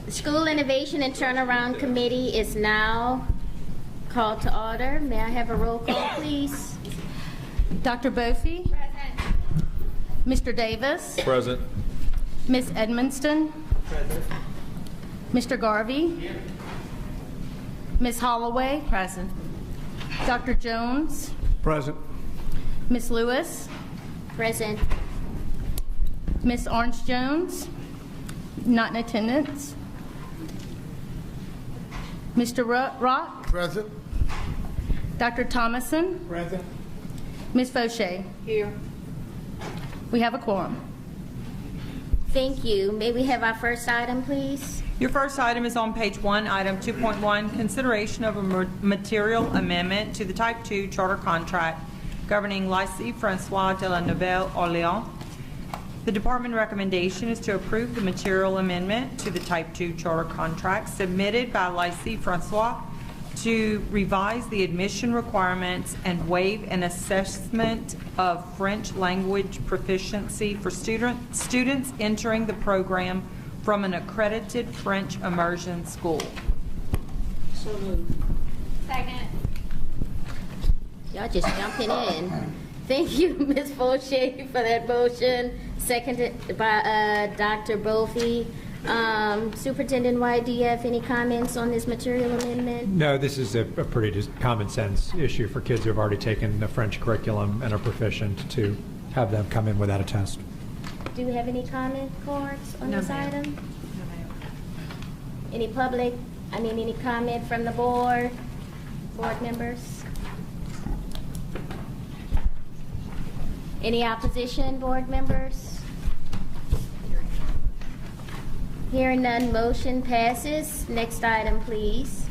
The School Innovation and Turnaround Committee is now called to order. May I have a roll call, please? Dr. Bofi? Present. Mr. Davis? Present. Ms. Edmonston? Present. Mr. Garvey? Here. Ms. Holloway? Present. Dr. Jones? Present. Ms. Lewis? Present. Ms. Orange Jones? Not in attendance. Mr. Rock? Present. Dr. Thomason? Present. Ms. Fauché? Here. We have a quorum. Thank you. May we have our first item, please? Your first item is on page 1, item 2.1, consideration of a material amendment to the Type 2 charter contract governing Lycée Francois de la Nouvelle-Orléans. The department recommendation is to approve the material amendment to the Type 2 charter contract submitted by Lycée Francois to revise the admission requirements and waive an assessment of French language proficiency for students entering the program from an accredited French immersion school. So moved. Second. Y'all just jumping in. Thank you, Ms. Fauché, for that motion. Seconded by Dr. Bofi. Superintendent White, do you have any comments on this material amendment? No, this is a pretty just common sense issue for kids who have already taken the French curriculum and are proficient to have them come in without a test. Do we have any comment cards on No, this ma'am. item? Any any comment from the board members? Any opposition, board members? Hearing none, motion passes. Next item, please.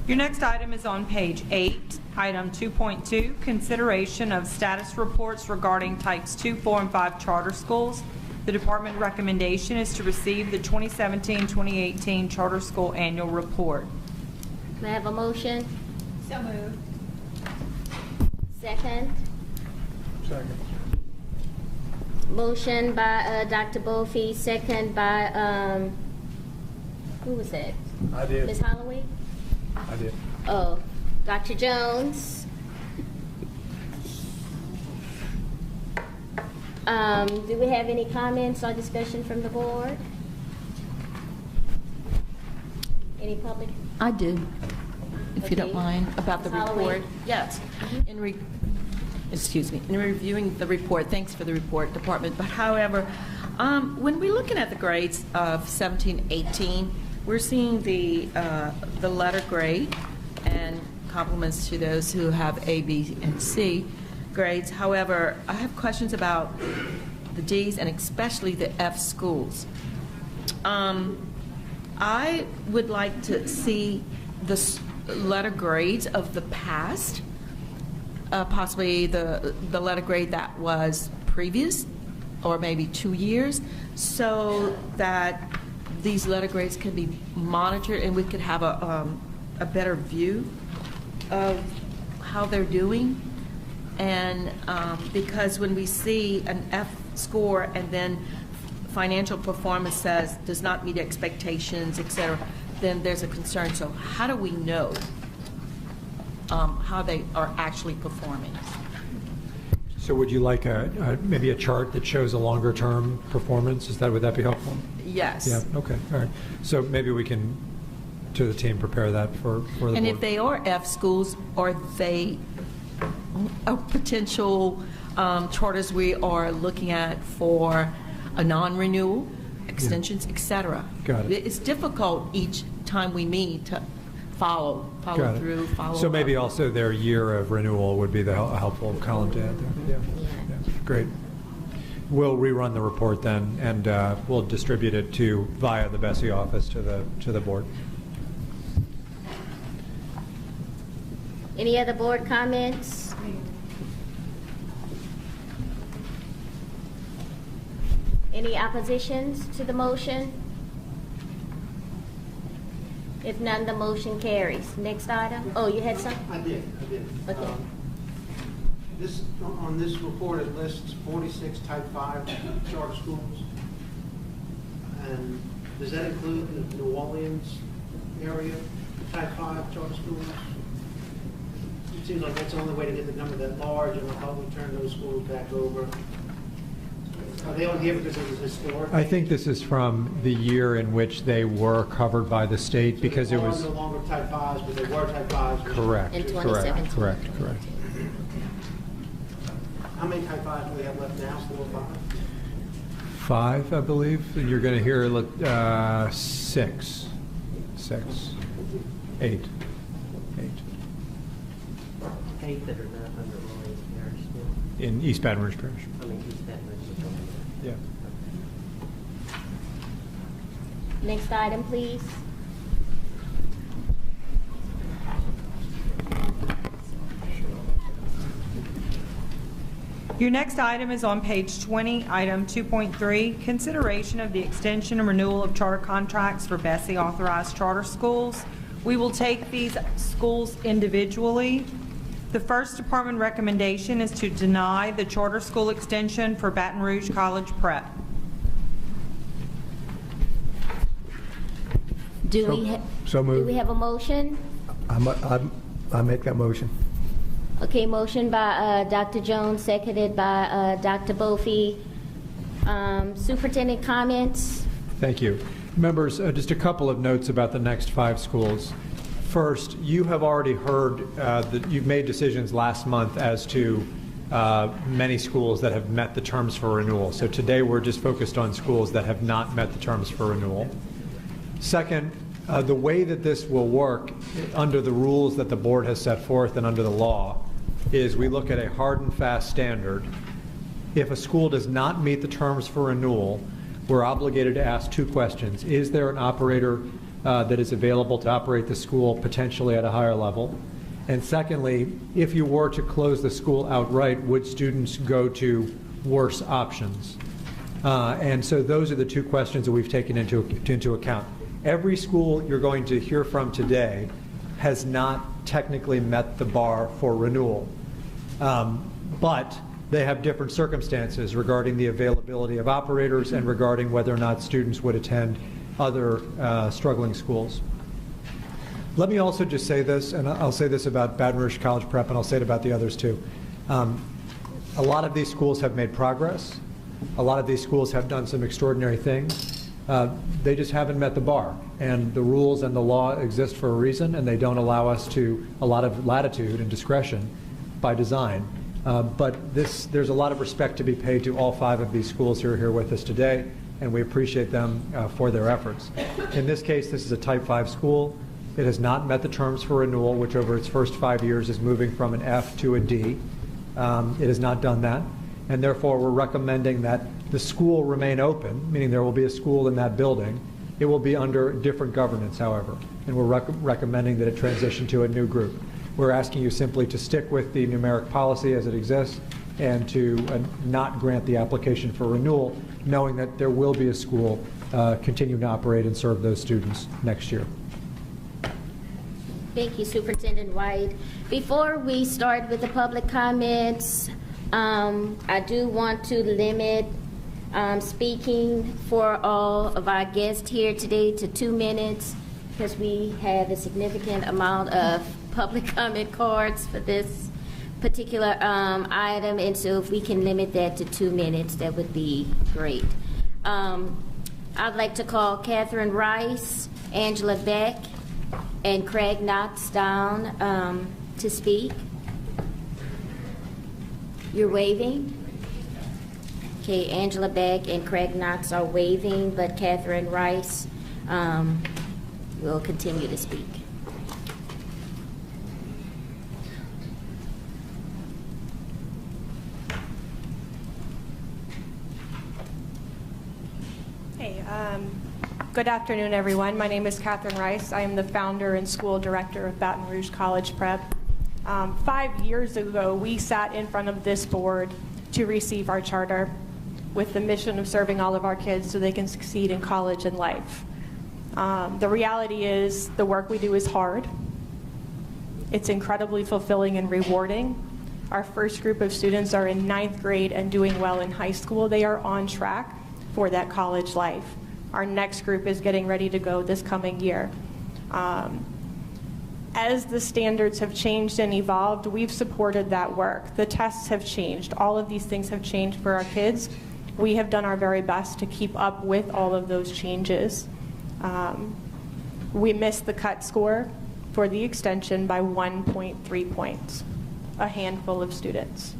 Your next item is on page 8, item 2.2, consideration of status reports regarding types 2, 4, and 5 charter schools. The department recommendation is to receive the 2017-2018 charter school annual report. May I have a motion? So moved. Second. Second. Motion by Dr. Bofi, second by, who was that? I did. Ms. Holloway? I did. Oh, Dr. Jones. Do we have any comments or discussion from the board? Any public? I do, if you don't Okay. mind, about the Ms. Holloway? report. Yes. In reviewing the report, thanks for the report, Department. But however, when we're looking at the grades of 17, 18, we're seeing the letter grade and compliments to those who have A, B, and C grades. However, I have questions about the D's and especially the F schools. I would like to see the letter grades of the past, possibly the letter grade that was previous, or maybe 2 years, so that these letter grades can be monitored and we could have a better view of how they're doing. And because when we see an F score and then financial performance says does not meet expectations, etc., then there's a concern. So how do we know how they are actually performing? So would you like maybe a chart that shows a longer term performance? Would that be helpful? Yes. Yeah, okay, all right. So maybe we can, to the team, prepare that for the board. And if they are F schools, are they potential charters we are looking at for a non-renewal, extensions, etc.? Got it. It's difficult each time we meet to follow Got it. through, follow So maybe up. also their year of renewal would be a helpful column to add there. Yeah. Great. We'll rerun the report then, and we'll distribute it via the BESE office to the board. Any other board comments? Any oppositions to the motion? If none, the motion carries. Next item. Oh, you had some? I did. Okay. On this report, it lists 46 Type 5 charter schools. And Does that include the New Orleans area, type 5 charter schools? It seems like that's the only way to get the number that large, and how we turn those schools back over. Are they on here because it was historic? I think this is from the year in which they were covered by the state, because it was... no longer type 5s, but they were type 5s. Correct. In 2017. Correct. How many type 5s do we have left now? 4 or 5? 5, I believe. And you're going to hear 6. 8. 8 that are not under Lawrence Parish still? In East Baton Rouge Parish. I mean, East Baton Rouge. Yeah. Next item, please. Your next item is on page 20, item 2.3, consideration of the extension and renewal of charter contracts for BESE authorized charter schools. We will take these schools individually. The first department recommendation is to deny the charter school extension for Baton Rouge College Prep. Do So moved. we have a motion? I make that motion. Okay, motion by Dr. Jones, seconded by Dr. Bofi. Superintendent, comments? Thank you. Members, just a couple of notes about the next 5 schools. First, you have already heard that you've made decisions last month as to many schools that have met the terms for renewal. So today we're just focused on schools that have not met the terms for renewal. Second, the way that this will work under the rules that the board has set forth and under the law is we look at a hard and fast standard. If a school does not meet the terms for renewal, we're obligated to ask 2 questions. Is there an operator that is available to operate the school potentially at a higher level? And secondly, if you were to close the school outright, would students go to worse options? And so those are the 2 questions that we've taken into account. Every school you're going to hear from today has not technically met the bar for renewal, but they have different circumstances regarding the availability of operators and regarding whether or not students would attend other struggling schools. Let me also just say this, and I'll say this about Baton Rouge College Prep, and I'll say it about the others too. A lot of these schools have made progress. A lot of these schools have done some extraordinary things. They just haven't met the bar, and the rules and the law exist for a reason, and they don't allow us to a lot of latitude and discretion by design. But there's a lot of respect to be paid to all 5 of these schools who are here with us today, and we appreciate them for their efforts. In this case, this is a Type 5 school. It has not met the terms for renewal, which over its first 5 years is moving from an F to a D. It has not done that, and therefore we're recommending that the school remain open, meaning there will be a school in that building. It will be under different governance, however, and we're recommending that it transition to a new group. We're asking you simply to stick with the numeric policy as it exists and to not grant the application for renewal, knowing that there will be a school continuing to operate and serve those students next year. Thank you, Superintendent White. Before we start with the public comments, I do want to limit speaking for all of our guests here today to 2 minutes, because we have a significant amount of public comment cards for this particular item, and so if we can limit that to 2 minutes, that would be great. I'd like to call Catherine Rice, Angela Beck, and Craig Knox down to speak. You're waving? Okay, Angela Beck and Craig Knox are waving, but Catherine Rice will continue to speak. Hey, good afternoon, everyone. My name is Catherine Rice. I am the founder and school director of Baton Rouge College Prep. 5 years ago, we sat in front of this board to receive our charter with the mission of serving all of our kids so they can succeed in college and life. The reality is the work we do is hard. It's incredibly fulfilling and rewarding. Our first group of students are in 9th grade and doing well in high school. They are on track for that college life. Our next group is getting ready to go this coming year. As the standards have changed and evolved, we've supported that work. The tests have changed. All of these things have changed for our kids. We have done our very best to keep up with all of those changes. We missed the cut score for the extension by 1.3 points, a handful of students.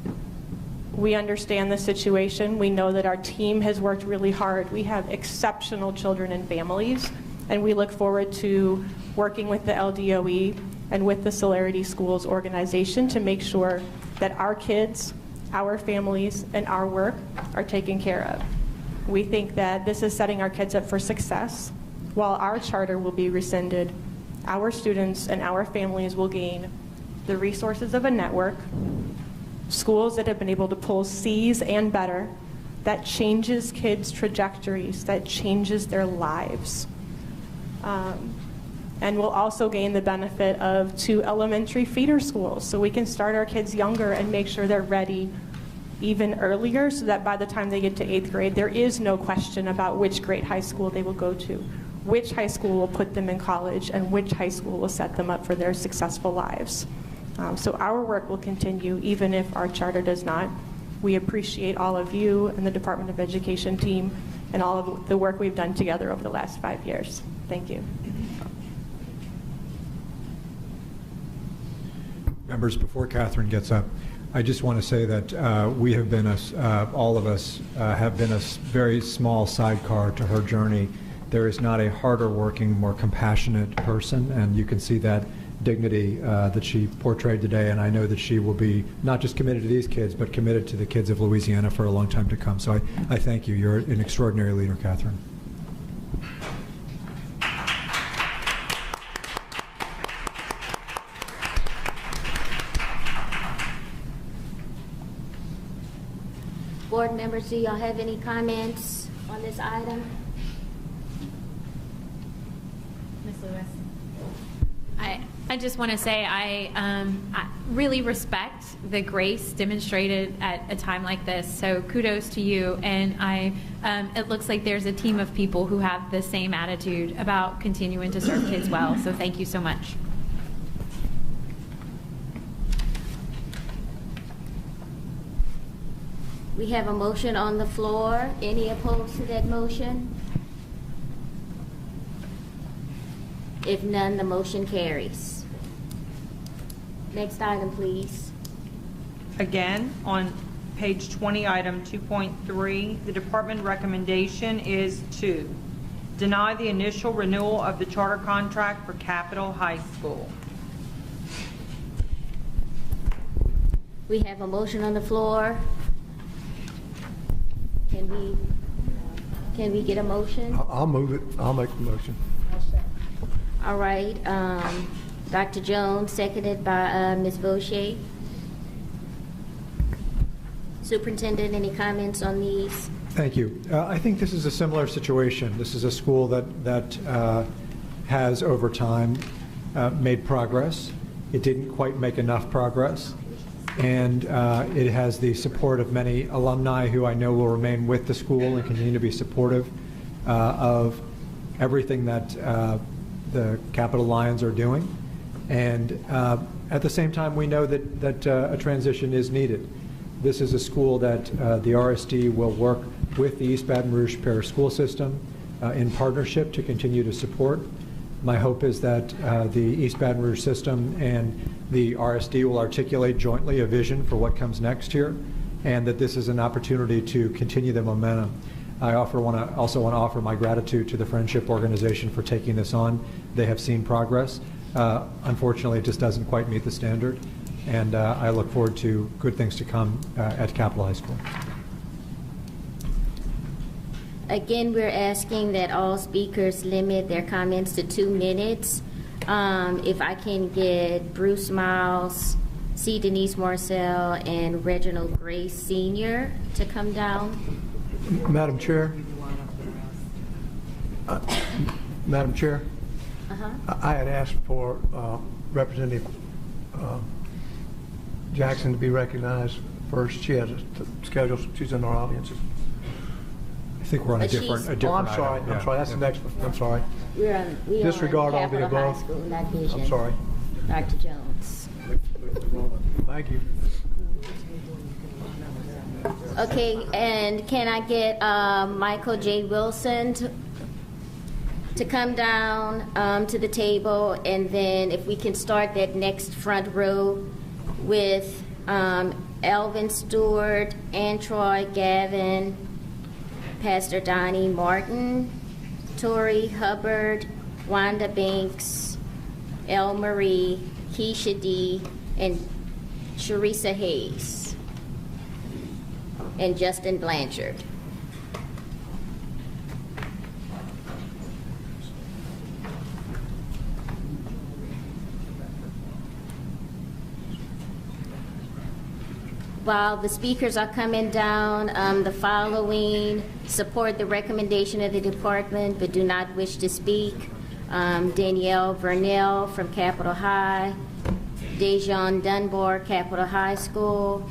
We understand the situation. We know that our team has worked really hard. We have exceptional children and families, and we look forward to working with the LDOE and with the Celerity Schools organization to make sure that our kids, our families, and our work are taken care of. We think that this is setting our kids up for success. While our charter will be rescinded, our students and our families will gain the resources of a network, schools that have been able to pull C's and better, that changes kids' trajectories, that changes their lives. And we'll also gain the benefit of 2 elementary feeder schools, so we can start our kids younger and make sure they're ready even earlier, so that by the time they get to 8th grade, there is no question about which grade high school they will go to, which high school will put them in college, and which high school will set them up for their successful lives. So our work will continue even if our charter does not. We appreciate all of you and the Department of Education team and all of the work we've done together over the last 5 years. Thank you. Members, before Catherine gets up, I just want to say that we have been, all of us have been a very small sidecar to her journey. There is not a harder working, more compassionate person, and you can see that dignity that she portrayed today, and I know that she will be not just committed to these kids, but committed to the kids of Louisiana for a long time to come. So I thank you. You're an extraordinary leader, Catherine. Board members, do y'all have any comments on this item? Ms. Lewis. I just want to say I really respect the grace demonstrated at a time like this. So kudos to you. And it looks like there's a team of people who have the same attitude about continuing to serve kids well. So thank you so much. We have a motion on the floor. Any opposed to that motion? If none, the motion carries. Next item, please. Again, on page 20, item 2.3, the department recommendation is to deny the initial renewal of the charter contract for Capitol High School. We have a motion on the floor. Can we get a motion? I'll move it. I'll make the motion. All right. Dr. Jones, seconded by Ms. Vaucher. Superintendent, any comments on these? Thank you. I think this is a similar situation. This is a school that has, over time, made progress. It didn't quite make enough progress. And it has the support of many alumni who I know will remain with the school and continue to be supportive of everything that the Capitol Lions are doing. And at the same time, we know that a transition is needed. This is a school that the RSD will work with the East Baton Rouge Parish School System in partnership to continue to support. My hope is that the East Baton Rouge system and the RSD will articulate jointly a vision for what comes next here, and that this is an opportunity to continue the momentum. I also want to offer my gratitude to the Friendship Organization for taking this on. They have seen progress. Unfortunately, it just doesn't quite meet the standard, and I look forward to good things to come at Capitol High School. Again, we're asking that all speakers limit their comments to 2 minutes. If I can get Bruce Miles, C. Denise Marcel, and Reginald Grace Sr. to come down. Madam Chair. Madam Chair. I had asked for Representative Jackson to be recognized first. She has a schedule. She's in our audience. think we're on a But she's- different Oh, I'm item. sorry, Yeah. I'm sorry, that's the next one, I'm sorry. We Disregard all the Capital High above. School, not Vision. I'm sorry. Dr. Jones. Thank you. Okay, and can I get Michael J. Wilson to come down to the table, and then if we can start that next front row with Elvin Stewart, Antroy Gavin, Pastor Donnie Martin, Tori Hubbard, Wanda Banks, El Marie, Keisha D, and Sharisa Hayes, and Justin Blanchard. While the speakers are coming down, the following support the recommendation of the department but do not wish to speak. Danielle Vernell from Capitol High, Dejon Dunbar, Capitol High School,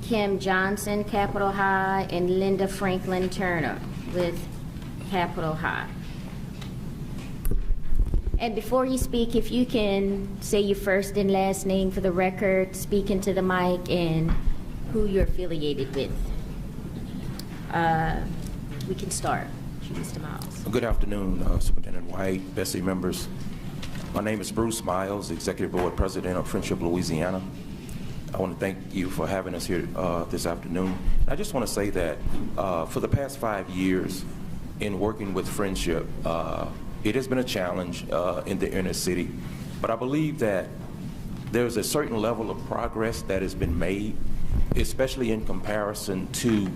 Kim Johnson, Capitol High, and Linda Franklin Turner with Capitol High. And before you speak, if you can say your first and last name for the record, speak into the mic, and who you're affiliated with. We can start. Mr. Miles. Good afternoon, Superintendent White, BESE members. My name is Bruce Miles, Executive Board President of Friendship, Louisiana. I want to thank you for having us here this afternoon. I just want to say that for the past 5 years in working with Friendship, it has been a challenge in the inner city, but I believe that there's a certain level of progress that has been made, especially in comparison to,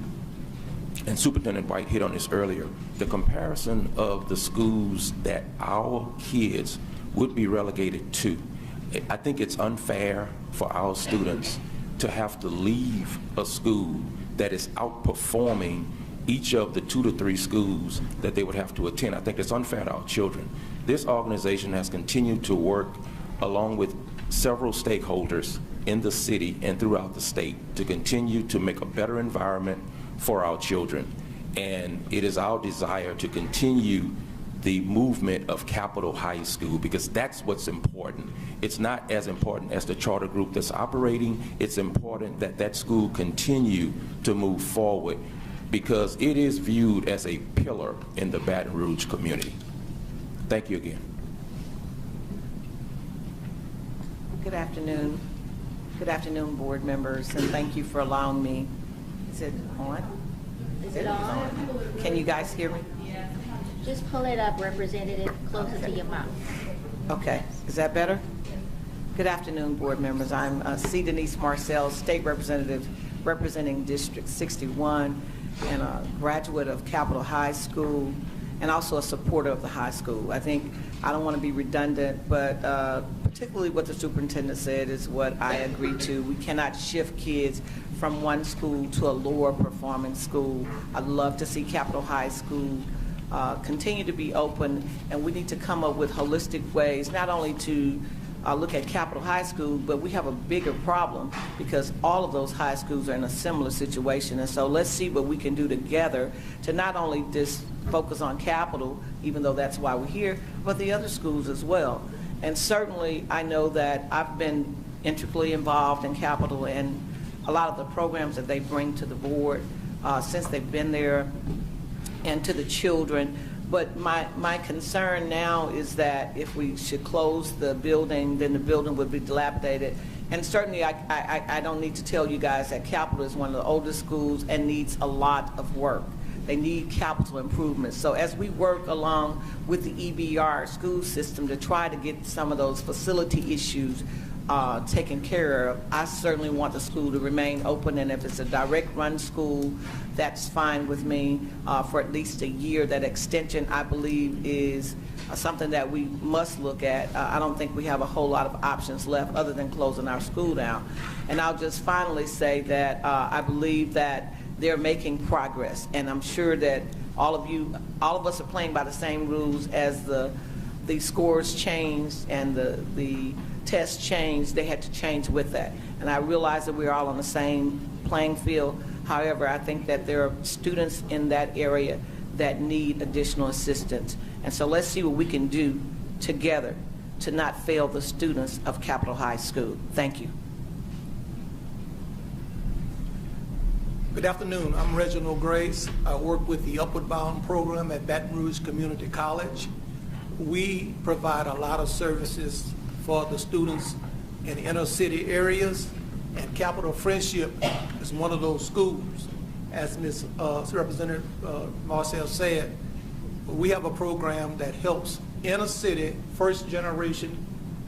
and Superintendent White hit on this earlier, the comparison of the schools that our kids would be relegated to. I think it's unfair for our students to have to leave a school that is outperforming each of the 2 to 3 schools that they would have to attend. I think it's unfair to our children. This organization has continued to work along with several stakeholders in the city and throughout the state to continue to make a better environment for our children. And it is our desire to continue the movement of Capitol High School, because that's what's important. It's not as important as the charter group that's operating. It's important that that school continue to move forward, because it is viewed as a pillar in the Baton Rouge community. Thank you again. Good afternoon. Good afternoon, board members, and thank you for allowing me. Is it on? Is it on? Can you guys hear me? Just pull it up, Representative, closer to your mouth. Okay, is that better? Good afternoon, board members. I'm C. Denise Marcel, State Representative representing District 61, and a graduate of Capitol High School, and also a supporter of the high school. I think, I don't want to be redundant, but particularly what the superintendent said is what I agree to. We cannot shift kids from one school to a lower performing school. I'd love to see Capitol High School continue to be open, and we need to come up with holistic ways, not only to look at Capitol High School, but we have a bigger problem because all of those high schools are in a similar situation. And so let's see what we can do together to not only just focus on Capitol, even though that's why we're here, but the other schools as well. And certainly I know that I've been intricately involved in Capitol and a lot of the programs that they bring to the board since they've been there, and to the children. But my concern now is that if we should close the building, then the building would be dilapidated. And certainly I don't need to tell you guys that Capitol is one of the oldest schools and needs a lot of work. They need capital improvements. So as we work along with the EBR school system to try to get some of those facility issues taken care of, I certainly want the school to remain open, and if it's a direct run school, that's fine with me for at least a year. That extension, I believe, is something that we must look at. I don't think we have a whole lot of options left other than closing our school down. And I'll just finally say that I believe that they're making progress, and I'm sure that all of us are playing by the same rules. As the scores changed and the tests changed, they had to change with that. And I realize that we're all on the same playing field. However, I think that there are students in that area that need additional assistance. And so let's see what we can do together to not fail the students of Capitol High School. Thank you. Good afternoon. I'm Reginald Grace. I work with the Upward Bound program at Baton Rouge Community College. We provide a lot of services for the students in inner city areas, and Capital Friendship is one of those schools. As Ms. Representative Marcel said, we have a program that helps inner city first generation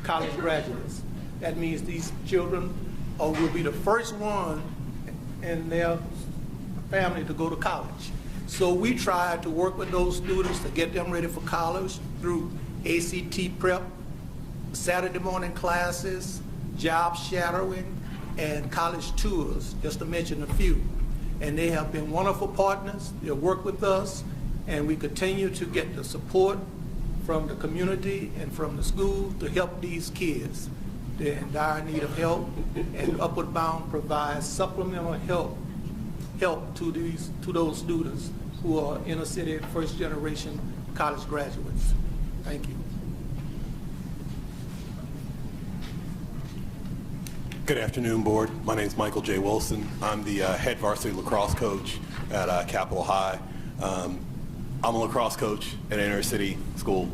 college graduates. That means these children will be the first one in their family to go to college. So we try to work with those students to get them ready for college through ACT prep, Saturday morning classes, job shadowing, and college tours, just to mention a few. And they have been wonderful partners. They work with us, and we continue to get the support from the community and from the school to help these kids. They're in dire need of help, and Upward Bound provides supplemental help to those students who are inner city first generation college graduates. Thank you. Good afternoon, board. My name is Michael J. Wilson. I'm the head varsity lacrosse coach at Capitol High. I'm a lacrosse coach at an inner city school,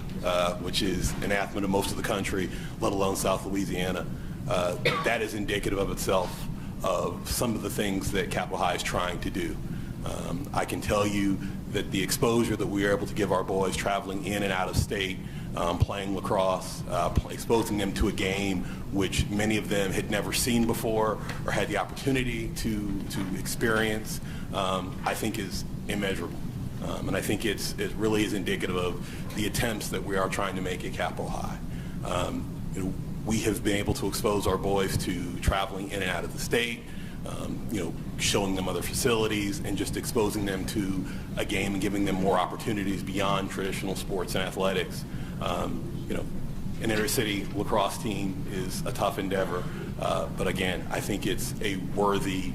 which is anathema to most of the country, let alone South Louisiana. That is indicative of itself of some of the things that Capitol High is trying to do. I can tell you that the exposure that we are able to give our boys traveling in and out of state, playing lacrosse, exposing them to a game which many of them had never seen before or had the opportunity to experience, I think is immeasurable. And I think it really is indicative of the attempts that we are trying to make at Capitol High. We have been able to expose our boys to traveling in and out of the state, showing them other facilities and just exposing them to a game and giving them more opportunities beyond traditional sports and athletics. An inner city lacrosse team is a tough endeavor, but again, I think it's a worthy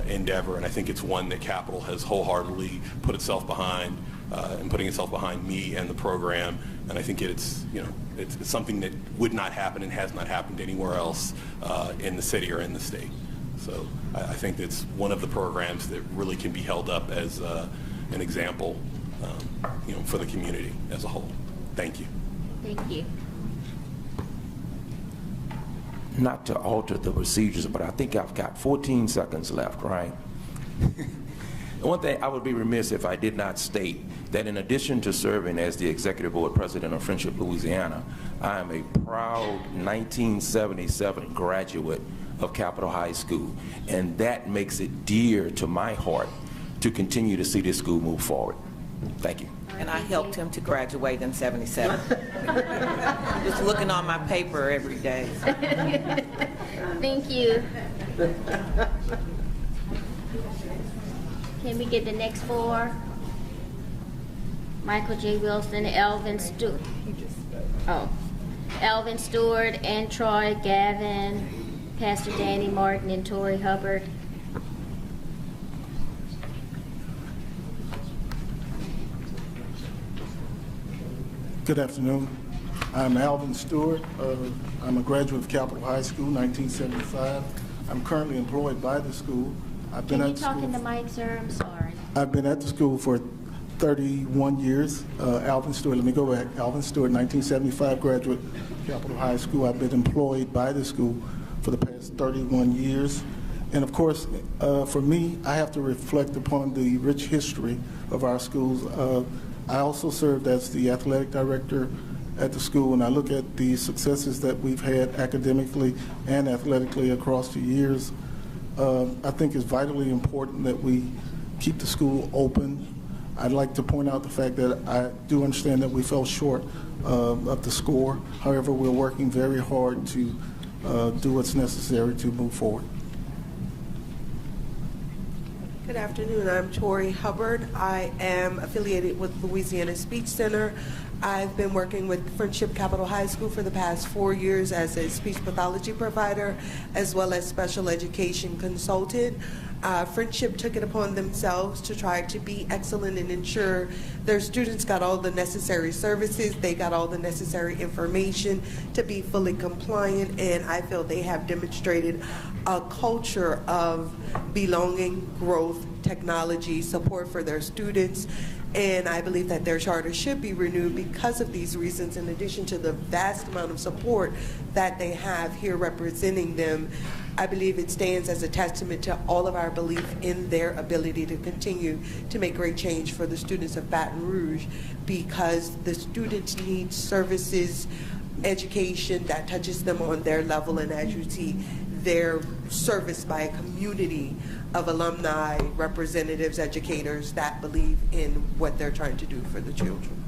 endeavor, and I think it's one that Capitol has wholeheartedly put itself behind, and putting itself behind me and the program. And I think it's something that would not happen and has not happened anywhere else in the city or in the state. So I think it's one of the programs that really can be held up as an example, for the community as a whole. Thank you. Thank you. Not to alter the procedures, but I think I've got 14 seconds left, right? One thing, I would be remiss if I did not state that in addition to serving as the Executive Board President of Friendship, Louisiana, I am a proud 1977 graduate of Capitol High School, and that makes it dear to my heart to continue to see this school move forward. Thank you. And I helped him to graduate in '77. Just looking on my paper every day. Thank you. Can we get the next four? Michael J. Wilson, Elvin Stewart. Elvin Stewart, and Troy Gavin, Pastor Danny Martin, and Tori Hubbard. Good afternoon. I'm Alvin Stewart. I'm a graduate of Capitol High School, 1975. I'm currently employed by the school. Can you talk in the mic, sir? I'm sorry. I've been at the school for 31 years. Alvin Stewart, let me go back. Alvin Stewart, 1975 graduate, Capitol High School. I've been employed by the school for the past 31 years. And of course, for me, I have to reflect upon the rich history of our schools. I also served as the athletic director at the school, and I look at the successes that we've had academically and athletically across the years. I think it's vitally important that we keep the school open. I'd like to point out the fact that I do understand that we fell short of the score. However, we're working very hard to do what's necessary to move forward. Good afternoon. I'm Tori Hubbard. I am affiliated with Louisiana Speech Center. I've been working with Friendship Capital High School for the past 4 years as a speech pathology provider as well as special education consultant. Friendship took it upon themselves to try to be excellent and ensure their students got all the necessary services, they got all the necessary information to be fully compliant, and I feel they have demonstrated a culture of belonging, growth, technology, support for their students, and I believe that their charter should be renewed because of these reasons, in addition to the vast amount of support that they have here representing them. I believe it stands as a testament to all of our belief in their ability to continue to make great change for the students of Baton Rouge, because the students need services, education that touches them on their level, and as you see, they're serviced by a community of alumni, representatives, educators that believe in what they're trying to do for the children.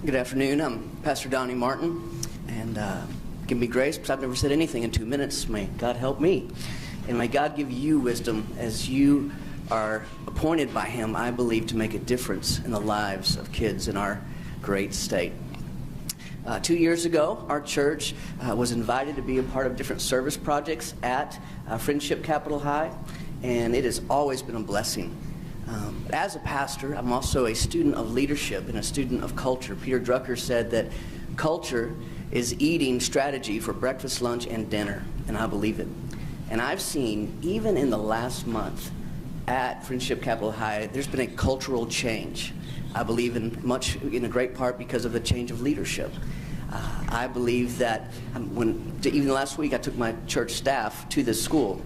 Good afternoon. I'm Pastor Donnie Martin, and give me grace because I've never said anything in 2 minutes. May God help me, and may God give you wisdom as you are appointed by Him, I believe, to make a difference in the lives of kids in our great state. 2 years ago, our church was invited to be a part of different service projects at Friendship Capital High, and it has always been a blessing. As a pastor, I'm also a student of leadership and a student of culture. Peter Drucker said that culture is eating strategy for breakfast, lunch, and dinner, and I believe it. And I've seen, even in the last month at Friendship Capital High, there's been a cultural change. I believe in a great part because of the change of leadership. I believe that even last week I took my church staff to this school,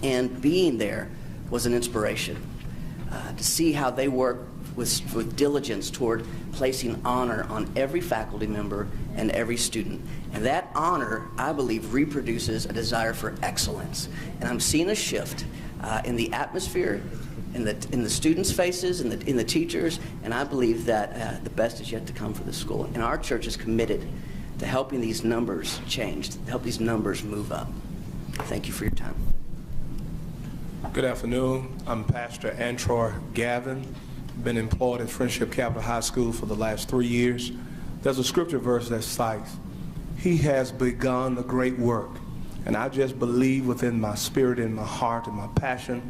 and being there was an inspiration to see how they work with diligence toward placing honor on every faculty member and every student. And that honor, I believe, reproduces a desire for excellence. And I'm seeing a shift in the atmosphere, in the students' faces, in the teachers, and I believe that the best is yet to come for the school. And our church is committed to helping these numbers change, to help these numbers move up. Thank you for your time. Good afternoon. I'm Pastor Antroy Gavin. Been employed at Friendship Capital High School for the last 3 years. There's a scripture verse that cites, "He has begun a great work." And I just believe within my spirit and my heart and my passion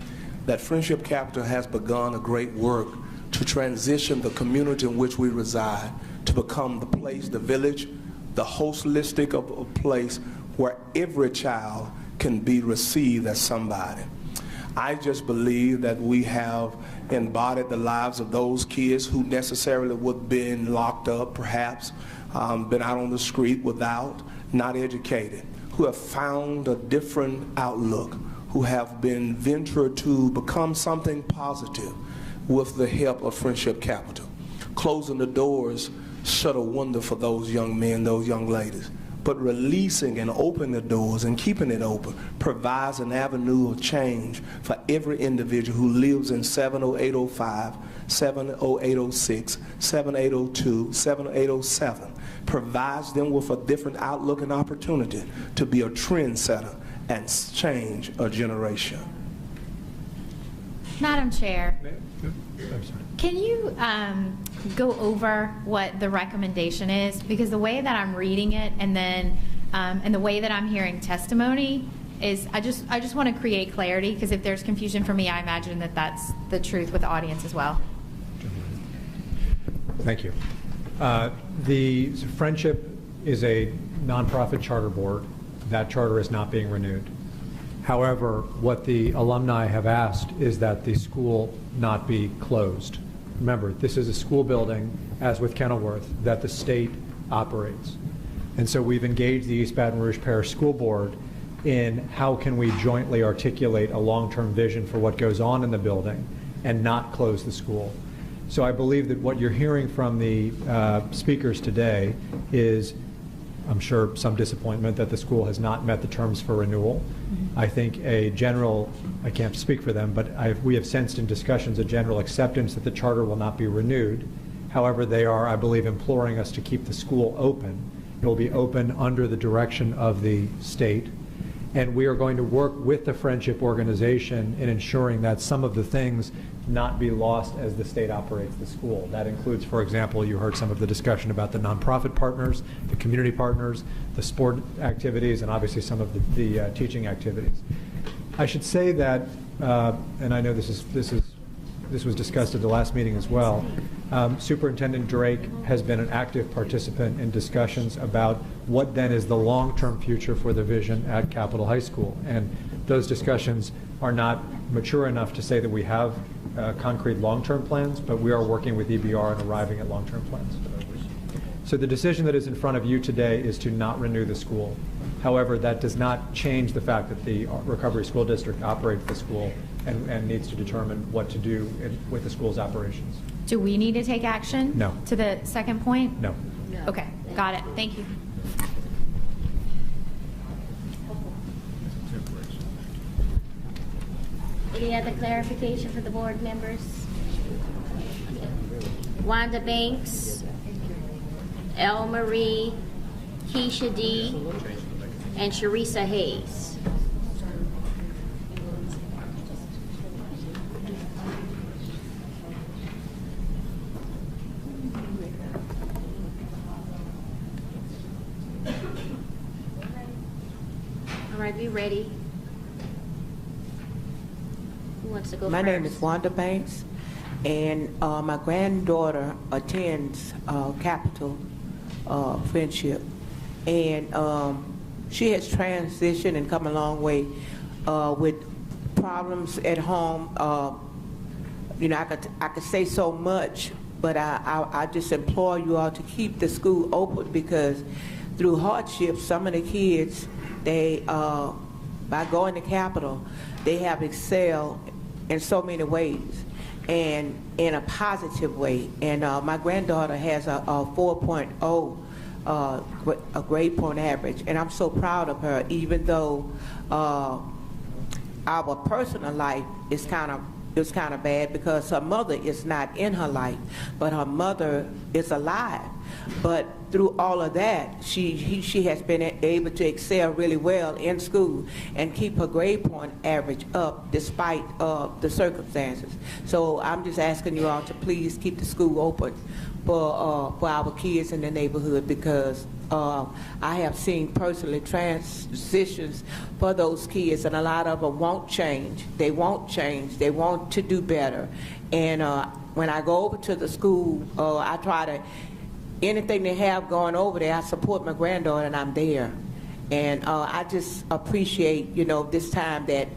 that Friendship Capital has begun a great work to transition the community in which we reside to become the place, the village, the holistic of a place where every child can be received as somebody. I just believe that we have embodied the lives of those kids who necessarily would have been locked up, perhaps, been out on the street without, not educated, who have found a different outlook, who have been ventured to become something positive with the help of Friendship Capital. Closing the doors shut a window for those young men, those young ladies. But releasing and opening the doors and keeping it open provides an avenue of change for every individual who lives in 70805, 70806, 7802, 7807. Provides them with a different outlook and opportunity to be a trendsetter and change a generation. Madam Chair, I'm sorry. can you go over what the recommendation is? Because the way that I'm reading it, and then and the way that I'm hearing testimony is, I just want to create clarity, because if there's confusion for me, I imagine that that's the truth with the audience as well. Thank you. The Friendship is a nonprofit charter board. That charter is not being renewed. However, what the alumni have asked is that the school not be closed. Remember, this is a school building, as with Kenilworth, that the state operates. And so we've engaged the East Baton Rouge Parish School Board in how can we jointly articulate a long-term vision for what goes on in the building and not close the school. So I believe that what you're hearing from the speakers today is, I'm sure, some disappointment that the school has not met the terms for renewal. I think a general, I can't speak for them, but we have sensed in discussions a general acceptance that the charter will not be renewed. However, they are, I believe, imploring us to keep the school open. It will be open under the direction of the state. And we are going to work with the Friendship organization in ensuring that some of the things not be lost as the state operates the school. That includes, for example, you heard some of the discussion about the nonprofit partners, the community partners, the sport activities, and obviously some of the teaching activities. I should say that, and I know this was discussed at the last meeting as well, Superintendent Drake has been an active participant in discussions about what then is the long-term future for the vision at Capitol High School. And those discussions are not mature enough to say that we have concrete long-term plans, but we are working with EBR and arriving at long-term plans. So the decision that is in front of you today is to not renew the school. However, that does not change the fact that the Recovery School District operates the school and needs to determine what to do with the school's operations. Do we need to take action? No. To the second point? No. Okay, got it. Thank you. Any other clarification for the board members? Wanda Banks, L. Marie, Keisha D., and Sharisa Hayes. All right, be ready. Who wants to go My first? name is Wanda Banks, and my granddaughter attends Capital Friendship, and she has transitioned and come a long way with problems at home. You know, I could say so much, but I just implore you all to keep the school open, because through hardship, some of the kids, they by going to Capital, they have excelled in so many ways, and in a positive way. And my granddaughter has a 4.0 a grade point average, and I'm so proud of her, even though our personal life is kind of bad, because her mother is not in her life, but her mother is alive. But through all of that, she has been able to excel really well in school and keep her grade point average up despite the circumstances. So I'm just asking you all to please keep the school open for our kids in the neighborhood, because I have seen personally transitions for those kids, and a lot of them won't change. They won't change. They want to do better. And when I go over to the school, I try to, anything they have going over there, I support my granddaughter, and I'm there. And I just appreciate, you know, this time that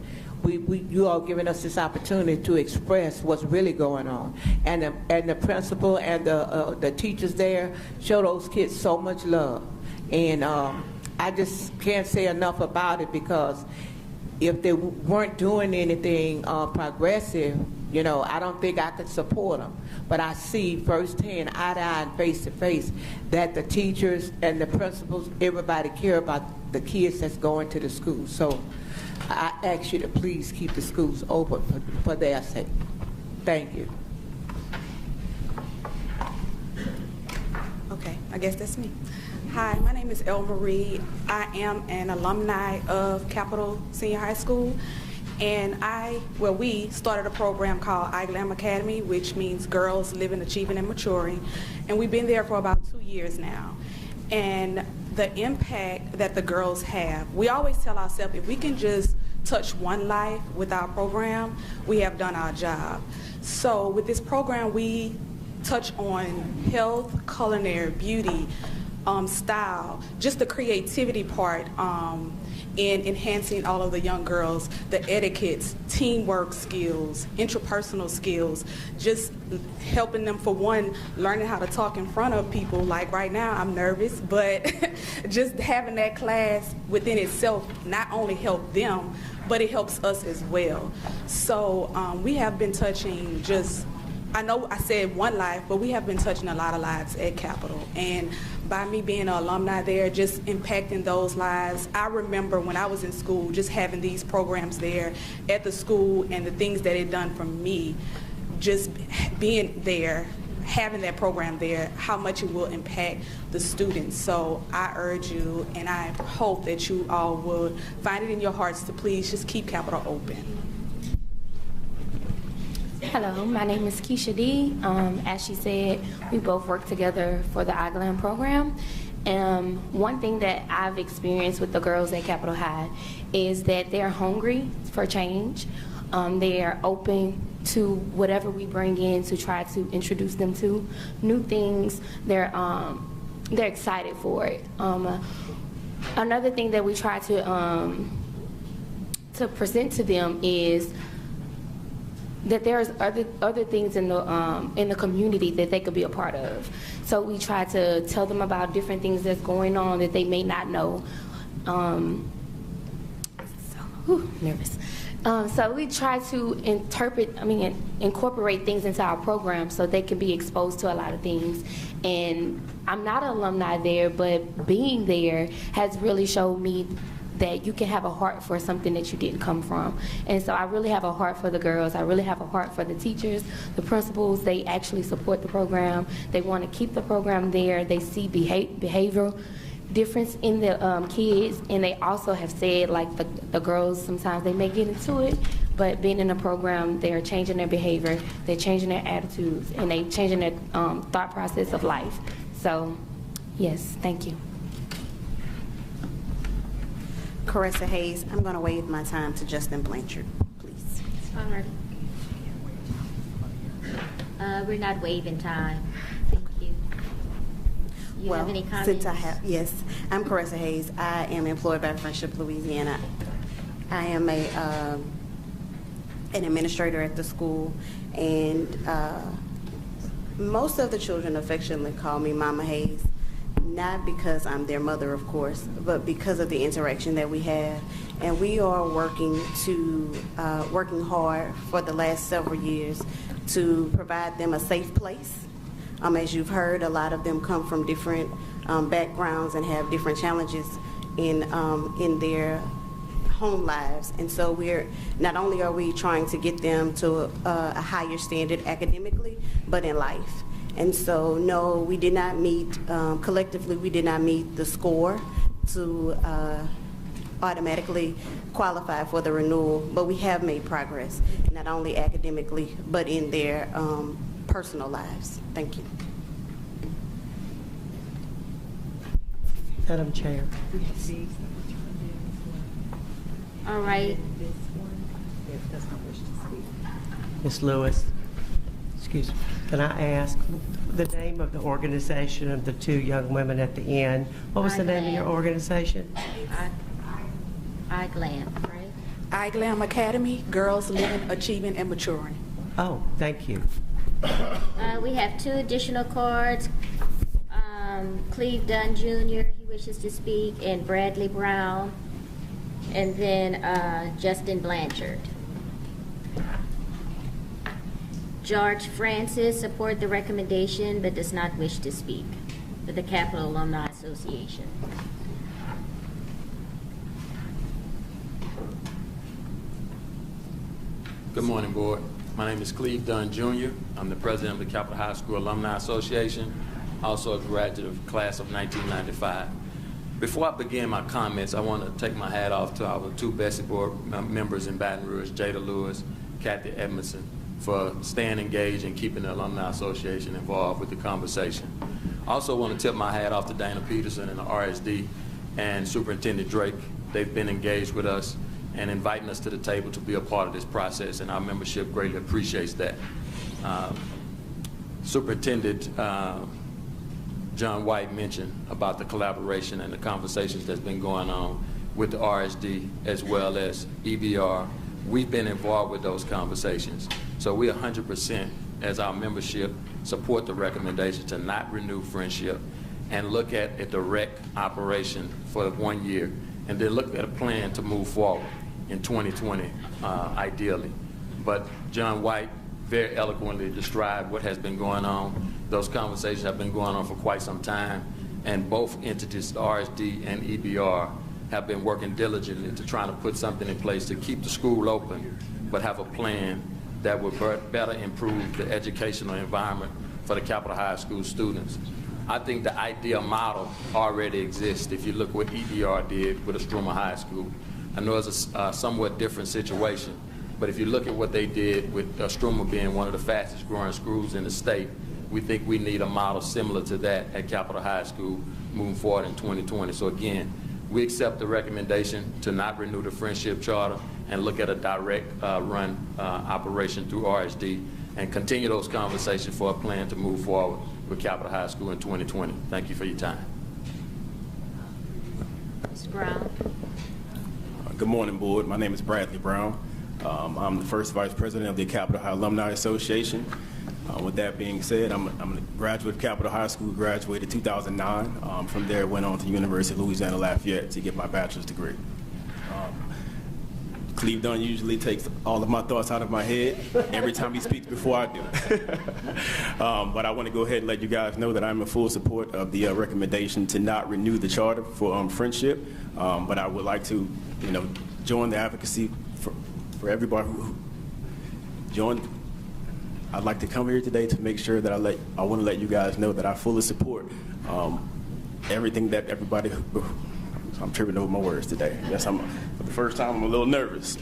you all giving us this opportunity to express what's really going on, and the principal and the teachers there show those kids so much love, and I just can't say enough about it, because if they weren't doing anything progressive, you know, I don't think I could support them. But I see firsthand, eye to eye and face to face, that the teachers and the principals, everybody care about the kids that's going to the school. So I ask you to please keep the schools open for their sake. Thank you. Okay, I guess that's me. Hi, my name is El Marie. I am an alumni of Capital Senior High School, and we started a program called iGlam Academy, which means Girls Living, Achieving, and Maturing, and we've been there for about 2 years now. And the impact that the girls have, we always tell ourselves, if we can just touch one life with our program, we have done our job. So with this program, we touch on health, culinary, beauty, style, just the creativity part in enhancing all of the young girls, the etiquettes, teamwork skills, interpersonal skills, just helping them, for one, learning how to talk in front of people. Like right now, I'm nervous, but just having that class within itself not only help them, but it helps us as well. So we have been touching just, I know I said one life, but we have been touching a lot of lives at Capital. And by me being an alumni there, just impacting those lives. I remember when I was in school, just having these programs there at the school and the things that it done for me, just being there, having that program there, how much it will impact the students. So I urge you, and I hope that you all would find it in your hearts to please just keep Capitol open. Hello, my name is Keisha D. As she said, we both work together for the IGLAM program. One thing that I've experienced with the girls at Capitol High is that they're hungry for change. They are open to whatever we bring in to try to introduce them to new things. They're excited for it. Another thing that we try to present to them is that there's other things in the community that they could be a part of. So we try to tell them about different things that's going on that they may not know. Nervous. So we try to incorporate things into our program so they can be exposed to a lot of things. And I'm not an alumni there, but being there has really showed me that you can have a heart for something that you didn't come from. And so I really have a heart for the girls. I really have a heart for the teachers, the principals. They actually support the program. They want to keep the program there. They see behavioral difference in the kids, and they also have said, like, the girls, sometimes they may get into it, but being in the program, they're changing their behavior, they're changing their attitudes, and they're changing their thought process of life. So, yes, thank you. Carissa Hayes. I'm going to waive my time to Justin Blanchard, please. All right. We're not waiving time. Thank you. You have any comments? Since I have, yes. I'm Carissa Hayes. I am employed by Friendship Louisiana. I am an administrator at the school, and most of the children affectionately call me Mama Hayes. Not because I'm their mother, of course, but because of the interaction that we have. And we are working hard for the last several years to provide them a safe place. As you've heard, a lot of them come from different backgrounds and have different challenges in their home lives. And so not only are we trying to get them to a higher standard academically, but in life. And so, no, we did not meet, collectively, we did not meet the score to automatically qualify for the renewal, but we have made progress, not only academically, but in their personal lives. Thank you. Madam Chair. All right. Ms. Lewis, excuse me. Can I ask the name of the organization of the two young women at the end? What was the name of your organization? IGLAM, right? IGLAM Academy, Girls Living, Achieving, and Maturing. Oh, thank you. We have two additional cards. Cleve Dunn Jr., he wishes to speak, and Bradley Brown, and then Justin Blanchard. George Francis support the recommendation but does not wish to speak for the Capital Alumni Association. Good morning, Board. My name is Cleve Dunn Jr. I'm the president of the Capital High School Alumni Association, also a graduate of class of 1995. Before I begin my comments, I want to take my hat off to our two BESE Board members in Baton Rouge, Jada Lewis, Kathy Edmondson, for staying engaged and keeping the Alumni Association involved with the conversation. I also want to tip my hat off to Dana Peterson and the RSD and Superintendent Drake. They've been engaged with us and inviting us to the table to be a part of this process, and our membership greatly appreciates that. Superintendent John White mentioned about the collaboration and the conversations that's been going on with the RSD as well as EBR. We've been involved with those conversations. So we 100%, as our membership, support the recommendation to not renew Friendship and look at a direct operation for 1 year and then look at a plan to move forward in 2020, ideally. But John White very eloquently described what has been going on. Those conversations have been going on for quite some time, and both entities, RSD and EBR, have been working diligently to try to put something in place to keep the school open, but have a plan that would better improve the educational environment for the Capitol High School students. I think the ideal model already exists if you look what EDR did with Estruma High School. I know it's a somewhat different situation, but if you look at what they did with Estruma being one of the fastest growing schools in the state, we think we need a model similar to that at Capitol High School moving forward in 2020. So again, we accept the recommendation to not renew the Friendship Charter and look at a direct run operation through RSD and continue those conversations for a plan to move forward with Capitol High School in 2020. Thank you for your time. Mr. Brown. Good morning, Board. My name is Bradley Brown. I'm the first Vice President of the Capitol High Alumni Association. With that being said, I'm a graduate of Capitol High School, graduated 2009. From there, went on to University of Louisiana Lafayette to get my bachelor's degree. Cleve Dunn usually takes all of my thoughts out of my head every time he speaks before I do. But I want to go ahead and let you guys know that I'm in full support of the recommendation to not renew the charter for Friendship. But I would like to, join the advocacy for everybody who joined. I'd like to come here today to make sure that I want to let you guys know that I fully support everything that everybody. I'm tripping over my words today. Yes, for the first time I'm a little nervous.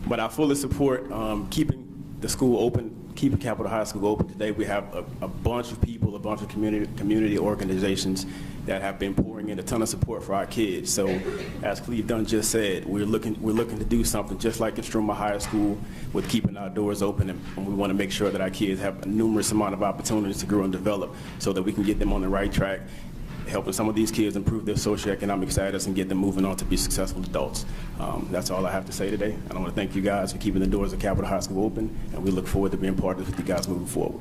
But I fully support keeping the school open, keeping Capitol High School open. Today we have a bunch of people, a bunch of community organizations that have been pouring in a ton of support for our kids. So, as Cleve Dunn just said, we're looking to do something just like Estruma High School with keeping our doors open, and we want to make sure that our kids have a numerous amount of opportunities to grow and develop, so that we can get them on the right track, helping some of these kids improve their socioeconomic status and get them moving on to be successful adults. That's all I have to say today. I want to thank you guys for keeping the doors of Capitol High School open, and we look forward to being partners with you guys moving forward.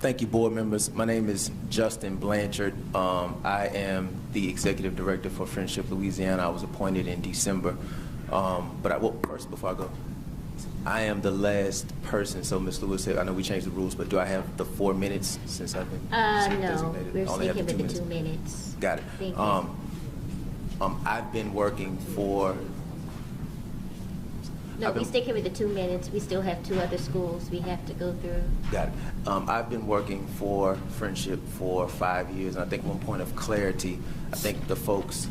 Thank you, board members. My name is Justin Blanchard. I am the executive director for Friendship Louisiana. I was appointed in December. First, before I go, I am the last person. So, Ms. Lewis said, I know we changed the rules, but do I have the 4 minutes since I've been designated? We're Only have sticking with the 2 2 minutes. Got it. Thank you. I've been working for. No, we stick here with the 2 minutes. We still have 2 other schools we have to go through. Got it. I've been working for Friendship for 5 years, and I think one point of clarity, I think the folks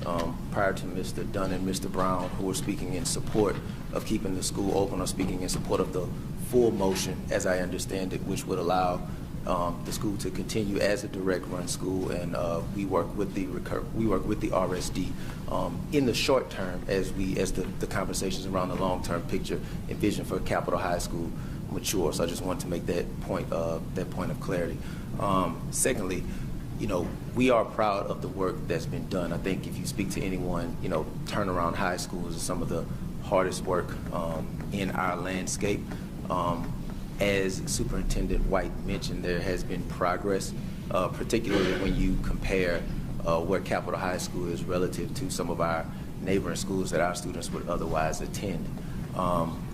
prior to Mr. Dunn and Mr. Brown who were speaking in support of keeping the school open are speaking in support of the full motion, as I understand it, which would allow the school to continue as a direct run school, and we work with the RSD in the short term as the conversations around the long term picture and vision for Capitol High School mature. So I just wanted to make that point of clarity. Secondly, we are proud of the work that's been done. I think if you speak to anyone, turnaround high schools is some of the hardest work in our landscape. As Superintendent White mentioned, there has been progress, particularly when you compare where Capitol High School is relative to some of our neighboring schools that our students would otherwise attend.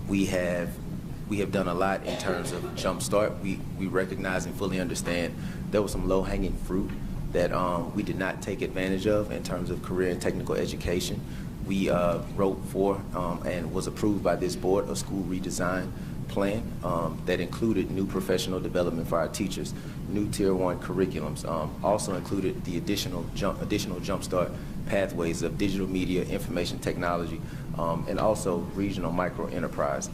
We have done a lot in terms of Jump Start. We recognize and fully understand there was some low-hanging fruit that we did not take advantage of in terms of career and technical education. We wrote for and was approved by this board a school redesign plan that included new professional development for our teachers, new Tier 1 curriculums, also included the additional Jump Start pathways of digital media, information technology, and also regional micro enterprise.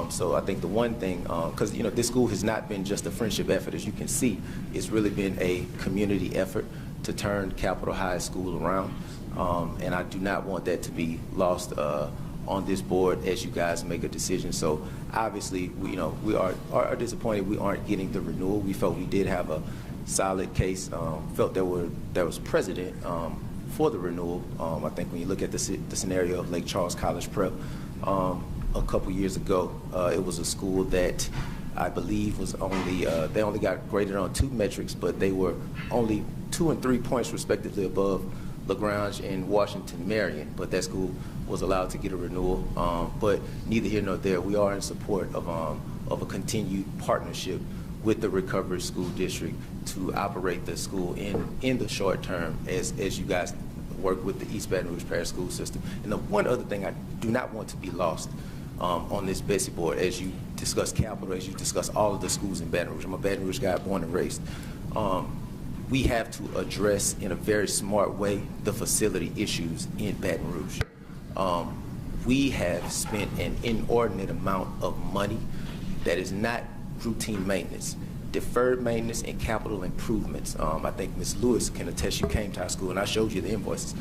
So I think the one thing, because this school has not been just a Friendship effort, as you can see, it's really been a community effort to turn Capitol High School around, and I do not want that to be lost on this board as you guys make a decision. So obviously, we are disappointed we aren't getting the renewal. We felt we did have a solid case, felt there was precedent for the renewal. I think when you look at the scenario of Lake Charles College Prep a couple years ago, it was a school that I believe was only, they only got graded on 2 metrics, but they were only 2 and 3 points respectively above LaGrange and Washington Marion, but that school was allowed to get a renewal. But neither here nor there, we are in support of a continued partnership with the Recovery School District to operate the school in the short term as you guys work with the East Baton Rouge Parish School System. And the one other thing I do not want to be lost, on this BESE board as you discuss capital, as you discuss all of the schools in Baton Rouge. I'm a Baton Rouge guy, born and raised. We have to address in a very smart way the facility issues in Baton Rouge. We have spent an inordinate amount of money that is not routine maintenance, deferred maintenance and capital improvements. I think Ms. Lewis can attest. You came to our school and I showed you the invoices.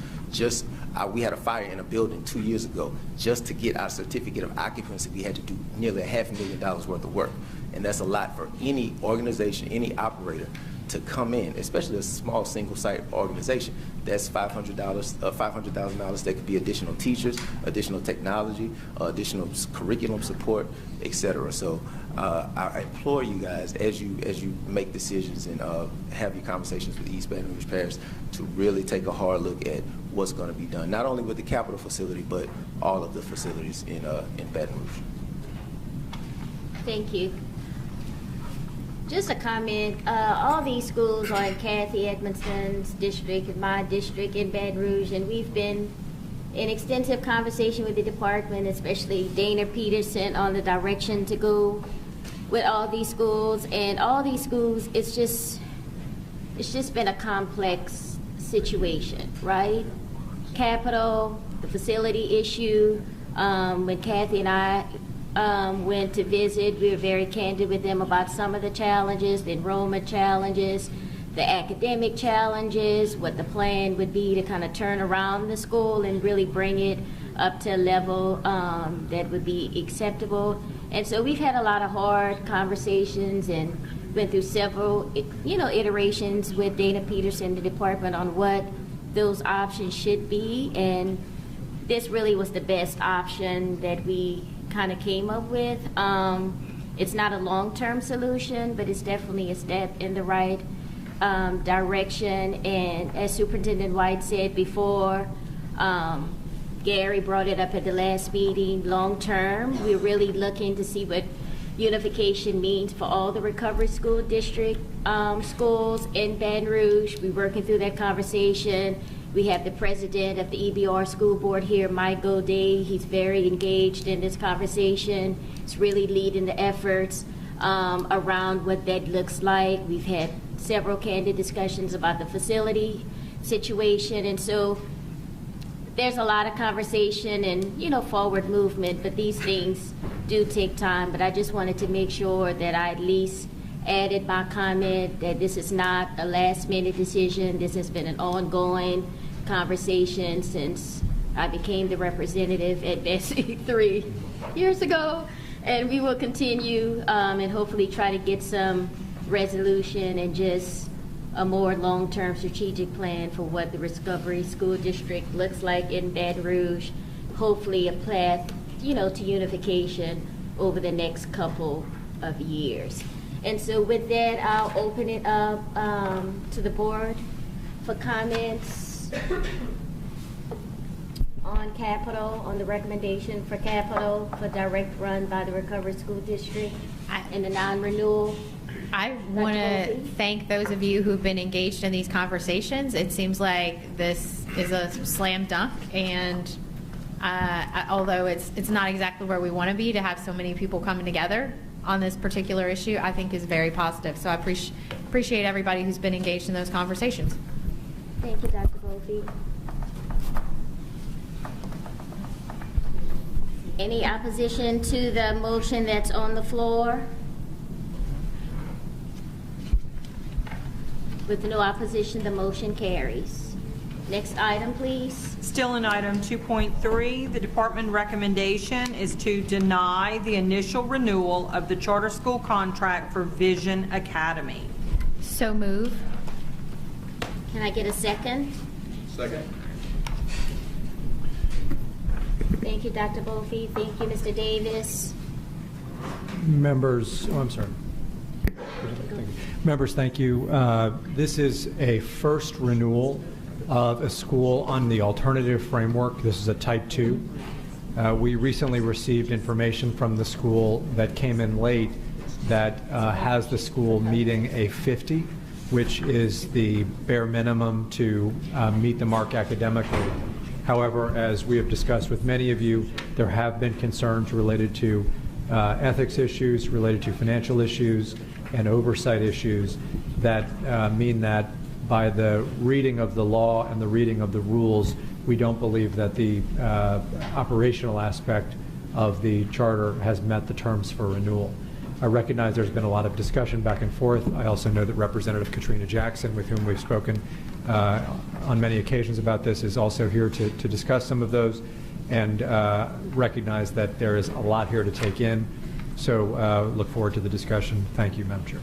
We had a fire in a building 2 years ago. Just to get our certificate of occupancy, we had to do nearly $500,000 worth of work. And that's a lot for any organization, any operator to come in, especially a small single-site organization. That's $500,000. There could be additional teachers, additional technology, additional curriculum support, etc. So I implore you guys, as you make decisions and have your conversations with East Baton Rouge Parish, to really take a hard look at what's going to be done, not only with the capital facility, but all of the facilities in Baton Rouge. Thank you. Just a comment, all these schools are in Kathy Edmondson's district and my district in Baton Rouge, and we've been in extensive conversation with the department, especially Dana Peterson, on the direction to go with all these schools. And all these schools, it's just been a complex situation, right? Capital, the facility issue, when Kathy and I went to visit, we were very candid with them about some of the challenges, the enrollment challenges, the academic challenges, what the plan would be to kind of turn around the school and really bring it up to a level that would be acceptable. And so we've had a lot of hard conversations and went through several, iterations with Dana Peterson, the department, on what those options should be. And this really was the best option that we kind of came up with. It's not a long-term solution, but it's definitely a step in the right direction. And as Superintendent White said before, Gary brought it up at the last meeting, long-term, we're really looking to see what unification means for all the recovery school district schools in Baton Rouge. We're working through that conversation. We have the president of the EBR school board here, Mike Goday. He's very engaged in this conversation. He's really leading the efforts around what that looks like. We've had several candid discussions about the facility situation. And so there's a lot of conversation and, forward movement, but these things do take time. But I just wanted to make sure that I at least added my comment that this is not a last-minute decision. This has been an ongoing conversation since I became the representative at BESE 3 years ago, and we will continue and hopefully try to get some resolution and just a more long-term strategic plan for what the Recovery School District looks like in Baton Rouge, hopefully a path, to unification over the next couple of years. And so with that, I'll open it up to the board for comments on capital, on the recommendation for capital for direct run by the Recovery School District and the non-renewal. I want to thank those of you who've been engaged in these conversations. It seems like this is a slam dunk, and although it's not exactly where we want to be, to have so many people coming together on this particular issue, I think is very positive. So I appreciate everybody who's been engaged in those conversations. Thank you, Dr. Brophy. Any opposition to the motion that's on the floor? With no opposition, the motion carries. Next item, please. Still in item 2.3, the department recommendation is to deny the initial renewal of the charter school contract for Vision Academy. So move. Can I get a second? Second. Thank you, Dr. Brophy. Thank you, Mr. Davis. Members, I'm sorry. Members, thank you. This is a first renewal of a school on the alternative framework. This is a type 2. We recently received information from the school that came in late that has the school meeting a 50, which is the bare minimum to meet the mark academically. However, as we have discussed with many of you, there have been concerns related to ethics issues, related to financial issues, and oversight issues that mean that by the reading of the law and the reading of the rules, we don't believe that the operational aspect of the charter has met the terms for renewal. I recognize there's been a lot of discussion back and forth. I also know that Representative Katrina Jackson, with whom we've spoken on many occasions about this, is also here to discuss some of those, and recognize that there is a lot here to take in. So look forward to the discussion. Thank you, Madam Chair.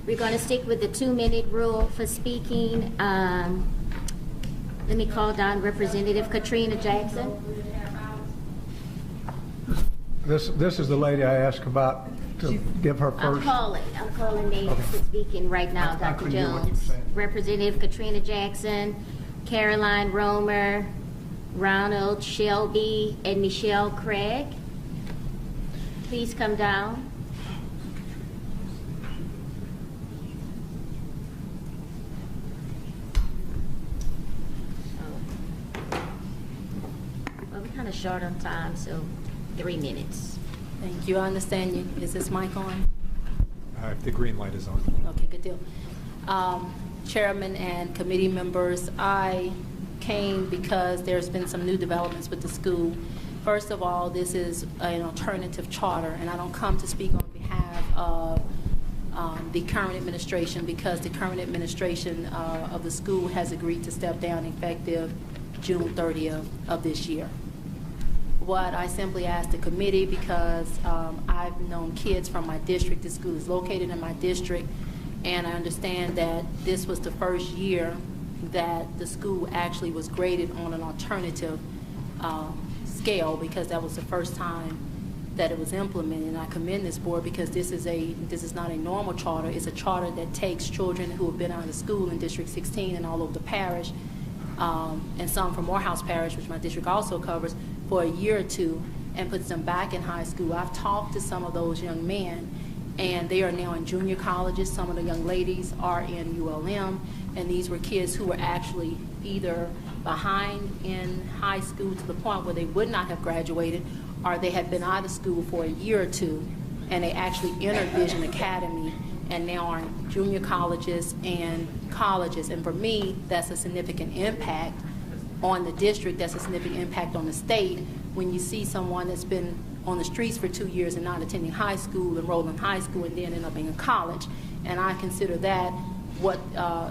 We're going to stick with the 2-minute rule for speaking. Let me call down Representative Katrina Jackson. This is the lady I asked about to give her first. I'm calling names for speaking right now, Dr. Jones. Representative Katrina Jackson, Caroline Romer, Ronald Shelby, and Michelle Craig. Please come down. Well, we're kind of short on time, so 3 minutes. Thank you. I understand you. Is this mic on? If the green light is on. Okay, good deal. Chairman and committee members, I came because there's been some new developments with the school. First of all, this is an alternative charter, and I don't come to speak on behalf of the current administration, because the current administration of the school has agreed to step down effective June 30th of this year. What I simply asked the committee, because I've known kids from my district, the school is located in my district, and I understand that this was the first year that the school actually was graded on an alternative scale, because that was the first time that it was implemented. And I commend this board, because this is not a normal charter. It's a charter that takes children who have been out of school in District 16 and all over the parish, and some from Morehouse Parish, which my district also covers, for a year or two, and puts them back in high school. I've talked to some of those young men, and they are now in junior colleges. Some of the young ladies are in ULM, and these were kids who were actually either behind in high school to the point where they would not have graduated, or they had been out of school for a year or two, and they actually entered Vision Academy and now are in junior colleges and colleges. And for me, that's a significant impact on the district. That's a significant impact on the state when you see someone that's been on the streets for 2 years and not attending high school, enrolled in high school, and then end up in college. And I consider that what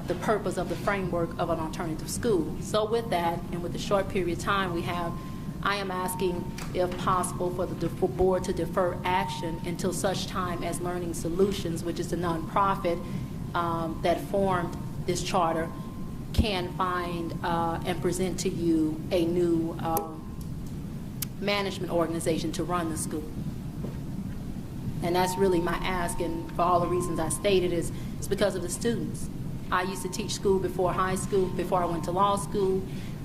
the purpose of the framework of an alternative school. So with that, and with the short period of time we have, I am asking, if possible, for the board to defer action until such time as Learning Solutions, which is the nonprofit that formed this charter, can find and present to you a new management organization to run the school. And that's really my ask, and for all the reasons I stated, it's because of the students. I used to teach school before high school, before I went to law school.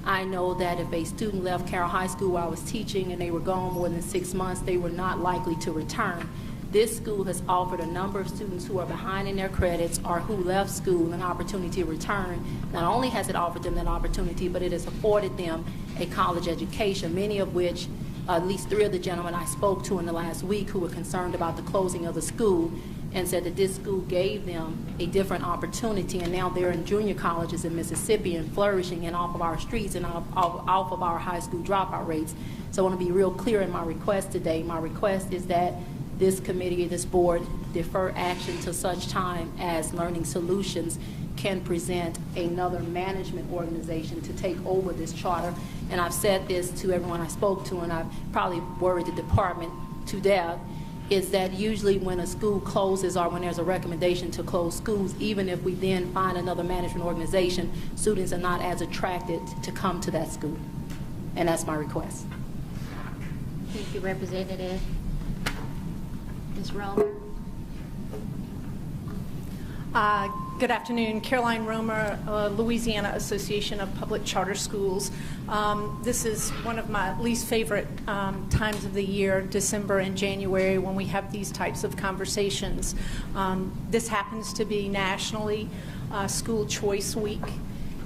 I know that if a student left Carroll High School where I was teaching and they were gone more than 6 months, they were not likely to return. This school has offered a number of students who are behind in their credits or who left school an opportunity to return. Not only has it offered them that opportunity, but it has afforded them a college education, many of which, at least 3 of the gentlemen I spoke to in the last week who were concerned about the closing of the school, and said that this school gave them a different opportunity, and now they're in junior colleges in Mississippi and flourishing and off of our streets and off of our high school dropout rates. So I want to be real clear in my request today. My request is that this committee, this board, defer action to such time as Learning Solutions can present another management organization to take over this charter. And I've said this to everyone I spoke to, and I've probably worried the department to death, is that usually when a school closes or when there's a recommendation to close schools, even if we then find another management organization, students are not as attracted to come to that school. And that's my request. Thank you, Representative. Ms. Romer. Good afternoon. Caroline Romer, Louisiana Association of Public Charter Schools. This is one of my least favorite times of the year, December and January, when we have these types of conversations. This happens to be nationally School Choice Week.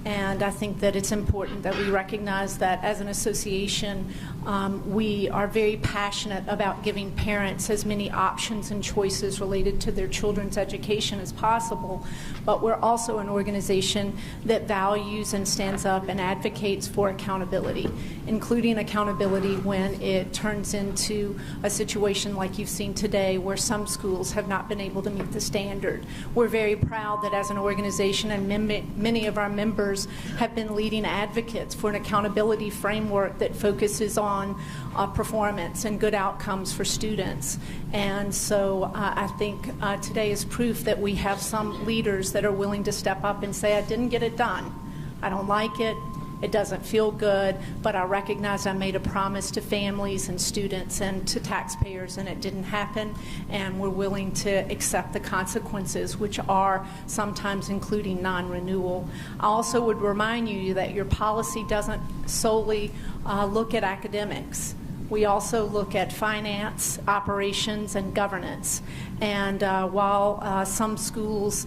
And I think that it's important that we recognize that as an association, we are very passionate about giving parents as many options and choices related to their children's education as possible. But we're also an organization that values and stands up and advocates for accountability, including accountability when it turns into a situation like you've seen today where some schools have not been able to meet the standard. We're very proud that as an organization, and many of our members have been leading advocates for an accountability framework that focuses on performance and good outcomes for students. And so I think today is proof that we have some leaders that are willing to step up and say, I didn't get it done. I don't like it. It doesn't feel good, but I recognize I made a promise to families and students and to taxpayers, and it didn't happen, and we're willing to accept the consequences, which are sometimes including non-renewal. I also would remind you that your policy doesn't solely look at academics. We also look at finance, operations, and governance. And while some schools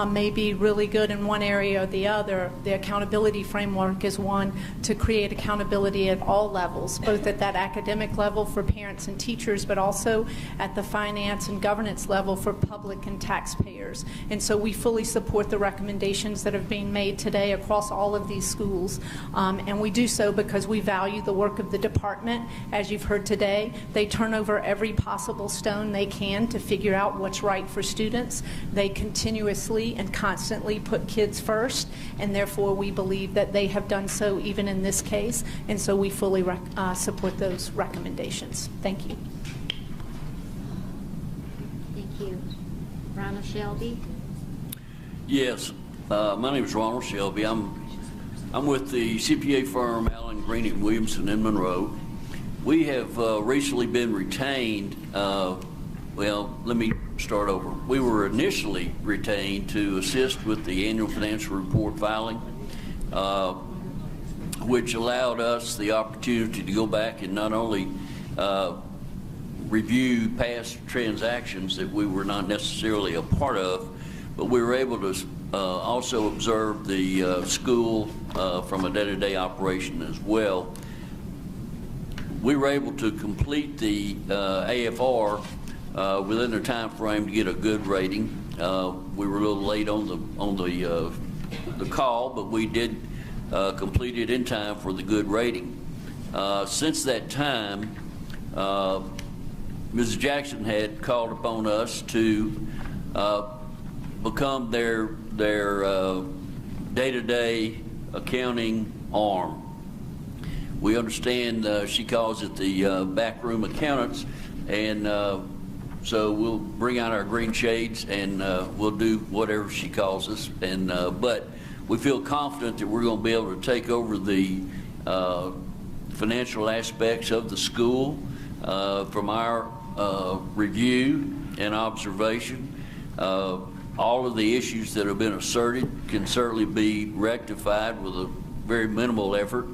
may be really good in one area or the other, the accountability framework is one to create accountability at all levels, both at that academic level for parents and teachers, but also at the finance and governance level for public and taxpayers. And so we fully support the recommendations that have been made today across all of these schools. And we do so because we value the work of the department. As you've heard today, they turn over every possible stone they can to figure out what's right for students. They continuously and constantly put kids first, and therefore we believe that they have done so even in this case, and so we fully support those recommendations. Thank you. Thank you. Ronald Shelby. Yes, my name is Ronald Shelby. I'm with the CPA firm Allen Green & Williamson in Monroe. We have recently been retained, well, let me start over. We were initially retained to assist with the annual financial report filing, which allowed us the opportunity to go back and not only review past transactions that we were not necessarily a part of, but we were able to also observe the school from a day-to-day operation as well. We were able to complete the AFR within their time frame to get a good rating. We were a little late on the call, but we did complete it in time for the good rating. Since that time, Mrs. Jackson had called upon us to become their day-to-day accounting arm. We understand she calls it the backroom accountants, and so we'll bring out our green shades and we'll do whatever she calls us. And but we feel confident that we're going to be able to take over the financial aspects of the school from our review and observation. All of the issues that have been asserted can certainly be rectified with a very minimal effort.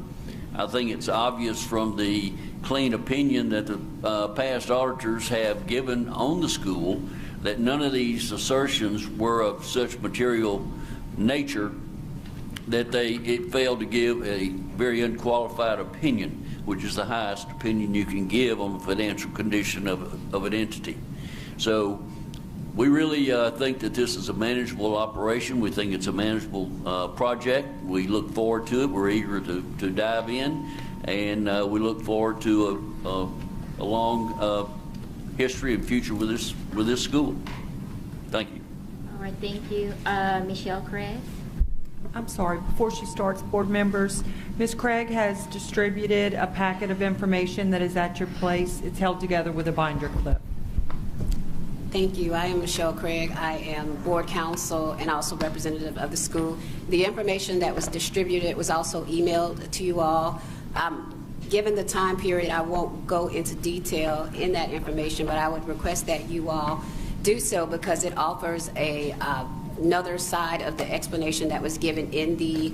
I think it's obvious from the clean opinion that the past auditors have given on the school that none of these assertions were of such material nature that it failed to give a very unqualified opinion, which is the highest opinion you can give on the financial condition of an entity. So we really think that this is a manageable operation. We think it's a manageable project. We look forward to it. We're eager to dive in, and we look forward to a long history and future with this school. Thank you. All right, thank you. Michelle Craig. I'm sorry, before she starts, board members, Ms. Craig has distributed a packet of information that is at your place. It's held together with a binder clip. Thank you. I am Michelle Craig. I am board counsel and also representative of the school. The information that was distributed was also emailed to you all. Given the time period, I won't go into detail in that information, but I would request that you all do so because it offers another side of the explanation that was given in the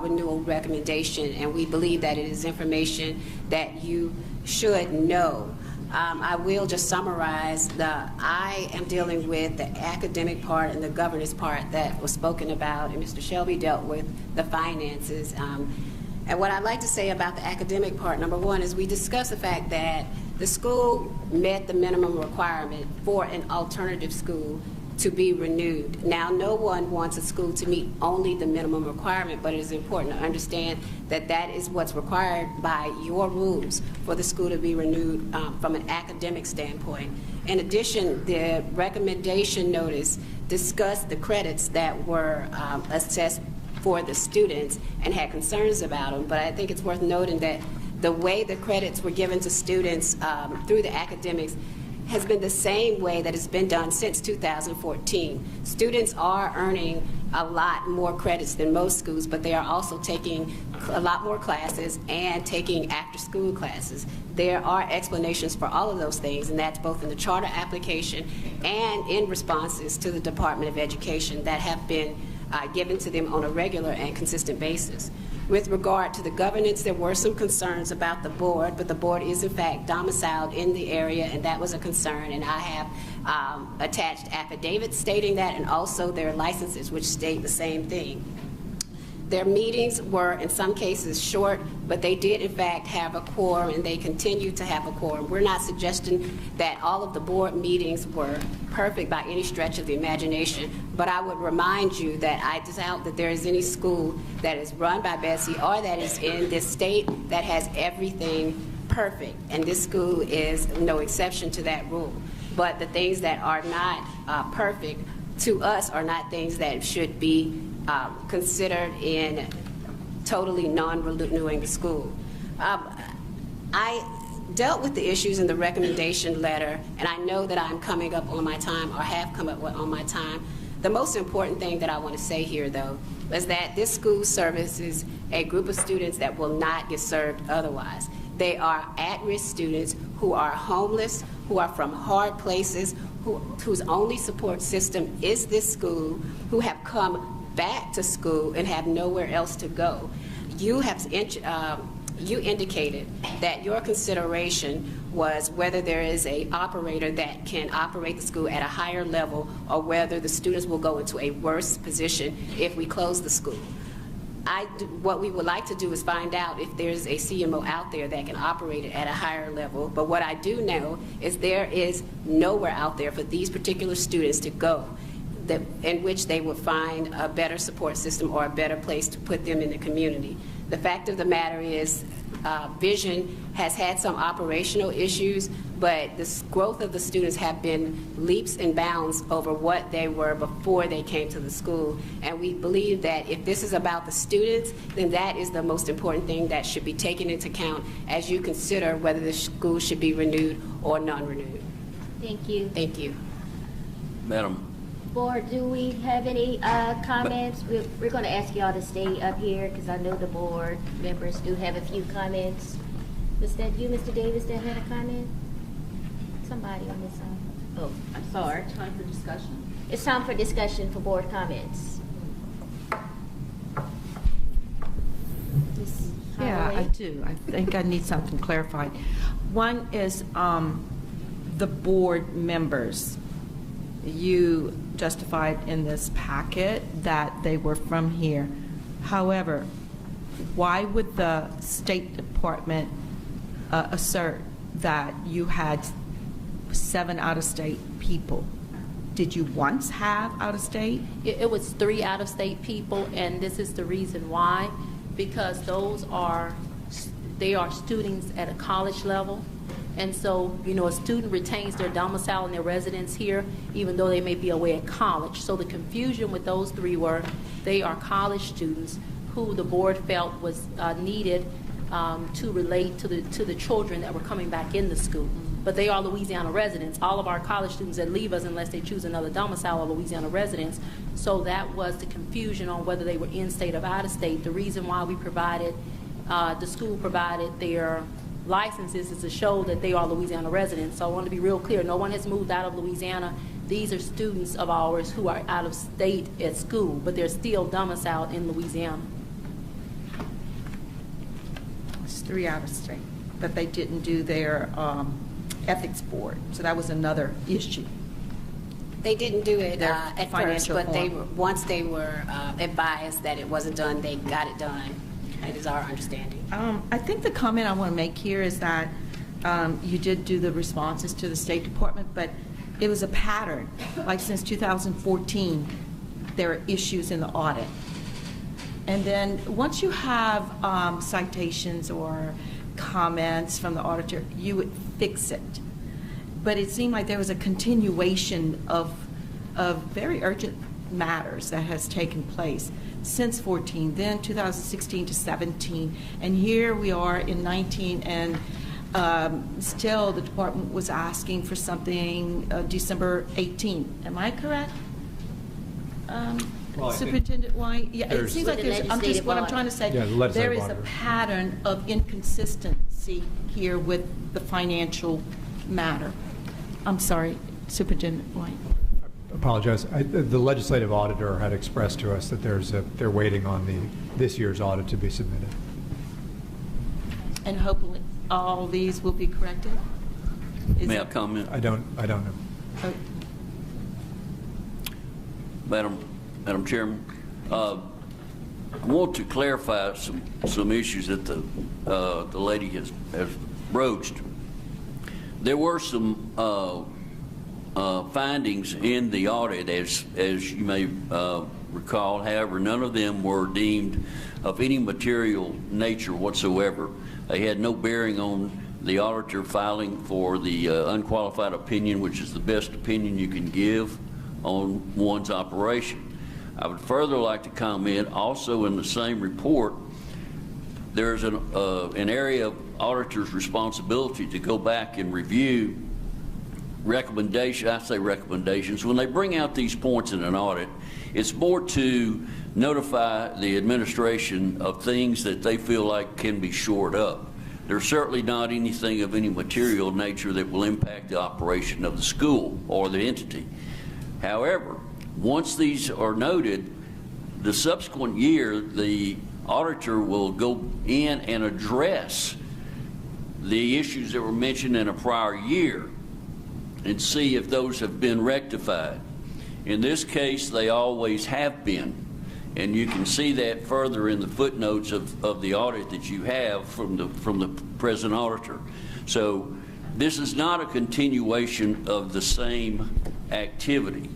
renewal recommendation, and we believe that it is information that you should know. I will just summarize. I am dealing with the academic part and the governance part that was spoken about, and Mr. Shelby dealt with the finances. And what I'd like to say about the academic part, number one, is we discussed the fact that the school met the minimum requirement for an alternative school to be renewed. Now, no one wants a school to meet only the minimum requirement, but it is important to understand that that is what's required by your rules for the school to be renewed from an academic standpoint. In addition, the recommendation notice discussed the credits that were assessed for the students and had concerns about them, but I think it's worth noting that the way the credits were given to students through the academics has been the same way that it's been done since 2014. Students are earning a lot more credits than most schools, but they are also taking a lot more classes and taking after-school classes. There are explanations for all of those things, and that's both in the charter application and in responses to the Department of Education that have been given to them on a regular and consistent basis. With regard to the governance, there were some concerns about the board, but the board is in fact domiciled in the area, and that was a concern, and I have attached affidavits stating that, and also their licenses which state the same thing. Their meetings were in some cases short, but they did in fact have a quorum, and they continue to have a quorum. We're not suggesting that all of the board meetings were perfect by any stretch of the imagination, but I would remind you that I doubt that there is any school that is run by BESE or that is in this state that has everything perfect, and this school is no exception to that rule. But the things that are not perfect to us are not things that should be considered in totally non-renewing the school. I dealt with the issues in the recommendation letter, and I know that I'm coming up on my time or have come up on my time. The most important thing that I want to say here, though, is that this school services a group of students that will not get served otherwise. They are at-risk students who are homeless, who are from hard places, whose only support system is this school, who have come back to school and have nowhere else to go. You indicated that your consideration was whether there is an operator that can operate the school at a higher level or whether the students will go into a worse position if we close the school. What we would like to do is find out if there's a CMO out there that can operate it at a higher level, but what I do know is there is nowhere out there for these particular students to go in which they would find a better support system or a better place to put them in the community. The fact of the matter is Vision has had some operational issues, but the growth of the students have been leaps and bounds over what they were before they came to the school. And we believe that if this is about the students, then that is the most important thing that should be taken into account as you consider whether the school should be renewed or non-renewed. Thank you. Thank you. Madam. Board, do we have any comments? We're going to ask y'all to stay up here because I know the board members do have a few comments. Was that you, Mr. Davis, that had a comment? Somebody on this side. Oh, I'm sorry. Time for discussion. It's time for discussion for board comments. Yeah, I do. I think I need something clarified. One is the board members. You justified in this packet that they were from here. However, why would the State Department assert that you had 7 out-of-state people? Did you once have out-of-state? It was 3 out-of-state people, and this is the reason why. Because they are students at a college level. And so, you know, a student retains their domicile and their residence here, even though they may be away at college. So the confusion with those 3 were they are college students who the board felt was needed to relate to the children that were coming back in the school. But they are Louisiana residents. All of our college students that leave us, unless they choose another domicile, are Louisiana residents. So that was the confusion on whether they were in-state or out-of-state. The reason why we provided, the school provided their licenses is to show that they are Louisiana residents. So I want to be real clear. No one has moved out of Louisiana. These are students of ours who are out of state at school, but they're still domiciled in Louisiana. It's 3 out of state, but they didn't do their ethics board. So that was another issue. They didn't do it Their at first, financial but form. once they were advised that it wasn't done, they got it done. That is our understanding. I think the comment I want to make here is that you did do the responses to the State Department, but it was a pattern. Like since 2014, there are issues in the audit. And then once you have citations or comments from the auditor, you would fix it. But it seemed like there was a continuation of very urgent matters that has taken place since 14, then 2016 to 17, and here we are in 19, and still the department was asking for something December 18. Am I correct? Well, Superintendent White? Yeah, it seems like there's, what I'm trying to say, Yeah, the legislative there is a auditor. pattern of inconsistency here with the financial matter. I'm sorry, Superintendent White. Apologize. The legislative auditor had expressed to us that they're waiting on this year's audit to be submitted. And hopefully all these will be corrected? May I comment? I don't know. Oh, Madam Chairman, I want to clarify some issues that the lady has broached. There were some findings in the audit, as you may recall. However, none of them were deemed of any material nature whatsoever. They had no bearing on the auditor filing for the unqualified opinion, which is the best opinion you can give on one's operation. I would further like to comment also in the same report, there's an area of auditor's responsibility to go back and review recommendations. When they bring out these points in an audit, it's more to notify the administration of things that they feel like can be shored up. There's certainly not anything of any material nature that will impact the operation of the school or the entity. However, once these are noted, the subsequent year, the auditor will go in and address the issues that were mentioned in a prior year and see if those have been rectified. In this case, they always have been, and you can see that further in the footnotes of the audit that you have from the present auditor. So this is not a continuation of the same activity.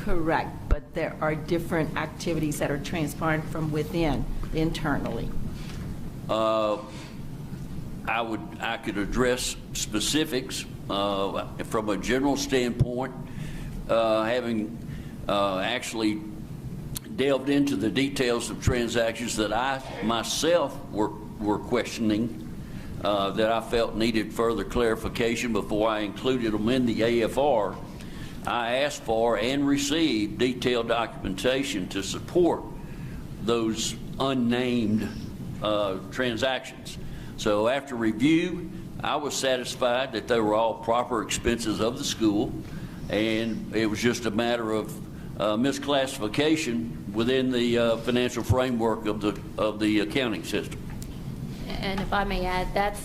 correct, but there are different activities that are transpiring from within, internally. I could address specifics from a general standpoint, having actually delved into the details of transactions that I myself were questioning, that I felt needed further clarification before I included them in the AFR. I asked for and received detailed documentation to support those unnamed transactions. So after review, I was satisfied that they were all proper expenses of the school, and it was just a matter of misclassification within the financial framework of the accounting system. And if I may add,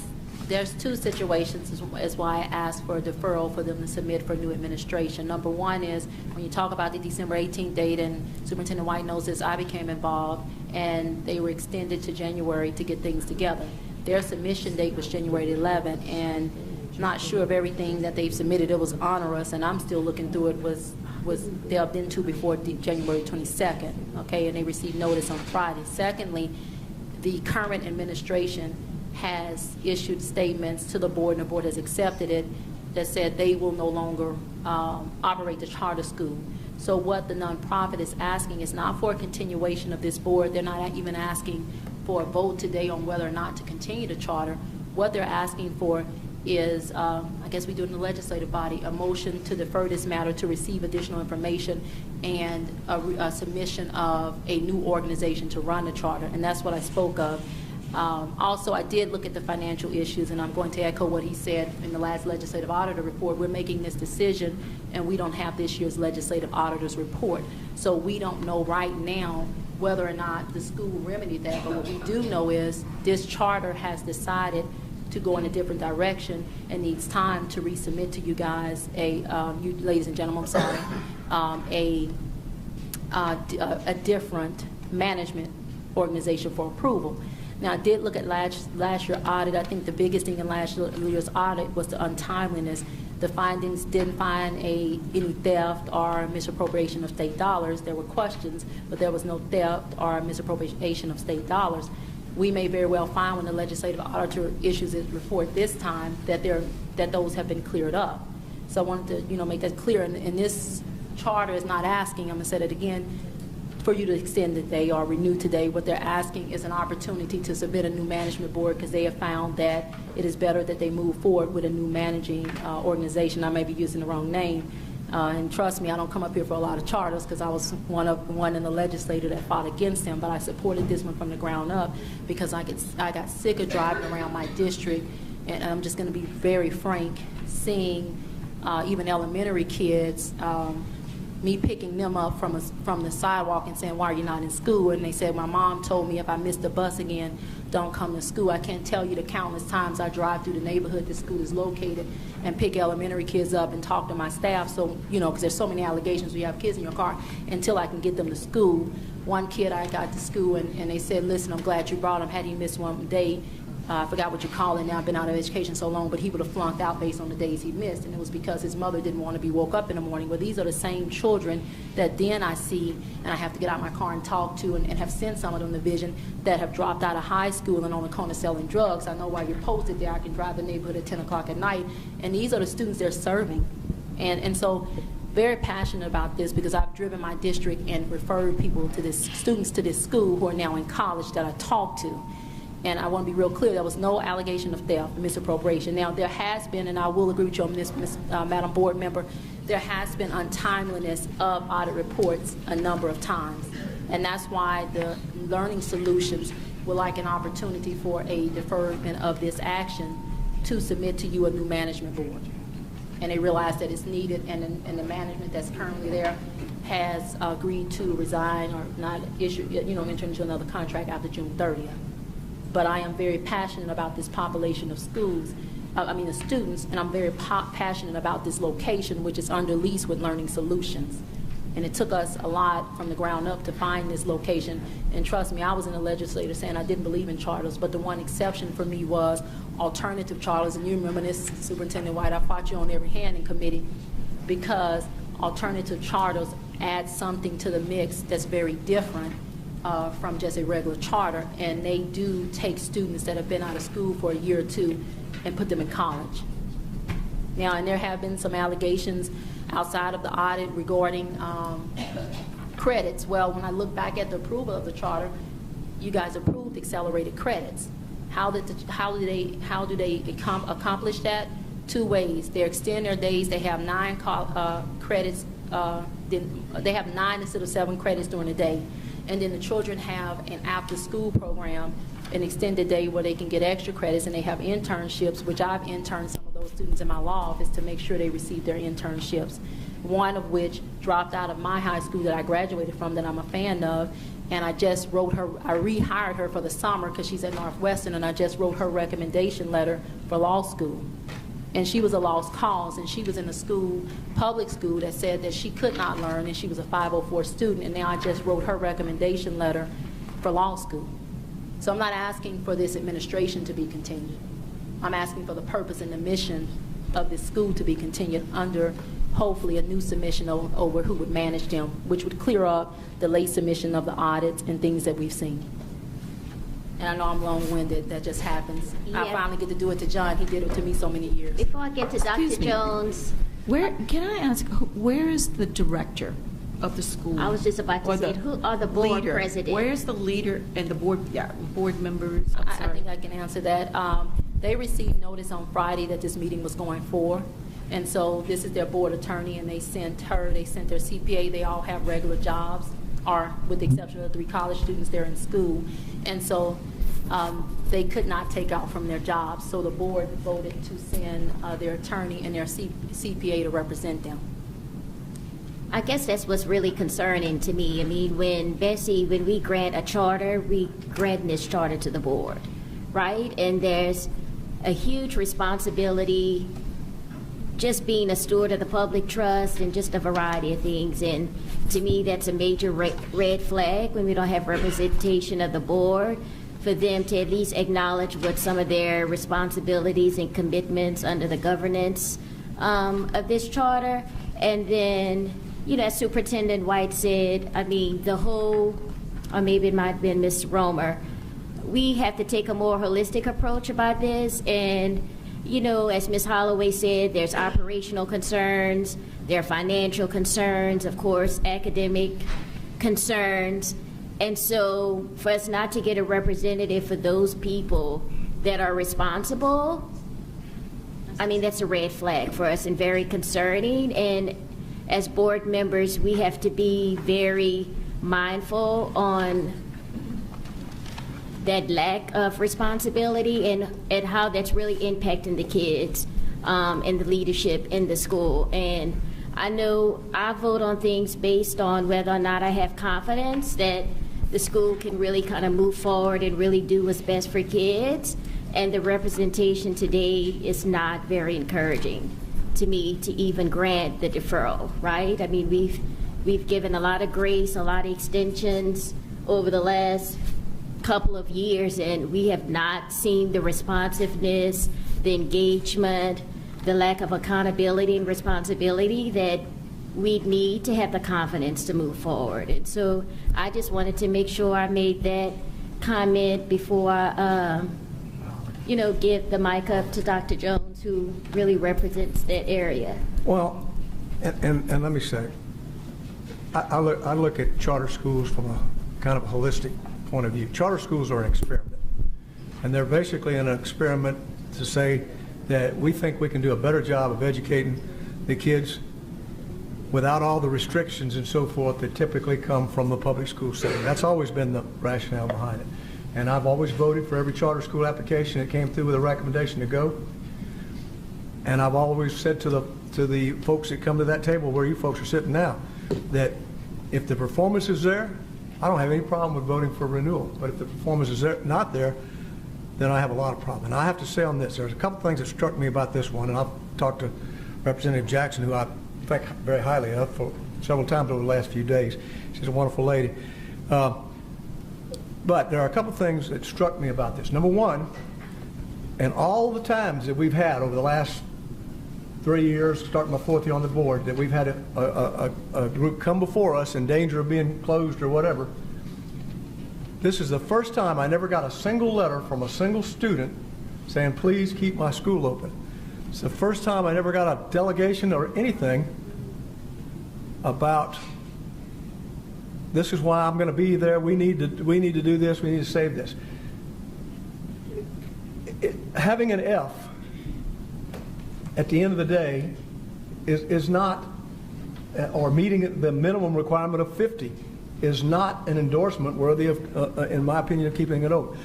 there's two situations is why I asked for a deferral for them to submit for new administration. Number one is when you talk about the December 18th date, and Superintendent White knows this, I became involved, and they were extended to January to get things together. Their submission date was January 11th, and not sure of everything that they've submitted. It was onerous, and I'm still looking through it, was delved into before January 22nd, okay, and they received notice on Friday. Secondly, the current administration has issued statements to the board, and the board has accepted it, that said they will no longer operate the charter school. So what the nonprofit is asking is not for a continuation of this board. They're not even asking for a vote today on whether or not to continue the charter. What they're asking for is, I guess we do it in the legislative body, a motion to defer this matter to receive additional information and a submission of a new organization to run the charter, and that's what I spoke of. Also, I did look at the financial issues, and I'm going to echo what he said in the last legislative auditor report. We're making this decision, and we don't have this year's legislative auditor's report. So we don't know right now whether or not the school remedied that, but what we do know is this charter has decided to go in a different direction and needs time to resubmit to you guys you ladies and gentlemen, I'm sorry, a different management organization for approval. Now, I did look at last year's audit. I think the biggest thing in last year's audit was the untimeliness. The findings didn't find any theft or misappropriation of state dollars. There were questions, but there was no theft or misappropriation of state dollars. We may very well find when the legislative auditor issues his report this time that those have been cleared up. So I wanted to make that clear. And this charter is not asking, I'm going to say that again, for you to extend today or renew today. What they're asking is an opportunity to submit a new management board because they have found that it is better that they move forward with a new managing organization. I may be using the wrong name. And trust me, I don't come up here for a lot of charters because I was one in the legislature that fought against them, but I supported this one from the ground up because I got sick of driving around my district, and I'm just going to be very frank, seeing even elementary kids, me picking them up from the sidewalk and saying, why are you not in school? And they said, my mom told me if I miss the bus again, don't come to school. I can't tell you the countless times I drive through the neighborhood the school is located and pick elementary kids up and talk to my staff. So, because there's so many allegations, we have kids in your car, until I can get them to school. One kid I got to school and they said, listen, I'm glad you brought him. Had he missed one day, I forgot what you call it now, I've been out of education so long, but he would have flunked out based on the days he missed, and it was because his mother didn't want to be woke up in the morning. Well, these are the same children that then I see, and I have to get out my car and talk to, and have sent some of them the vision that have dropped out of high school and on the corner selling drugs. I know while you're posted there, I can drive the neighborhood at 10 o'clock at night, and these are the students they're serving. And so very passionate about this because I've driven my district and referred students to this school who are now in college that I talked to. And I want to be real clear, there was no allegation of theft, misappropriation. Now, there has been, and I will agree with you on this, Madam Board Member, there has been untimeliness of audit reports a number of times. And that's why the Learning Solutions would like an opportunity for a deferment of this action to submit to you a new management board. And they realize that it's needed, and the management that's currently there has agreed to resign or not issue, enter into another contract after June 30th. But I am very passionate about this population of students, and I'm very passionate about this location, which is under lease with Learning Solutions. And it took us a lot from the ground up to find this location. And trust me, I was in the legislature saying I didn't believe in charters, but the one exception for me was alternative charters. And you remember this, Superintendent White, I fought you on every hand in committee because alternative charters add something to the mix that's very different from just a regular charter, and they do take students that have been out of school for a year or two and put them in college. Now, and there have been some allegations outside of the audit regarding credits. Well, when I look back at the approval of the charter, you guys approved accelerated credits. How do they accomplish that? Two ways. They extend their days. They have 9 credits. They have 9 instead of 7 credits during the day. And then the children have an after-school program, an extended day where they can get extra credits, and they have internships, which I've interned some of those students in my law office to make sure they receive their internships. One of which dropped out of my high school that I graduated from that I'm a fan of, and I just wrote her, I rehired her for the summer because she's at Northwestern, and I just wrote her recommendation letter for law school. And she was a lost cause, and she was in a school, public school, that said that she could not learn, and she was a 504 student, and now I just wrote her recommendation letter for law school. So I'm not asking for this administration to be continued. I'm asking for the purpose and the mission of this school to be continued under, hopefully, a new submission over who would manage them, which would clear up the late submission of the audits and things that we've seen. And I know I'm long-winded, that just happens. Yeah. I finally get to do it to John. He did it to me so many years. Before I get to Dr. Jones. Can I ask, where is the director of the school? I was just about to say, who are the board president? Where is the leader and the board members? I think I can answer that. They received notice on Friday that this meeting was going forward. And so this is their board attorney, and they sent their CPA. They all have regular jobs, or with the exception of the 3 college students, they're in school. And so they could not take out from their jobs. So the board voted to send their attorney and their CPA to represent them. I guess that's what's really concerning to me. I mean, when we grant a charter, we grant this charter to the board, right? And there's a huge responsibility, just being a steward of the public trust and just a variety of things. And to me, that's a major red flag when we don't have representation of the board, for them to at least acknowledge what some of their responsibilities and commitments under the governance of this charter. And then, you know, as Superintendent White said, I mean, the whole, or maybe it might have been Ms. Romer, we have to take a more holistic approach about this. And, you know, as Ms. Holloway said, there's operational concerns, there are financial concerns, of course, academic concerns. And so for us not to get a representative for those people that are responsible, I mean, that's a red flag for us and very concerning. And as board members, we have to be very mindful on that lack of responsibility and how that's really impacting the kids and the leadership in the school. And I know I vote on things based on whether or not I have confidence that the school can really kind of move forward and really do what's best for kids. And the representation today is not very encouraging to me to even grant the deferral, right? I mean, we've given a lot of grace, a lot of extensions over the last couple of years, and we have not seen the responsiveness, the engagement, the lack of accountability and responsibility that we need to have the confidence to move forward. And so I just wanted to make sure I made that comment before I, you know, give the mic up to Dr. Jones, who really represents that area. Well, and let me say, I look at charter schools from a kind of holistic point of view. Charter schools are an experiment, and they're basically an experiment to say that we think we can do a better job of educating the kids without all the restrictions and so forth that typically come from the public school setting. That's always been the rationale behind it. And I've always voted for every charter school application that came through with a recommendation to go. And I've always said to the folks that come to that table where you folks are sitting now, that if the performance is there, I don't have any problem with voting for renewal. But if the performance is there, not there, then I have a lot of problem. And I have to say on this, there's a couple things that struck me about this one, and I've talked to Representative Jackson, who I think very highly of for several times over the last few days. She's a wonderful lady. But there are a couple things that struck me about this. Number one, and all the times that we've had over the last 3 years, starting my fourth year on the board, that we've had a group come before us in danger of being closed or whatever, this is the first time I never got a single letter from a single student saying, please keep my school open. It's the first time I never got a delegation or anything about, this is why I'm going to be there, we need to do this, we need to save this. Having an F at the end of the day is not, or meeting the minimum requirement of 50 is not an endorsement worthy of, in my opinion, of keeping it open.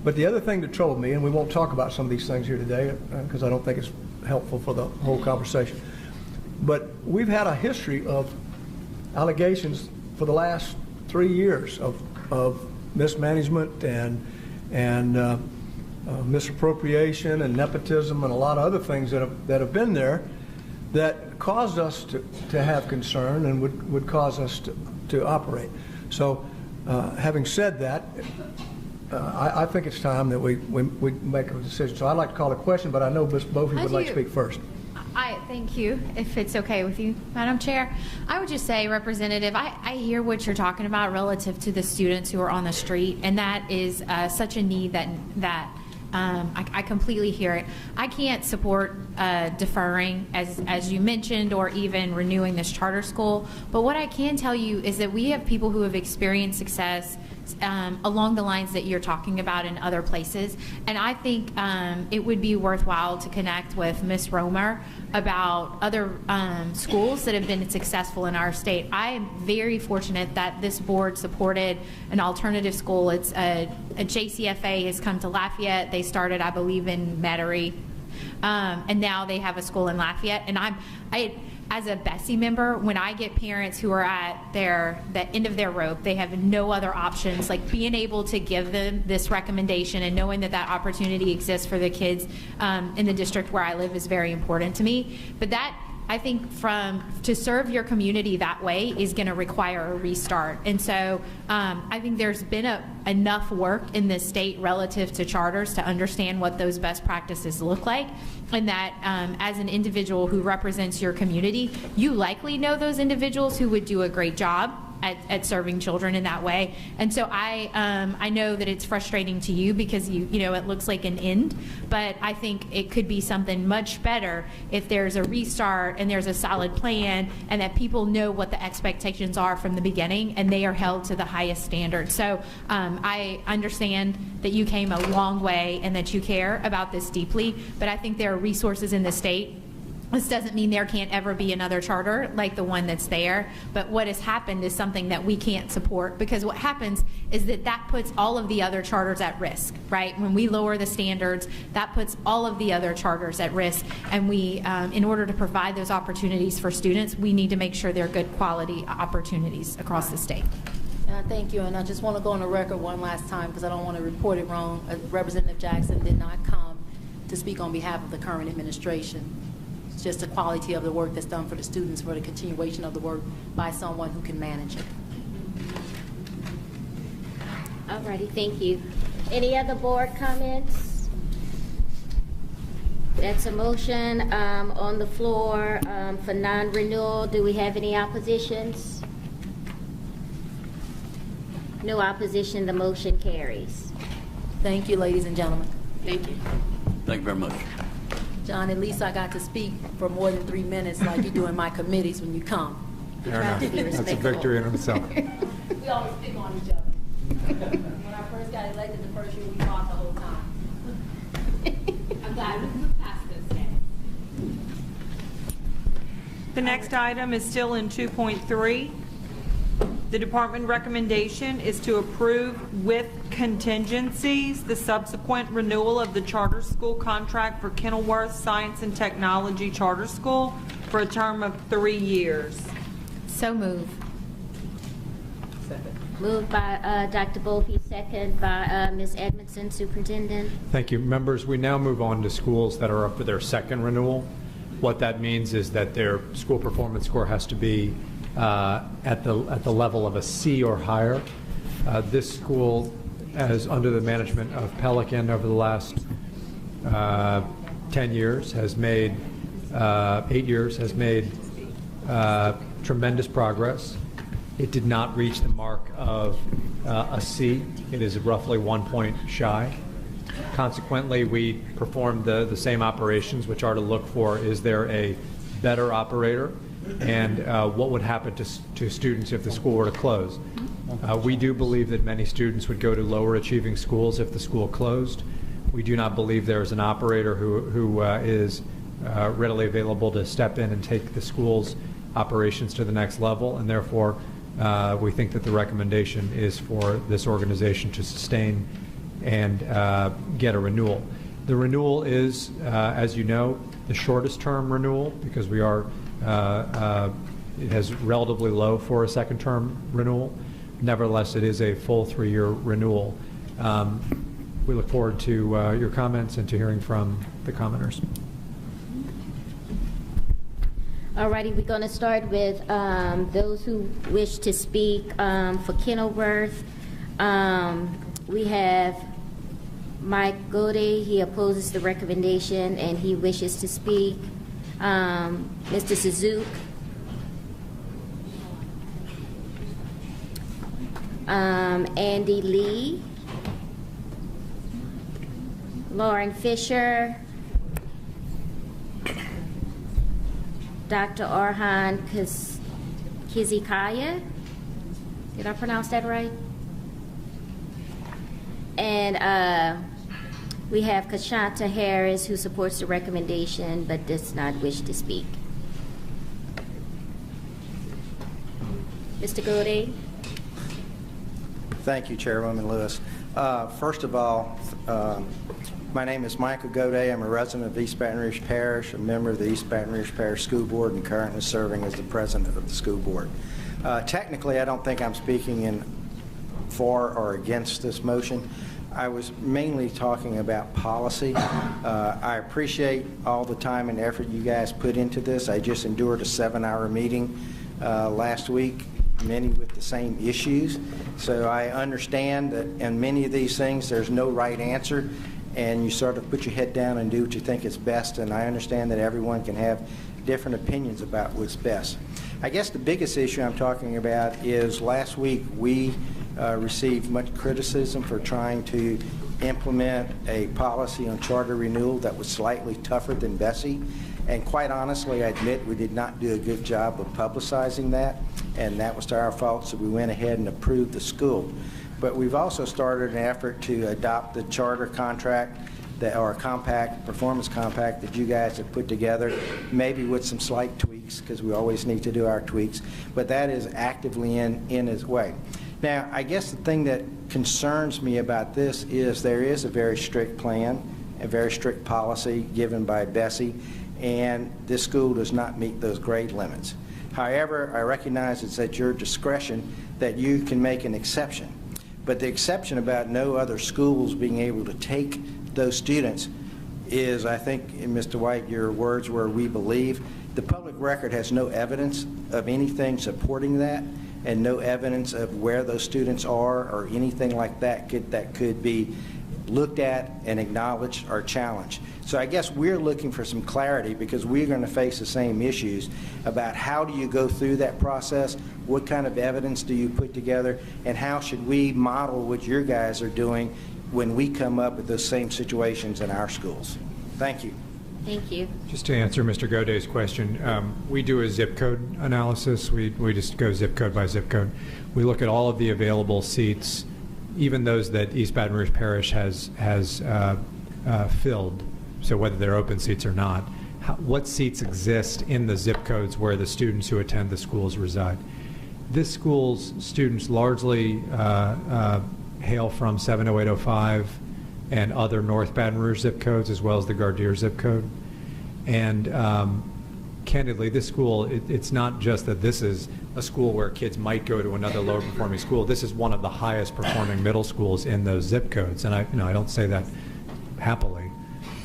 But the other thing that troubled me, and we won't talk about some of these things here today because I don't think it's helpful for the whole conversation, but we've had a history of allegations for the last 3 years of mismanagement and misappropriation and nepotism and a lot of other things that have been there that caused us to have concern and would cause us to operate. So having said that, I think it's time that we make a decision. So I'd like to call a question, but I know Ms. Bovee would like to speak first. Thank you, if it's okay with you, Madam Chair. I would just say, Representative, I hear what you're talking about relative to the students who are on the street, and that is such a need that I completely hear it. I can't support deferring, as you mentioned, or even renewing this charter school. But what I can tell you is that we have people who have experienced success along the lines that you're talking about in other places. And I think it would be worthwhile to connect with Ms. Romer about other schools that have been successful in our state. I am very fortunate that this board supported an alternative school. It's a JCFA has come to Lafayette. They started, I believe, in Metairie. And now they have a school in Lafayette. And I as a BESE member, when I get parents who are at the end of their rope, they have no other options, like being able to give them this recommendation and knowing that that opportunity exists for the kids in the district where I live is very important to me. But that, I think, to serve your community that way is going to require a restart. And so I think there's been enough work in this state relative to charters to understand what those best practices look like, and that as an individual who represents your community, you likely know those individuals who would do a great job at serving children in that way. And so I know that it's frustrating to you because you know it looks like an end, but I think it could be something much better if there's a restart and there's a solid plan and that people know what the expectations are from the beginning and they are held to the highest standards. So I understand that you came a long way and that you care about this deeply, but I think there are resources in the state. This doesn't mean there can't ever be another charter like the one that's there, but what has happened is something that we can't support, because what happens is that puts all of the other charters at risk, right? When we lower the standards, that puts all of the other charters at risk, and we, in order to provide those opportunities for students, we need to make sure they're good quality opportunities across the state. Thank you, and I just want to go on the record one last time because I don't want to report it wrong. Representative Jackson did not come to speak on behalf of the current administration. It's just the quality of the work that's done for the students, for the continuation of the work by someone who can manage it. Alrighty, thank you. Any other board comments? That's a motion on the floor for non-renewal. Do we have any oppositions? No opposition, the motion carries. Thank you, ladies and gentlemen. Thank you. Thank you very much. John, at least I got to speak for more than 3 minutes like you do in my committees when you come. Fair enough. That's a victory in itself. We always pick on each other. When I first got elected the first year, we fought the whole time. I'm glad we moved past this day. The next item is still in 2.3. The department recommendation is to approve with contingencies the subsequent renewal of the charter school contract for Kenilworth Science and Technology Charter School for a term of 3 years. So move. Moved by Dr. Bolke, second by Ms. Edmondson, Superintendent. Thank you. Members, we now move on to schools that are up for their second renewal. What that means is that their school performance score has to be at the level of a C or higher. This school, as under the management of Pelican over the last 10 years, has made 8 years, has made tremendous progress. It did not reach the mark of a C. It is roughly 1 point shy. Consequently, we performed the same operations, which are to look for, is there a better operator, and what would happen to students if the school were to close. We do believe that many students would go to lower achieving schools if the school closed. We do not believe there is an operator who is readily available to step in and take the school's operations to the next level, and therefore we think that the recommendation is for this organization to sustain and get a renewal. The renewal is, as you know, the shortest term renewal, because we are it has relatively low for a second term renewal. Nevertheless, it is a full 3-year renewal. We look forward to your comments and to hearing from the commenters. Alrighty, we're going to start with those who wish to speak for Kenilworth. We have Mike Gode. He opposes the recommendation and he wishes to speak. Mr. Suzuki. Andy Lee. Lauren Fisher. Dr. Orhan Kizikaya. Did I pronounce that right? And we have Kashanta Harris, who supports the recommendation but does not wish to speak. Mr. Gode. Thank you, Chairwoman Lewis. First of all, my name is Michael Goday. I'm a resident of East Baton Rouge Parish, a member of the East Baton Rouge Parish School Board, and currently serving as the president of the school board. Technically, I don't think I'm speaking for or against this motion. I was mainly talking about policy. I appreciate all the time and effort you guys put into this. I just endured a 7-hour meeting last week, many with the same issues. So I understand that in many of these things there's no right answer, and you sort of put your head down and do what you think is best, and I understand that everyone can have different opinions about what's best. I guess the biggest issue I'm talking about is last week we received much criticism for trying to implement a policy on charter renewal that was slightly tougher than BESE. And quite honestly, I admit we did not do a good job of publicizing that, and that was to our fault, so we went ahead and approved the school. But we've also started an effort to adopt the charter contract or compact, performance compact that you guys have put together, maybe with some slight tweaks, because we always need to do our tweaks, but that is actively in its way. Now, I guess the thing that concerns me about this is there is a very strict plan, a very strict policy given by BESE, and this school does not meet those grade limits. However, I recognize it's at your discretion that you can make an exception. But the exception about no other schools being able to take those students is, I think, Mr. White, your words were, we believe. The public record has no evidence of anything supporting that, and no evidence of where those students are or anything like that could be looked at and acknowledged or challenged. So I guess we're looking for some clarity, because we're going to face the same issues about how do you go through that process, what kind of evidence do you put together, and how should we model what your guys are doing when we come up with those same situations in our schools. Thank you. Thank you. Just to answer Mr. Goday's question, we do a zip code analysis. We just go zip code by zip code. We look at all of the available seats, even those that East Baton Rouge Parish has filled, so whether they're open seats or not. What seats exist in the zip codes where the students who attend the schools reside? This school's students largely hail from 70805 and other North Baton Rouge zip codes, as well as the Gardere zip code. And candidly, this school, it's not just that this is a school where kids might go to another lower performing school. This is one of the highest performing middle schools in those zip codes. And I don't say that happily,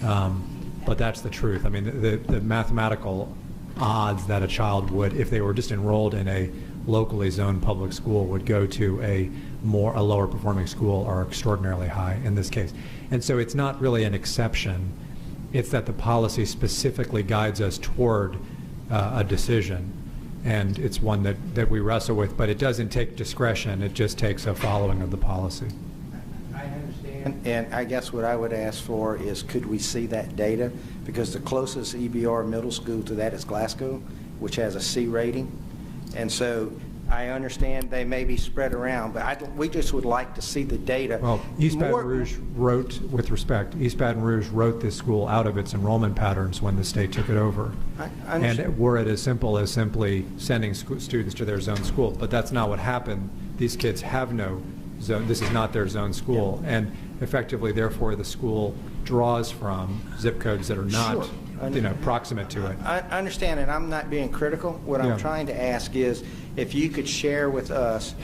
but that's the truth. I mean, the mathematical odds that a child would, if they were just enrolled in a locally zoned public school, would go to a lower performing school are extraordinarily high in this case. And so it's not really an exception. It's that the policy specifically guides us toward a decision, and it's one that we wrestle with, but it doesn't take discretion. It just takes a following of the policy. I understand, and I guess what I would ask for is, could we see that data? Because the closest EBR middle school to that is Glasgow, which has a C rating. And so I understand they may be spread around, but we just would like to see the data. Well, East Baton Rouge wrote, with respect, East Baton Rouge wrote this school out of its enrollment patterns when the state took it over. And were it as simple as simply sending students to their zone school. But that's not what happened. These kids have no zone. This is not their zone school. Yeah. And effectively, therefore, the school draws from zip codes that are not proximate to it. I understand, and I'm not being critical. What I'm trying to ask is if you could share with us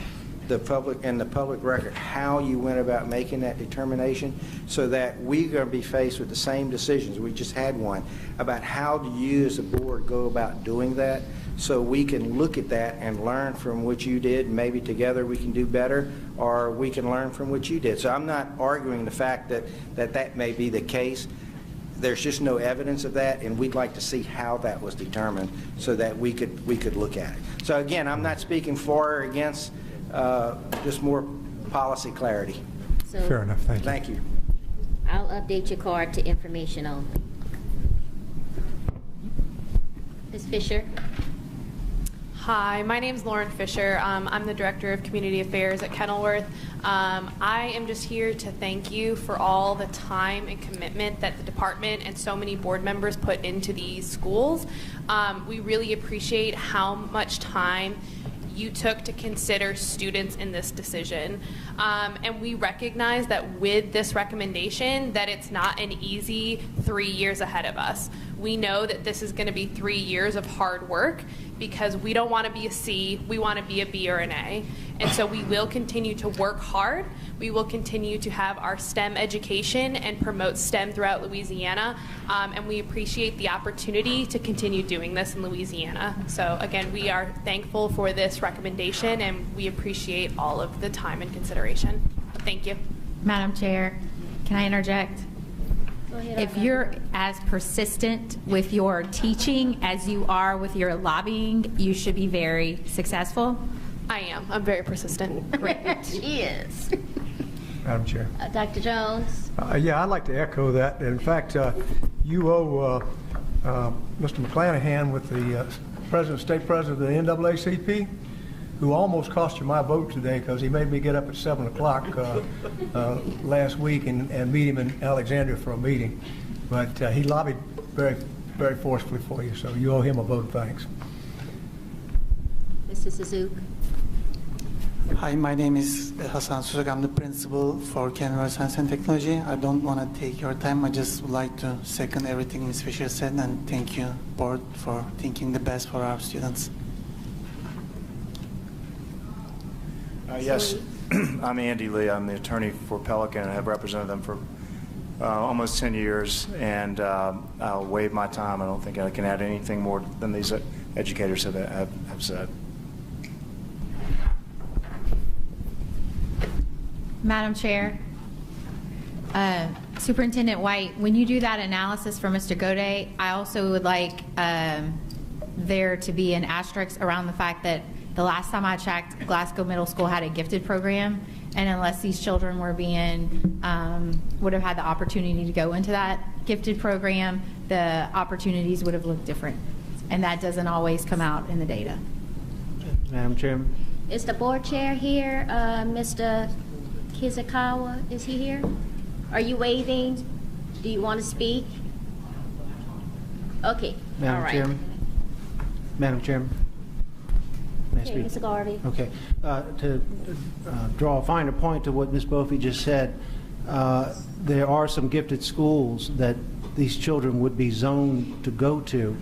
the public record how you went about making that determination, so that we're going to be faced with the same decisions. We just had one about how do you as a board go about doing that, so we can look at that and learn from what you did. Maybe together we can do better, or we can learn from what you did. So I'm not arguing the fact that may be the case. There's just no evidence of that, and we'd like to see how that was determined so that we could look at it. So again, I'm not speaking for or against, just more policy clarity. So, fair enough. Thank you. Thank you. I'll update your card to information only. Ms. Fisher. Hi, my name is Lauren Fisher. I'm the Director of Community Affairs at Kenilworth. I am just here to thank you for all the time and commitment that the department and so many board members put into these schools. We really appreciate how much time you took to consider students in this decision. And we recognize that with this recommendation that it's not an easy 3 years ahead of us. We know that this is going to be 3 years of hard work because we don't want to be a C, we want to be a B or an A. And so we will continue to work hard. We will continue to have our STEM education and promote STEM throughout Louisiana. And we appreciate the opportunity to continue doing this in Louisiana. So again, we are thankful for this recommendation and we appreciate all of the time and consideration. Thank you. Madam Chair, can I interject? Go ahead, If Arlene. you're as persistent with your teaching as you are with your lobbying, you should be very successful. I am. I'm very persistent. Great. She is. Madam Chair. Dr. Jones? Yeah, I'd like to echo that. In fact, you owe Mr. McClanahan with the state president of the NAACP, who almost cost you my vote today because he made me get up at 7 o'clock last week and meet him in Alexandria for a meeting. But he lobbied very, very forcefully for you, so you owe him a vote. Thanks. Mr. Suzuki? Hi, my name is Hassan Suzuk. I'm the principal for Canberra Science and Technology. I don't want to take your time. I just would like to second everything Ms. Fisher said and thank you, board, for thinking the best for our students. Yes, I'm Andy Lee. I'm the attorney for Pelican. I have represented them for almost 10 years, and I'll waive my time. I don't think I can add anything more than these educators have said. Madam Chair, Superintendent White, when you do that analysis for Mr. Gode, I also would like there to be an asterisk around the fact that the last time I checked, Glasgow Middle School had a gifted program, and unless these children were being, would have had the opportunity to go into that gifted program, the opportunities would have looked different. And that doesn't always come out in the data. Madam Chairman. Is the board chair here? Mr. Kizakawa, is he here? Are you waving? Do you want to speak? Okay, Madam all right. Chairman. Madam Chairman. May I Okay, speak? Mr. Garvey. Okay. To draw a finer point to what Ms. Brophy just said, there are some gifted schools that these children would be zoned to go to,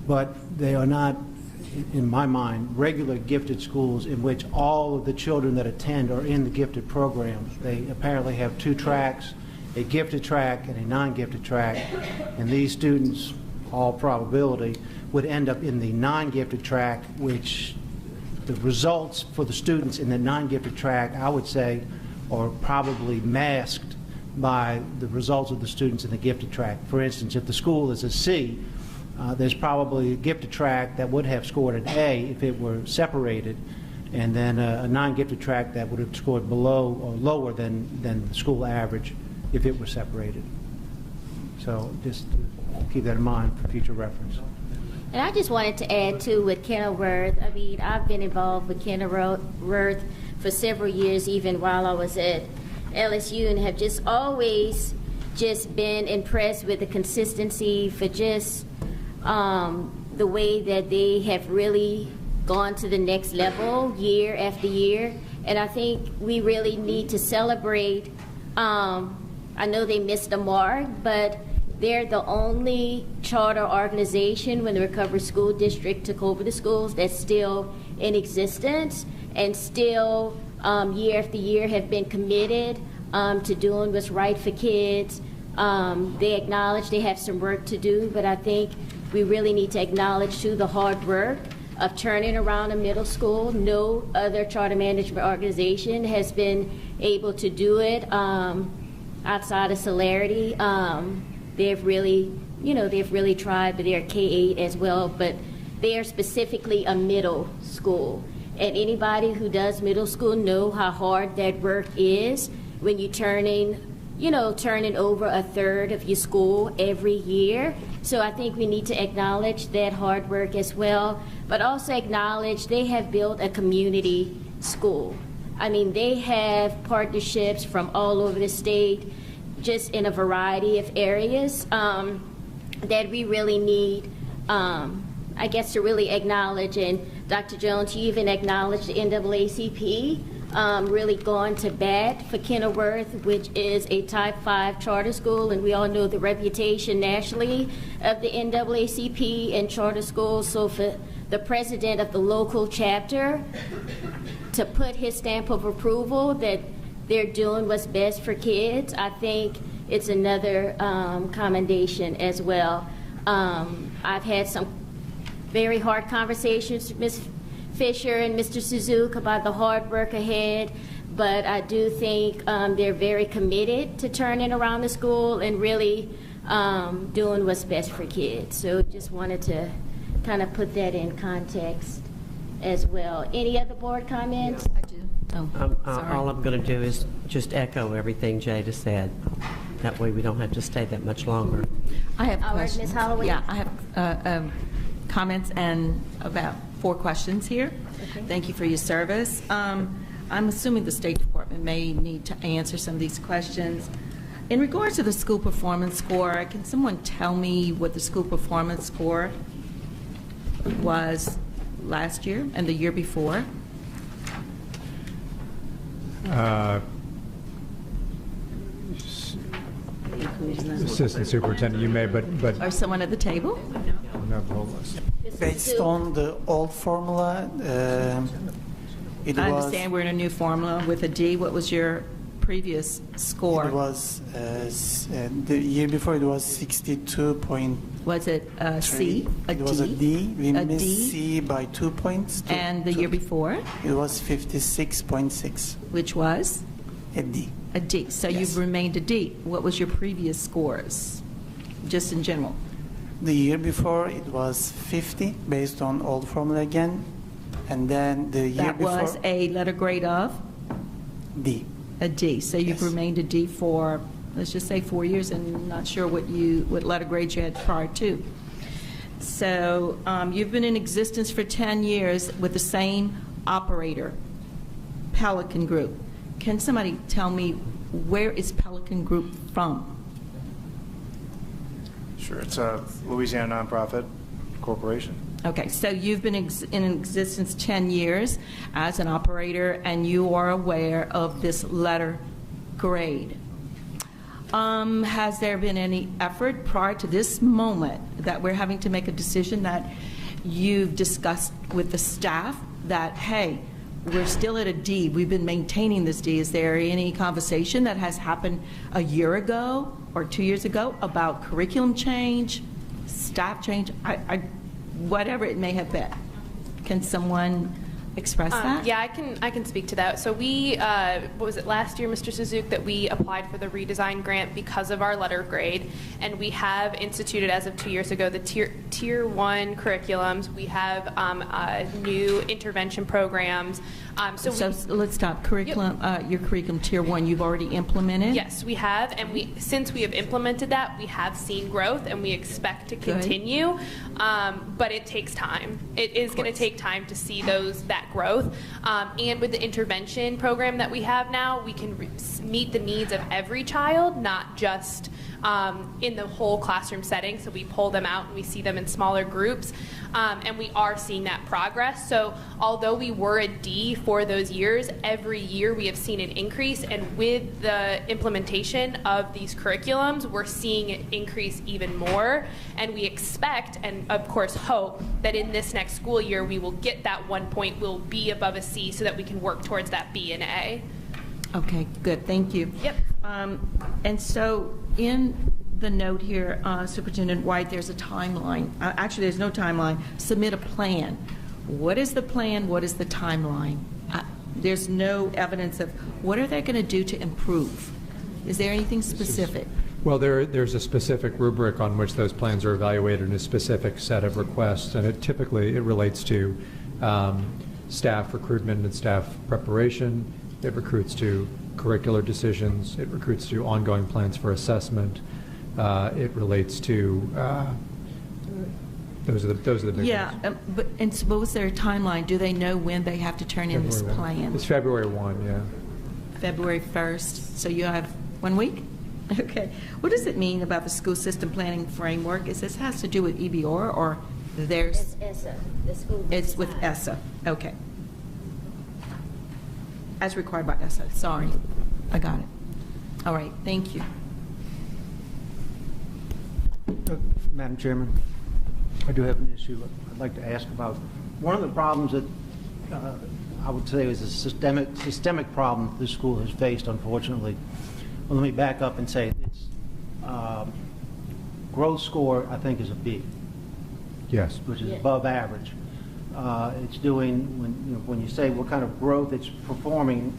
but they are not, in my mind, regular gifted schools in which all of the children that attend are in the gifted program. They apparently have two tracks, a gifted track and a non-gifted track, and these students, all probability, would end up in the non-gifted track, which the results for the students in the non-gifted track, I would say, are probably masked by the results of the students in the gifted track. For instance, if the school is a C, there's probably a gifted track that would have scored an A if it were separated, and then a non-gifted track that would have scored below or lower than the school average if it were separated. So just keep that in mind for future reference. And I just wanted to add, too, with Kenilworth. I mean, I've been involved with Kenilworth for several years, even while I was at LSU, and have just always just been impressed with the consistency for just the way that they have really gone to the next level year after year. And I think we really need to celebrate. I know they missed the mark, but they're the only charter organization when the Recovery School District took over the schools that's still in existence and still year after year have been committed to doing what's right for kids. They acknowledge they have some work to do, but I think we really need to acknowledge too the hard work of turning around a middle school. No other charter management organization has been able to do it outside of Celerity. They've really, they've really tried, but they're K-8 as well, but they are specifically a middle school. And anybody who does middle school know how hard that work is when you're turning over a third of your school every year. So I think we need to acknowledge that hard work as well, but also acknowledge they have built a community school. I mean, they have partnerships from all over the state, just in a variety of areas that we really need, I guess, to really acknowledge. And Dr. Jones, you even acknowledged the NAACP really going to bat for Kenilworth, which is a Type 5 charter school, and we all know the reputation nationally of the NAACP and charter schools. So for the president of the local chapter to put his stamp of approval that they're doing what's best for kids, I think it's another commendation as well. I've had some very hard conversations with Ms. Fisher and Mr. Suzuki about the hard work ahead, but I do think they're very committed to turning around the school and really doing what's best for kids. So just wanted to kind of put that in context as well. Any other board comments? I do. Oh, sorry. All I'm going to do is just echo everything Jada said. That way we don't have to stay that much longer. I have All right, questions. Ms. Holloway. Yeah, I have comments and about 4 questions here. Okay. Thank you for your service. I'm assuming the State Department may need to answer some of these questions. In regards to the school performance score, can someone tell me what the school performance score was last year and the year before? Assistant Superintendent, you may, but Or someone at the table? no, hold on. Based on the old formula, it I was... understand we're in a new formula with a D. What was your previous score? It was, the year before it was 62 point... Was it a C, a It D? was a D. We A missed D? C by 2 points. And the year before, It was 56.6. which was A D. a D. So Yes. you've remained a D. What was your previous scores, just in general? The year before it was 50 based on old formula again. And then the year That before... was a letter grade of D. a D. So you've remained a D for, let's just say, 4 years, and I'm not sure what letter grade you had prior to. So you've been in existence for 10 years with the same operator, Pelican Group. Can somebody tell me, where is Pelican Group from? Sure, it's a Louisiana nonprofit corporation. Okay, so you've been in existence 10 years as an operator, and you are aware of this letter grade. Has there been any effort prior to this moment that we're having to make a decision that you've discussed with the staff that, hey, we're still at a D, we've been maintaining this D? Is there any conversation that has happened a year ago or 2 years ago about curriculum change, staff change, whatever it may have been? Can someone express that? Yeah, I can speak to that. So we, what was it, last year, Mr. Suzuki, that we applied for the redesign grant because of our letter grade, and we have instituted, as of 2 years ago, the tier 1 curriculums. We have new intervention programs. So let's stop. Curriculum, your curriculum tier 1, you've already implemented? Yes, we have, and since we have implemented that, we have seen growth, and we expect to Good. continue. But it takes time. It is going to take time to see that growth. And with the intervention program that we have now, we can meet the needs of every child, not just in the whole classroom setting. So we pull them out and we see them in smaller groups. And we are seeing that progress. So although we were a D for those years, every year we have seen an increase. And with the implementation of these curriculums, we're seeing it increase even more. And we expect, and of course hope, that in this next school year we will get that 1 point, we'll be above a C so that we can work towards that B and A. Okay, good, thank you. Yep. And so in the note here, Superintendent White, there's a timeline. Actually, there's no timeline. Submit a plan. What is the plan? What is the timeline? There's no evidence of what are they going to do to improve. Is there anything specific? Well, there's a specific rubric on which those plans are evaluated and a specific set of requests, and it relates to staff recruitment and staff preparation. It recruits to curricular decisions. It recruits to ongoing plans for assessment. It relates to those are the big ones. And suppose their timeline. Do they know when they have to turn in this plan? It's February 1, yeah. February 1st. So you have 1 week? Okay. What does it mean about the school system planning framework? Is this has to do with EBR or There's, It's ESSA, the school. it's with side. ESSA, okay. As required by ESSA, sorry. I got it. All right, thank you. Madam Chairman, I do have an issue I'd like to ask about. One of the problems that I would say is a systemic problem this school has faced, unfortunately. Well, let me back up and say its growth score, I think, is a B. Yes. Which is above average. It's doing, when you say what kind of growth it's performing,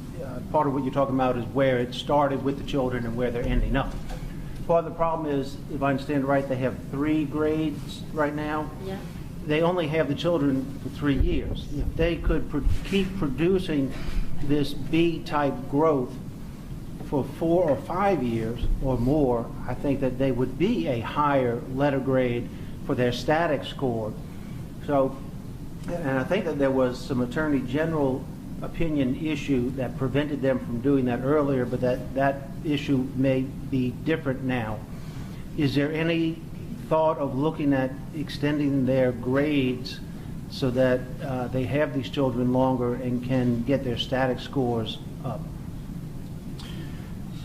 part of what you're talking about is where it started with the children and where they're ending up. Part of the problem is, if I understand right, they have 3 grades right now. Yeah. They only have the children for 3 years. If they could keep producing this B-type growth for 4 or 5 years or more, I think that they would be a higher letter grade for their static score. So, and I think that there was some Attorney General opinion issue that prevented them from doing that earlier, but that issue may be different now. Is there any thought of looking at extending their grades so that they have these children longer and can get their static scores up?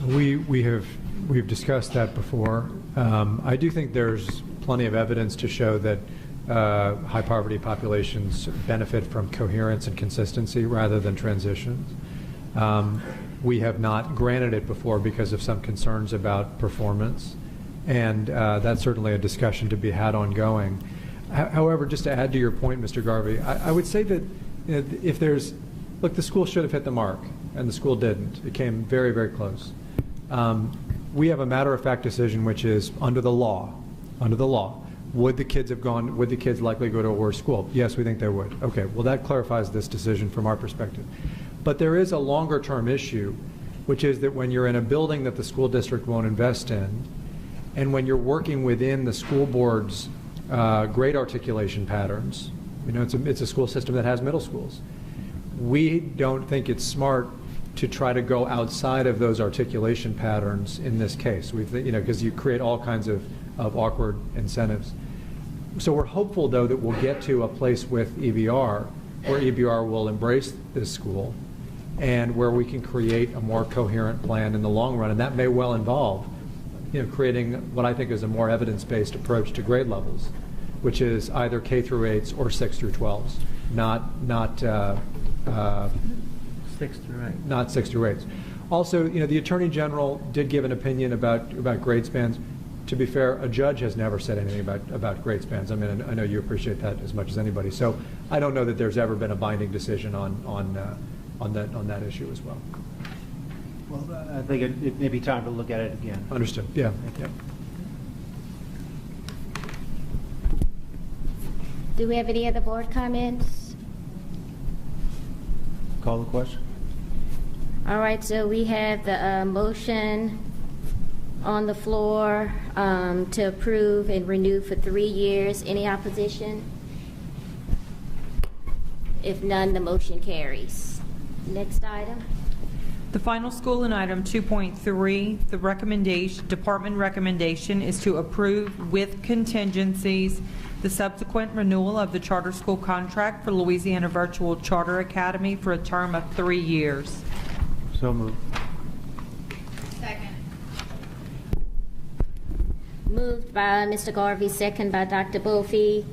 We've discussed that before. I do think there's plenty of evidence to show that high poverty populations benefit from coherence and consistency rather than transitions. We have not granted it before because of some concerns about performance, and that's certainly a discussion to be had ongoing. However, just to add to your point, Mr. Garvey, I would say that if there's, look, the school should have hit the mark, and the school didn't. It came very, very close. We have a matter-of-fact decision, which is under the law, would the kids likely go to a worse school? Yes, we think they would. Okay, well, that clarifies this decision from our perspective. But there is a longer-term issue, which is that when you're in a building that the school district won't invest in, and when you're working within the school board's grade articulation patterns, it's a school system that has middle schools. We don't think it's smart to try to go outside of those articulation patterns in this case. Because you create all kinds of awkward incentives. So we're hopeful, though, that we'll get to a place with EBR where EBR will embrace this school and where we can create a more coherent plan in the long run. And that may well involve creating what I think is a more evidence-based approach to grade levels, which is either K through 8s or 6 through 12s, not 6 through 8. Not 6 through 8s. Also, the Attorney General did give an opinion about grade spans. To be fair, a judge has never said anything about grade spans. I mean, I know you appreciate that as much as anybody. So I don't know that there's ever been a binding decision on that issue as well. Well, I think it may be time to look at it again. Understood. Yeah. Yeah. Do we have any other board comments? Call the question. All right, so we have the motion on the floor to approve and renew for 3 years. Any opposition? If none, the motion carries. Next item. The final school in item 2.3, the department recommendation is to approve with contingencies the subsequent renewal of the charter school contract for Louisiana Virtual Charter Academy for a term of 3 years. So moved. Second. Moved by Mr. Garvey, second by Dr. Bofi.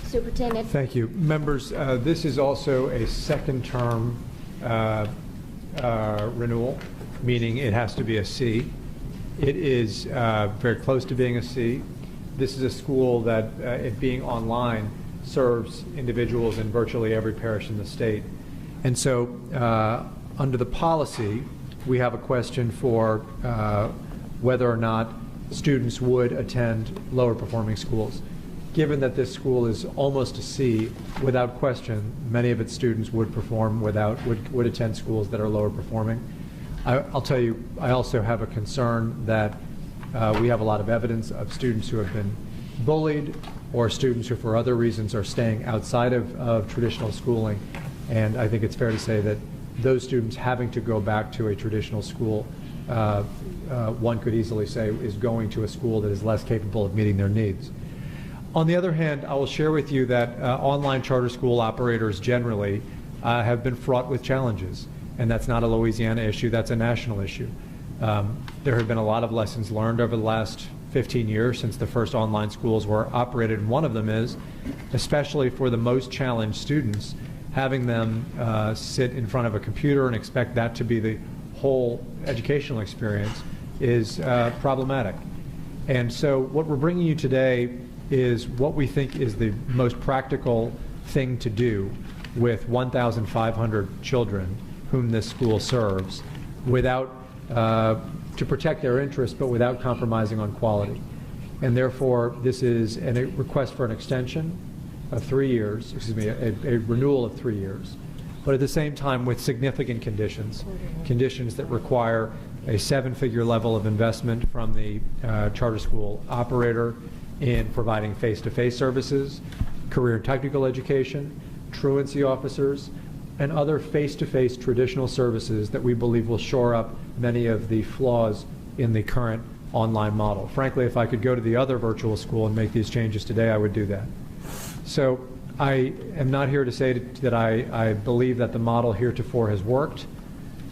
Superintendent. Thank you. Members, this is also a second term renewal, meaning it has to be a C. It is very close to being a C. This is a school that, it being online, serves individuals in virtually every parish in the state. And so under the policy, we have a question for whether or not students would attend lower performing schools. Given that this school is almost a C, without question, many of its students would would attend schools that are lower performing. I'll tell you, I also have a concern that we have a lot of evidence of students who have been bullied or students who for other reasons are staying outside of traditional schooling. And I think it's fair to say that those students having to go back to a traditional school, one could easily say is going to a school that is less capable of meeting their needs. On the other hand, I will share with you that online charter school operators generally have been fraught with challenges, and that's not a Louisiana issue, that's a national issue. There have been a lot of lessons learned over the last 15 years since the first online schools were operated, and one of them is, especially for the most challenged students, having them sit in front of a computer and expect that to be the whole educational experience is problematic. And so what we're bringing you today is what we think is the most practical thing to do with 1,500 children whom this school serves, without to protect their interests, but without compromising on quality. And therefore, this is a request for an extension of 3 years, excuse me, a renewal of 3 years, but at the same time with significant conditions that require a 7-figure level of investment from the charter school operator in providing face-to-face services, career and technical education, truancy officers, and other face-to-face traditional services that we believe will shore up many of the flaws in the current online model. Frankly, if I could go to the other virtual school and make these changes today, I would do that. So I am not here to say that I believe that the model heretofore has worked.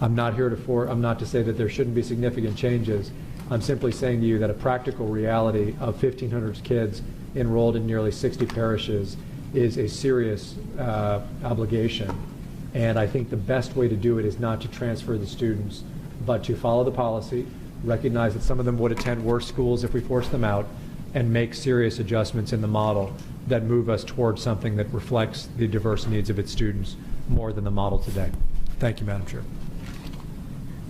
I'm not to say that there shouldn't be significant changes. I'm simply saying to you that a practical reality of 1,500 kids enrolled in nearly 60 parishes is a serious obligation. And I think the best way to do it is not to transfer the students, but to follow the policy, recognize that some of them would attend worse schools if we forced them out, and make serious adjustments in the model that move us towards something that reflects the diverse needs of its students more than the model today. Thank you, Madam Chair.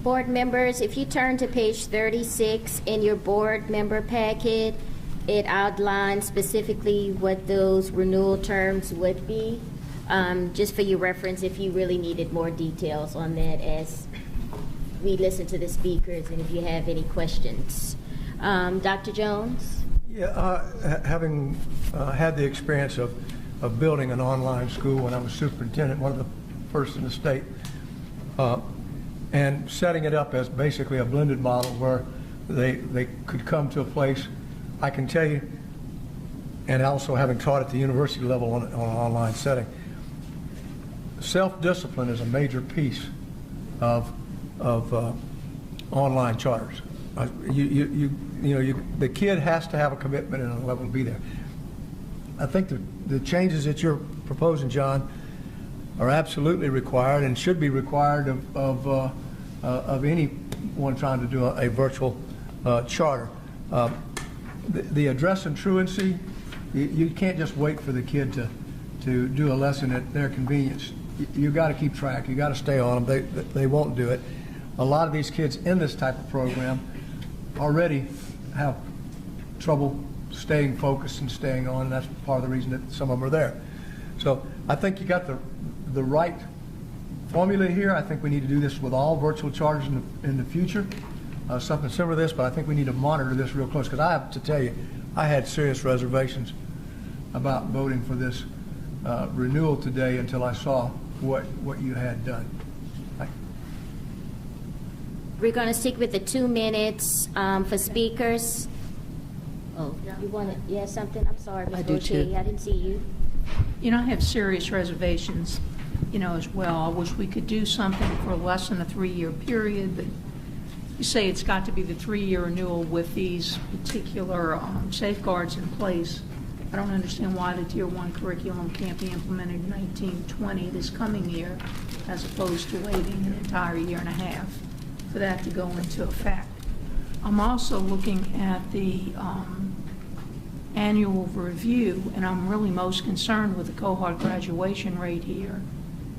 Board members, if you turn to page 36 in your board member packet, it outlines specifically what those renewal terms would be. Just for your reference, if you really needed more details on that as we listen to the speakers and if you have any questions. Dr. Jones? Yeah, having had the experience of building an online school when I was superintendent, one of the first in the state, and setting it up as basically a blended model where they could come to a place, I can tell you, and also having taught at the university level on an online setting, self-discipline is a major piece of online charters. The kid has to have a commitment and a level to be there. I think the changes that you're proposing, John, are absolutely required and should be required of anyone trying to do a virtual charter. The address and truancy, you can't just wait for the kid to do a lesson at their convenience. You got to keep track. You got to stay on them. They won't do it. A lot of these kids in this type of program already have trouble staying focused and staying on, and that's part of the reason that some of them are there. So I think you got the right formula here. I think we need to do this with all virtual charters in the future, something similar to this, but I think we need to monitor this real close, because I have to tell you, I had serious reservations about voting for this renewal today until I saw what you had done. We're going to stick with the 2 minutes for speakers. Oh, you have something? I'm sorry, Ms. Boucher. I didn't see you. You know, I have serious reservations, as well. I wish we could do something for less than a 3-year period, but you say it's got to be the 3-year renewal with these particular safeguards in place. I don't understand why the Tier 1 curriculum can't be implemented in 1920 this coming year, as opposed to waiting an entire year and a half for that to go into effect. I'm also looking at the annual review, and I'm really most concerned with the cohort graduation rate here,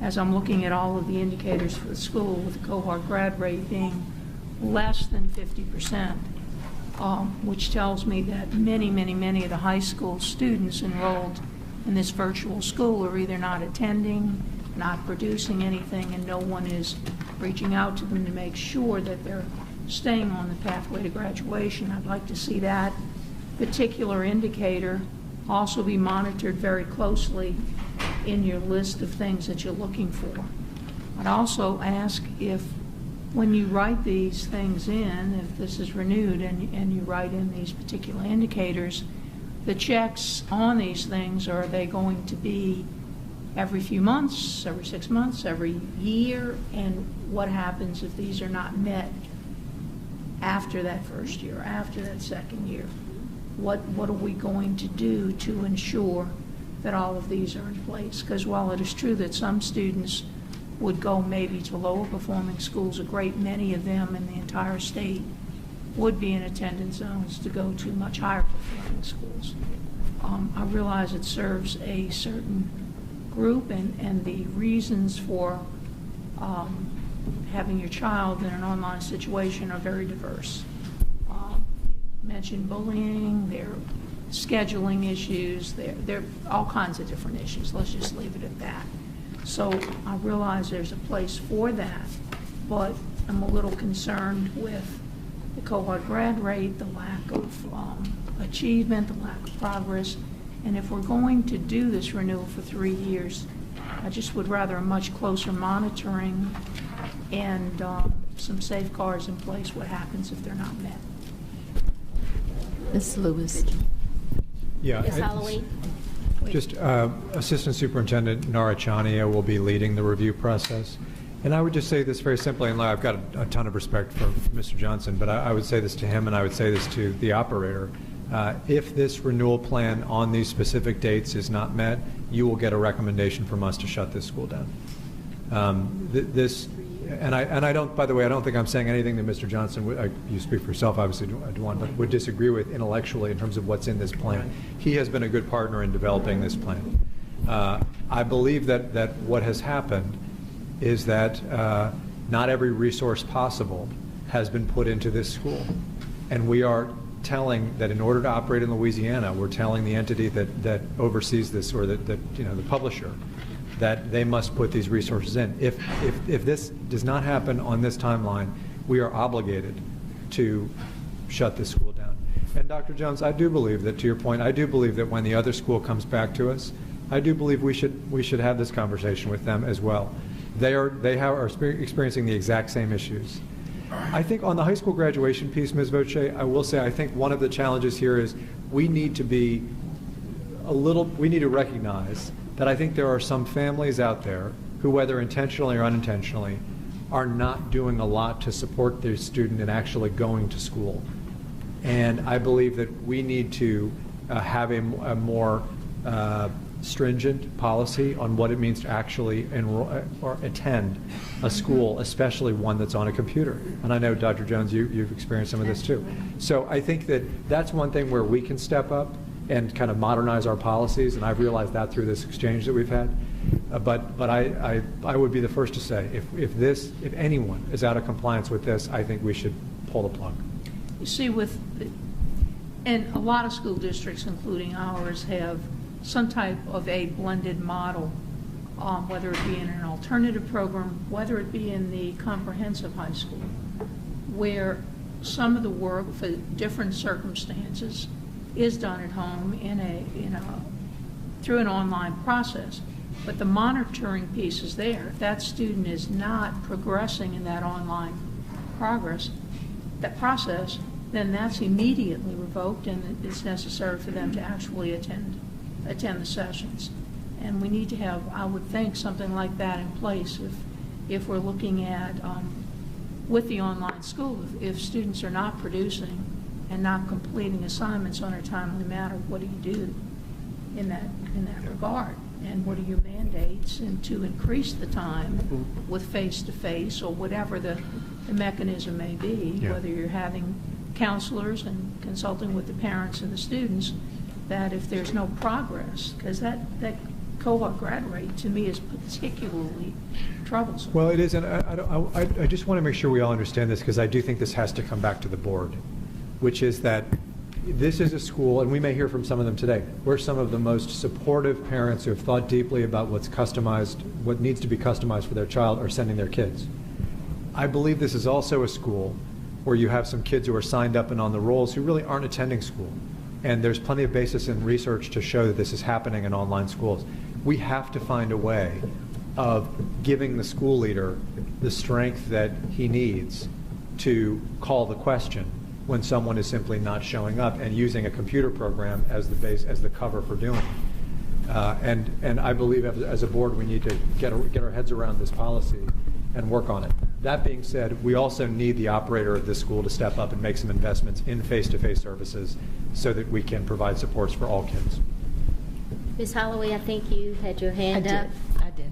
as I'm looking at all of the indicators for the school, with the cohort grad rate being less than 50%, which tells me that many of the high school students enrolled in this virtual school are either not attending, not producing anything, and no one is reaching out to them to make sure that they're staying on the pathway to graduation. I'd like to see that particular indicator also be monitored very closely in your list of things that you're looking for. I'd also ask if, when you write these things in, if this is renewed and you write in these particular indicators, the checks on these things, are they going to be every few months, every 6 months, every year? And what happens if these are not met after that first year, after that second year? What are we going to do to ensure that all of these are in place? Because while it is true that some students would go maybe to lower performing schools, a great many of them in the entire state would be in attendance zones to go to much higher performing schools. I realize it serves a certain group, and the reasons for having your child in an online situation are very diverse. You mentioned bullying, there are scheduling issues, there are all kinds of different issues. Let's just leave it at that. So I realize there's a place for that, but I'm a little concerned with the cohort grad rate, the lack of achievement, the lack of progress. And if we're going to do this renewal for 3 years, I just would rather a much closer monitoring and some safeguards in place. What happens if they're not met? Ms. Lewis. Yeah. Ms. Holloway. Just Assistant Superintendent Nara Chania will be leading the review process. And I would just say this very simply, and I've got a ton of respect for Mr. Johnson, but I would say this to him and I would say this to the operator. If this renewal plan on these specific dates is not met, you will get a recommendation from us to shut this school down. I don't, by the way, I don't think I'm saying anything that Mr. Johnson, you speak for yourself, obviously, would disagree with intellectually in terms of what's in this plan. He has been a good partner in developing this plan. I believe that what has happened is that not every resource possible has been put into this school. And we are telling that in order to operate in Louisiana, we're telling the entity that oversees this, or that the publisher, that they must put these resources in. If this does not happen on this timeline, we are obligated to shut this school down. And Dr. Jones, I do believe that, to your point, I do believe that when the other school comes back to us, I do believe we should have this conversation with them as well. They are experiencing the exact same issues. I think on the high school graduation piece, Ms. Voce, I will say I think one of the challenges here is we need to recognize that I think there are some families out there who, whether intentionally or unintentionally, are not doing a lot to support their student in actually going to school. And I believe that we need to have a more stringent policy on what it means to actually enroll or attend a school, especially one that's on a computer. And I know, Dr. Jones, you've experienced some of this too. So I think that that's one thing where we can step up and kind of modernize our policies, and I've realized that through this exchange that we've had. But I would be the first to say, if anyone is out of compliance with this, I think we should pull the plug. You see, and a lot of school districts, including ours, have some type of a blended model, whether it be in an alternative program, whether it be in the comprehensive high school, where some of the work for different circumstances is done at home through an online process. But the monitoring piece is there. If that student is not progressing in that online process, then that's immediately revoked, and it's necessary for them to actually attend the sessions. And we need to have, I would think, something like that in place if we're looking at, with the online school, if students are not producing and not completing assignments on a timely manner, what do you do in that regard? And what are your mandates, and to increase the time with face-to-face or whatever the mechanism may be, whether you're having counselors and consulting with the parents and the students, that if there's no progress, because that cohort grad rate to me is particularly troublesome. Well, it is, and I just want to make sure we all understand this, because I do think this has to come back to the board, which is that this is a school, and we may hear from some of them today, where some of the most supportive parents who have thought deeply about what's customized, what needs to be customized for their child, are sending their kids. I believe this is also a school where you have some kids who are signed up and on the rolls who really aren't attending school. And there's plenty of basis in research to show that this is happening in online schools. We have to find a way of giving the school leader the strength that he needs to call the question when someone is simply not showing up and using a computer program as the base, as the cover for doing it. And I believe as a board we need to get our heads around this policy and work on it. That being said, we also need the operator of this school to step up and make some investments in face-to-face services so that we can provide supports for all kids. Ms. Holloway, I think you had your hand up. I did.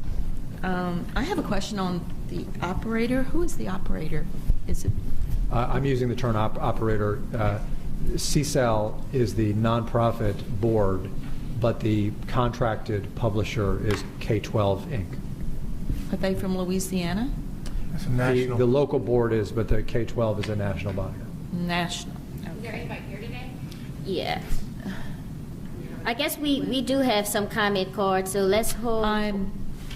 I have a question on the operator. Who is the operator? Is it? I'm using the term operator. CSAL is the nonprofit board, but the contracted publisher is K-12 Inc. Are they from Louisiana? That's a national. The local board is, but the K-12 is a national body. National. Is there anybody here today? Yeah. I guess we do have some comment cards, so let's hold.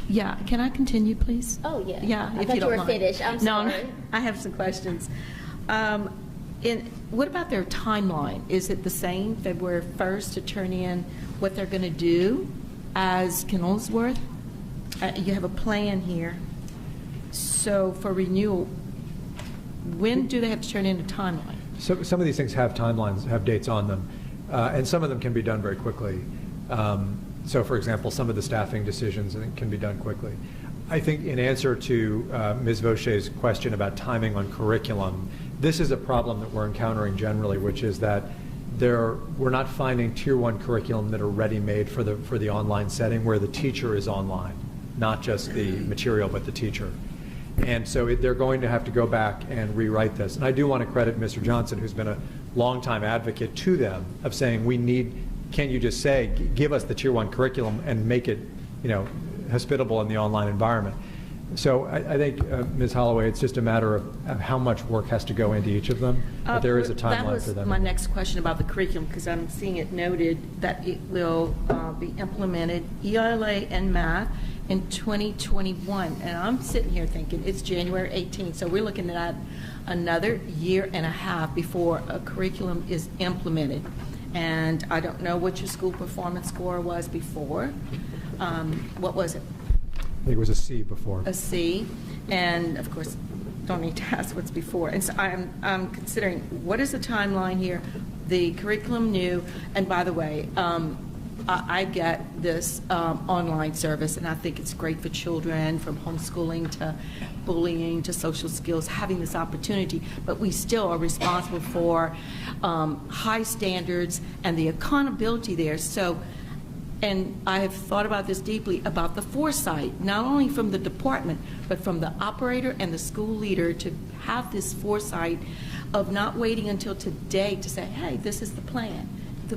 Yeah, can I continue, please? Oh, yeah. Yeah, I if thought you you don't were mind. finished. I'm sorry. No, I have some questions. What about their timeline? Is it the same, February 1st, to turn in what they're going to do as Kennelsworth? You have a plan here. So for renewal, when do they have to turn in a timeline? So some of these things have timelines, have dates on them, and some of them can be done very quickly. So for example, some of the staffing decisions I think can be done quickly. I think in answer to Ms. Vaucher's question about timing on curriculum, this is a problem that we're encountering generally, which is that we're not finding Tier 1 curriculum that are ready-made for the online setting where the teacher is online, not just the material but the teacher. And so they're going to have to go back and rewrite this. And I do want to credit Mr. Johnson, who's been a longtime advocate to them of saying can't you just say, give us the Tier 1 curriculum and make it, hospitable in the online environment. So I think, Ms. Holloway, it's just a matter of how much work has to go into each of them, but there is a timeline for them. That was my next question about the curriculum, because I'm seeing it noted that it will be implemented ELA and math in 2021. And I'm sitting here thinking it's January 18th, so we're looking at another year and a half before a curriculum is implemented. And I don't know what your school performance score was before. What was it? I think it was a C before. A C, and of course, don't need to ask what's before. And so I'm considering, what is the timeline here? The curriculum new, and by the way, I get this online service, and I think it's great for children, from homeschooling to bullying to social skills, having this opportunity, but we still are responsible for high standards and the accountability there. So, and I have thought about this deeply, about the foresight, not only from the department, but from the operator and the school leader, to have this foresight of not waiting until today to say, hey, this is the plan,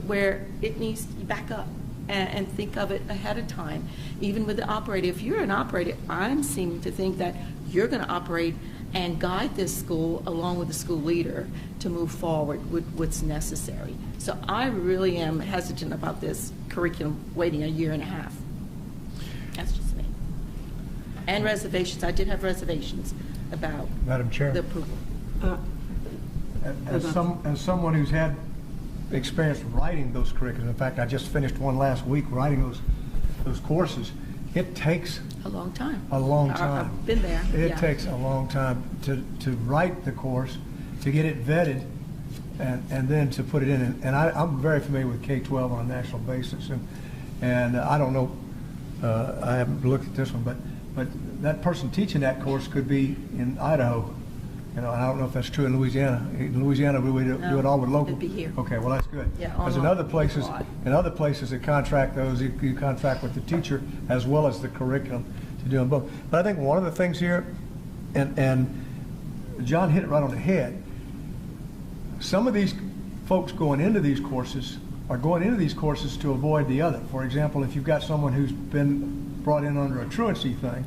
where it needs to back up and think of it ahead of time. Even with the operator, if you're an operator, I'm seeming to think that you're going to operate and guide this school along with the school leader to move forward with what's necessary. So I really am hesitant about this curriculum waiting a year and a half. That's just me. And reservations. I did have reservations about Madam Chair, the approval. as someone who's had experience writing those curriculums, in fact, I just finished one last week writing those courses. It takes a long time. A long time. I've been there. It takes a long time to write the course, to get it vetted, and then to put it in. And I'm very familiar with K-12 on a national basis, and I don't know, I haven't looked at this one, but that person teaching that course could be in Idaho. And I don't know if that's true in Louisiana. In Louisiana, we do it all with local. It'd be here. Okay, well that's good. Yeah, because in other places that contract those, you contract with the teacher as well as the curriculum to do them both. But I think one of the things here, and John hit it right on the head. Some of these folks going into these courses are going into these courses to avoid the other. For example, if you've got someone who's been brought in under a truancy thing,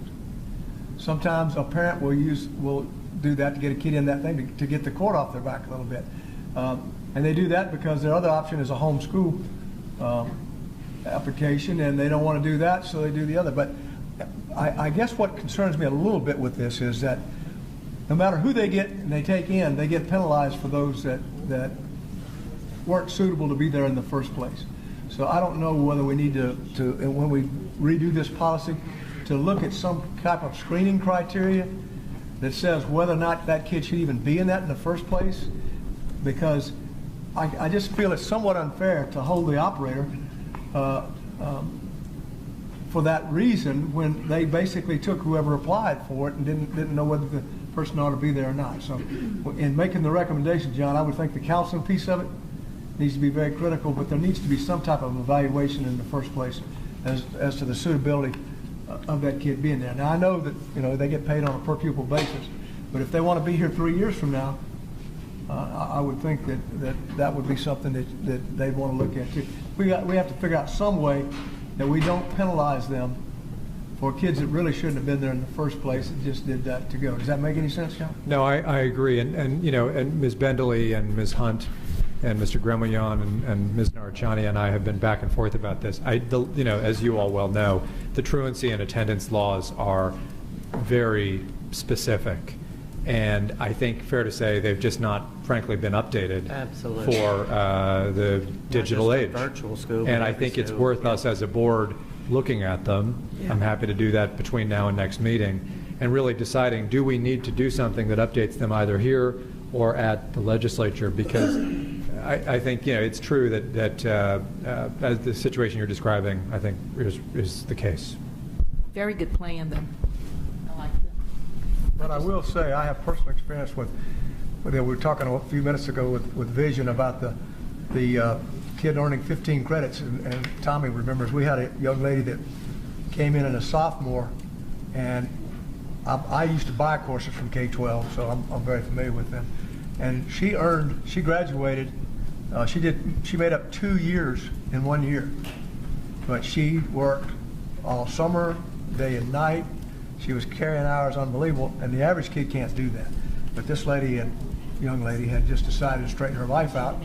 sometimes a parent will do that to get a kid in that thing to get the court off their back a little bit. And they do that because their other option is a homeschool application, and they don't want to do that, so they do the other. But I guess what concerns me a little bit with this is that no matter who they get and they take in, they get penalized for those that weren't suitable to be there in the first place. So I don't know whether we need to when we redo this policy, to look at some type of screening criteria that says whether or not that kid should even be in that in the first place, because I just feel it's somewhat unfair to hold the operator for that reason when they basically took whoever applied for it and didn't know whether the person ought to be there or not. So in making the recommendation, John, I would think the counseling piece of it needs to be very critical, but there needs to be some type of evaluation in the first place as to the suitability of that kid being there. Now I know that they get paid on a per pupil basis, but if they want to be here 3 years from now, I would think that would be something that they'd want to look at too. We have to figure out some way that we don't penalize them for kids that really shouldn't have been there in the first place and just did that to go. Does that make any sense, John? No, I agree, and Ms. Bendeley and Ms. Hunt and Mr. Gremillon and Ms. Narachani and I have been back and forth about this. As you all well know, the truancy and attendance laws are very specific, and I think fair to say they've just not, frankly, been updated Absolutely. for the digital age. Virtual school, and I think it's worth us as a board looking at them. Yeah. I'm happy to do that between now and next meeting, and really deciding, do we need to do something that updates them either here or at the legislature? Because I think it's true that as the situation you're describing, I think is the case. Very good plan, though. I like that. But I will say I have personal experience with we were talking a few minutes ago with Vision about the kid earning 15 credits, and Tommy remembers we had a young lady that came in a sophomore, and I used to buy courses from K-12, so I'm very familiar with them. And she graduated, she made up 2 years in 1 year, but she worked all summer, day and night. She was carrying hours unbelievable, and the average kid can't do that. But this young lady had just decided to straighten her life out,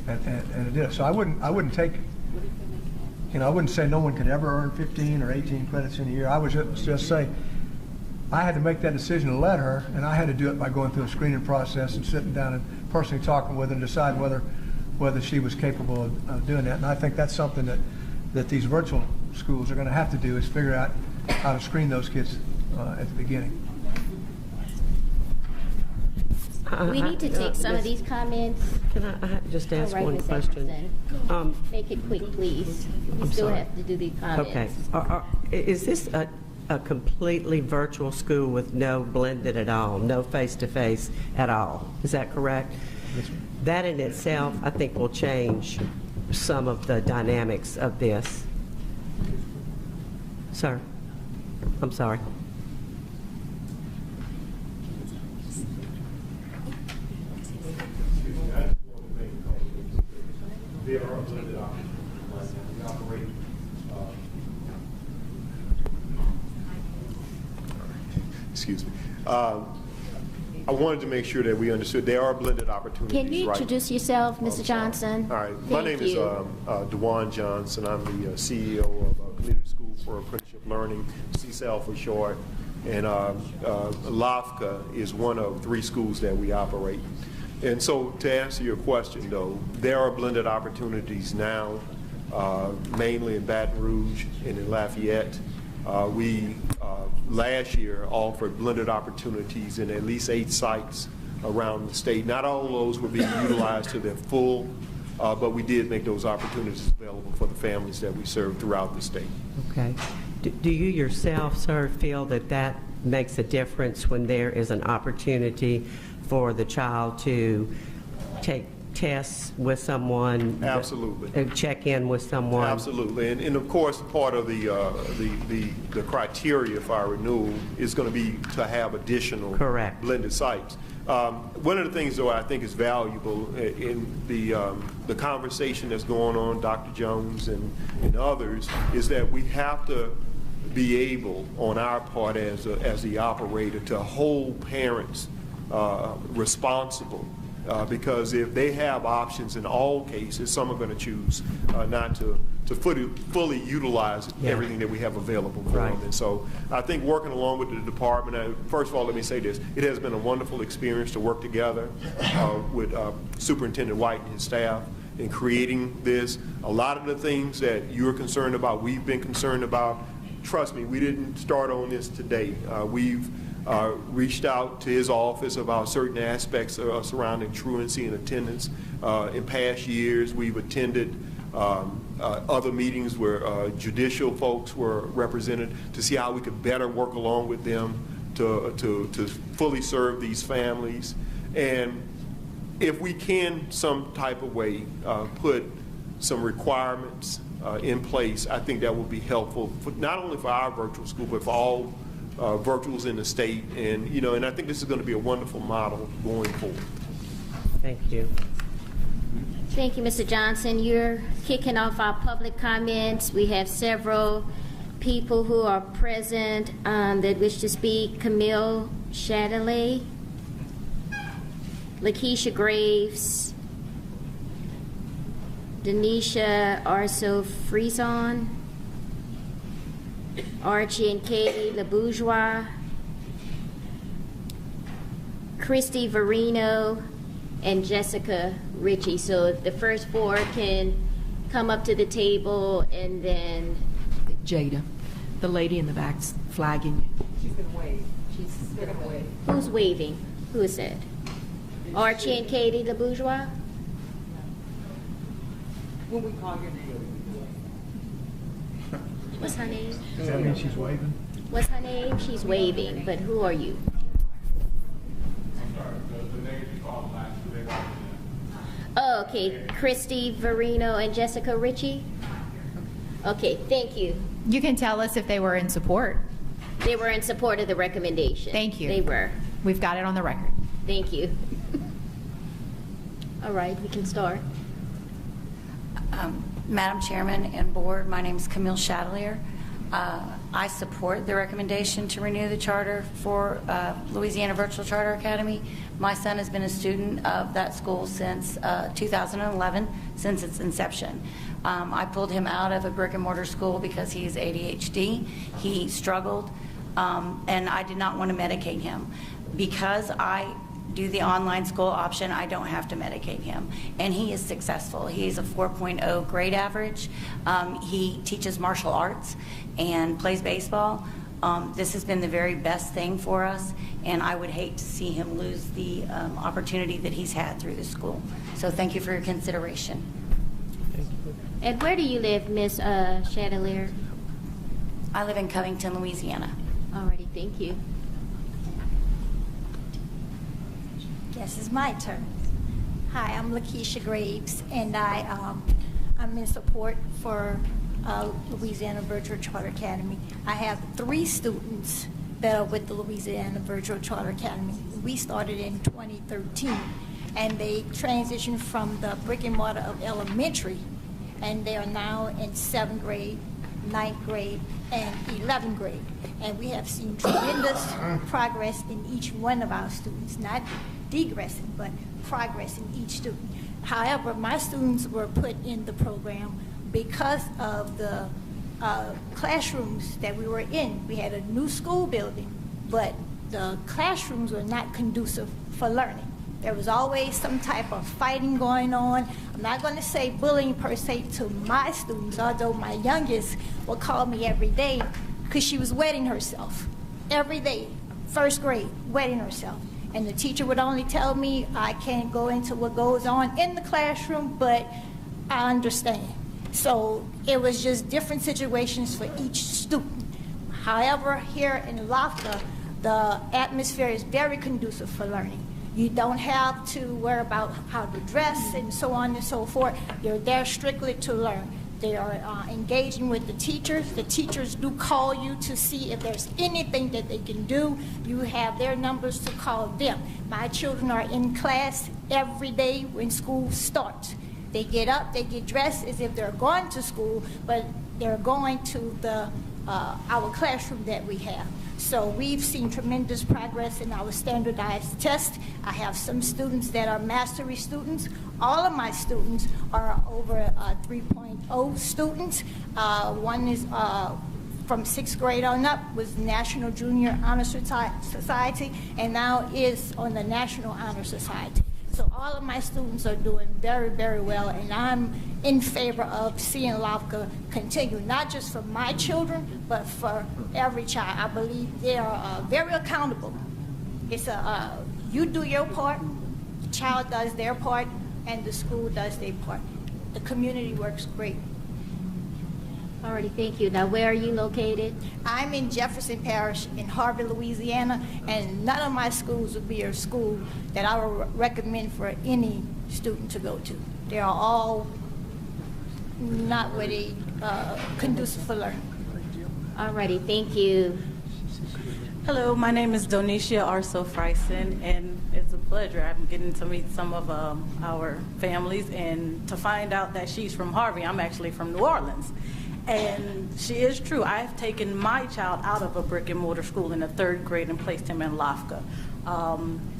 and it did. So I wouldn't take, I wouldn't say no one could ever earn 15 or 18 credits in a year. I would just say I had to make that decision to let her, and I had to do it by going through a screening process and sitting down and personally talking with her and deciding whether she was capable of doing that. And I think that's something that these virtual schools are going to have to do, is figure out how to screen those kids at the beginning. We need to take some of these comments. Can I just ask All right, one Ms. question? Anderson. Make it quick, please. We I'm still sorry. have to do these comments. Okay. Is this a completely virtual school with no blended at all, no face-to-face at all? Is that correct? That in itself, I think, will change some of the dynamics of this. Sir, I'm sorry. There are blended options. We operate. Excuse me. I wanted to make sure that we understood there are blended opportunities. Can you introduce yourself, Mr. Johnson? All right. My name is DeJuan Johnson. I'm the CEO of Community School for Apprenticeship Learning, CSAL for short. And LAFCA is one of 3 schools that we operate. And so to answer your question, though, there are blended opportunities now, mainly in Baton Rouge and in Lafayette. We last year offered blended opportunities in at least 8 sites around the state. Not all of those were being utilized to their full, but we did make those opportunities available for the families that we serve throughout the state. Okay. Do you yourself, sir, feel that makes a difference when there is an opportunity for the child to take tests with someone? Absolutely. Check in with someone? Absolutely. And of course, part of the criteria for our renewal is going to be to have additional blended sites. One of the things, though, I think is valuable in the conversation that's going on, Dr. Jones and others, is that we have to be able, on our part as the operator, to hold parents responsible, because if they have options in all cases, some are going to choose not to fully utilize everything that we have available for them. And so I think working along with the department, first of all, let me say this, it has been a wonderful experience to work together with Superintendent White and his staff in creating this. A lot of the things that you're concerned about, we've been concerned about. Trust me, we didn't start on this today. We've reached out to his office about certain aspects surrounding truancy and attendance. In past years, we've attended other meetings where judicial folks were represented to see how we could better work along with them to fully serve these families. And if we can some type of way put some requirements in place, I think that would be helpful for, not only for our virtual school, but for all virtuals in the state. And and I think this is going to be a wonderful model going forward. Thank you. Thank you, Mr. Johnson. You're kicking off our public comments. We have several people who are present that wish to speak. Camille Chatelain, Lakeisha Graves, Denisha Arso Frison, Archie and Katie LaBourgeois, Christy Verino, and Jessica Ritchie. So the first four can come up to the table, and then Jada, the lady in the back's flagging. she's going to wave. She's going to wave. Who's waving? Who is that? Archie and Katie LaBourgeois? When we call your name. What's her name? Does that mean she's waving? What's her name? She's waving, but who are you? Oh, okay. Christy Verino and Jessica Ritchie? Okay, thank you. You can tell us if they were in support. They were in support of the recommendation. Thank you. They were. We've got it on the record. Thank you. All right, we can start. Madam Chairman and Board, my name is Camille Chatelain. I support the recommendation to renew the charter for Louisiana Virtual Charter Academy. My son has been a student of that school since 2011, since its inception. I pulled him out of a brick and mortar school because he has ADHD. He struggled, and I did not want to medicate him. Because I do the online school option, I don't have to medicate him. And he is successful. He's a 4.0 grade average. He teaches martial arts and plays baseball. This has been the very best thing for us, and I would hate to see him lose the opportunity that he's had through the school. So thank you for your consideration. And where do you live, Ms. Chatelain? I live in Covington, Louisiana. Alrighty, thank you. Yes, it's my turn. Hi, I'm Lakeisha Graves, and I'm in support for Louisiana Virtual Charter Academy. I have 3 students that are with the Louisiana Virtual Charter Academy. We started in 2013, and they transitioned from the brick and mortar of elementary, and they are now in 7th grade, 9th grade, and 11th grade. And we have seen tremendous progress in each one of our students, not degressing, but progress in each student. However, my students were put in the program because of the classrooms that we were in. We had a new school building, but the classrooms were not conducive for learning. There was always some type of fighting going on. I'm not going to say bullying per se to my students, although my youngest would call me every day because she was wetting herself. Every day, 1st grade, wetting herself. And the teacher would only tell me I can't go into what goes on in the classroom, but I understand. So it was just different situations for each student. However, here in LAFTA, the atmosphere is very conducive for learning. You don't have to worry about how to dress and so on and so forth. You're there strictly to learn. They are engaging with the teachers. The teachers do call you to see if there's anything that they can do. You have their numbers to call them. My children are in class every day when school starts. They get up, they get dressed as if they're going to school, but they're going to the our classroom that we have. So we've seen tremendous progress in our standardized test. I have some students that are mastery students. All of my students are over 3.0 students. One is from 6th grade on up, was National Junior Honor Society, and now is on the National Honor Society. So all of my students are doing very, very well, and I'm in favor of seeing LAFCA continue, not just for my children, but for every child. I believe they are very accountable. It's you do your part, the child does their part, and the school does their part. The community works great. Alrighty, thank you. Now, where are you located? I'm in Jefferson Parish in Harvey, Louisiana, and none of my schools would be a school that I would recommend for any student to go to. They are all not really conducive for learning. Alrighty, thank you. Hello, my name is Donicia Arso Freisen, and it's a pleasure. I'm getting to meet some of our families, and to find out that she's from Harvey. I'm actually from New Orleans. And she is true. I've taken my child out of a brick and mortar school in the 3rd grade and placed him in LAFCA.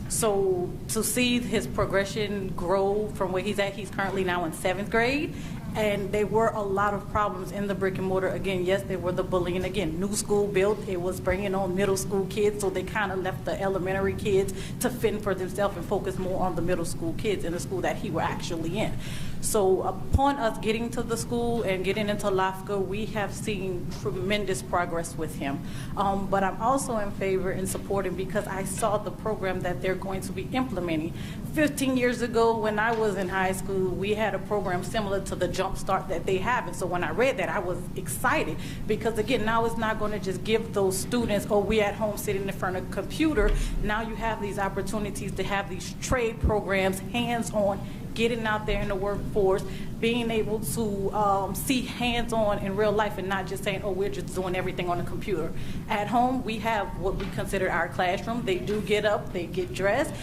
So to see his progression grow from where he's at, he's currently now in 7th grade. And there were a lot of problems in the brick and mortar. Again, yes, there were the bullying. Again, new school built. It was bringing on middle school kids, so they kind of left the elementary kids to fend for themselves and focus more on the middle school kids in the school that he were actually in. So upon us getting to the school and getting into LAFCA, we have seen tremendous progress with him. But I'm also in favor and supporting because I saw the program that they're going to be implementing. 15 years ago, when I was in high school, we had a program similar to the Jump Start that they have. And so when I read that, I was excited because, again, now it's not going to just give those students, oh, we at home sitting in front of a computer. Now you have these opportunities to have these trade programs, hands-on, getting out there in the workforce, being able to see hands-on in real life and not just saying, oh, we're just doing everything on the computer. At home, we have what we consider our classroom. They do get up, they get dressed.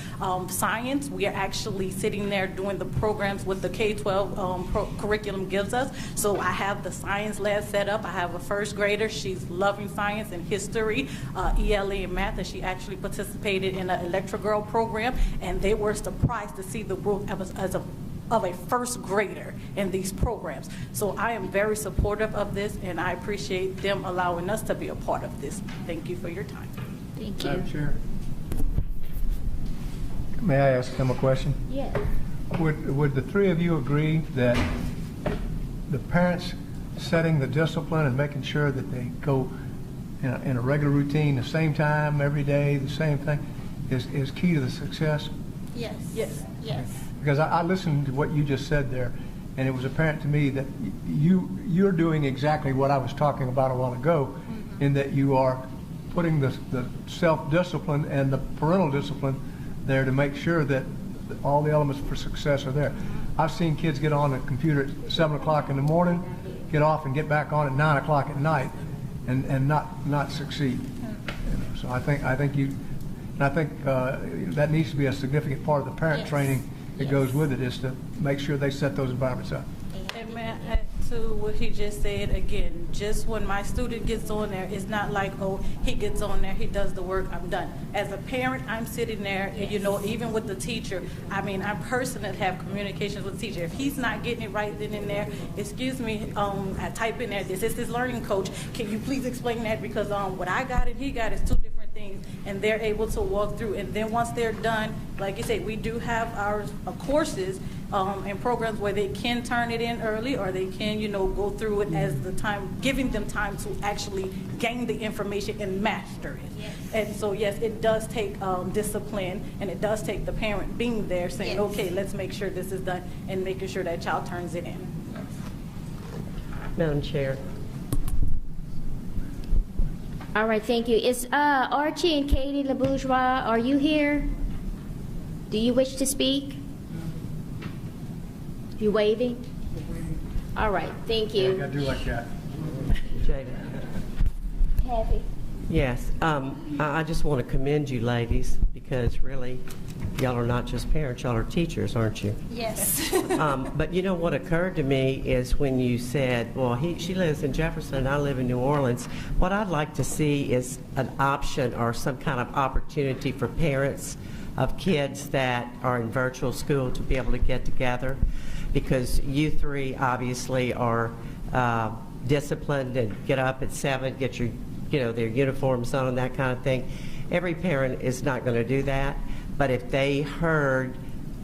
Science, we are actually sitting there doing the programs with the K-12 curriculum gives us. So I have the science lab set up. I have a 1st grader. She's loving science and history, ELA and math, and she actually participated in an Electra Girl program, and they were surprised to see the growth of a 1st grader in these programs. So I am very supportive of this, and I appreciate them allowing us to be a part of this. Thank you for your time. Thank you. Madam Chair, may I ask them a question? Yes. Would the 3 of you agree that the parents setting the discipline and making sure that they go in a regular routine, the same time every day, the same thing, is key to the success? Yes. Yes. Yes. Because I listened to what you just said there, and it was apparent to me that you're doing exactly what I was talking about a while ago, in that you are putting the self-discipline and the parental discipline there to make sure that all the elements for success are there. I've seen kids get on the computer at 7 o'clock in the morning, get off and get back on at 9 o'clock at night, and not succeed. So I think that needs to be a significant part of the parent training that goes with it, is to make sure they set those environments up. And may I add to what he just said again, just when my student gets on there, it's not like, oh, he gets on there, he does the work, I'm done. As a parent, I'm sitting there, and you know, even with the teacher, I mean, I personally have communications with the teacher. If he's not getting it right then and there, excuse me, I type in there, this is his learning coach, can you please explain that? Because what I got and he got is 2 different things, and they're able to walk through. And then once they're done, like you said, we do have our courses and programs where they can turn it in early, or they can, you know, go through it as the time, giving them time to actually gain the information and master it. Yes. And so, yes, it does take discipline, and it does take the parent being there saying, okay, let's make sure this is done, and making sure that child turns it in. Madam Chair. All right, thank you. Is Archie and Katie LeBourgeois, are you here? Do you wish to speak? You waving? All right, thank you. I gotta do like that. Jada. Kathy. Yes, I just want to commend you ladies, because really, y'all are not just parents, y'all are teachers, aren't you? Yes. But you know what occurred to me is when you said, well, she lives in Jefferson and I live in New Orleans. What I'd like to see is an option or some kind of opportunity for parents of kids that are in virtual school to be able to get together, because you 3 obviously are disciplined and get up at 7, get your, their uniforms on and that kind of thing. Every parent is not going to do that, but if they heard,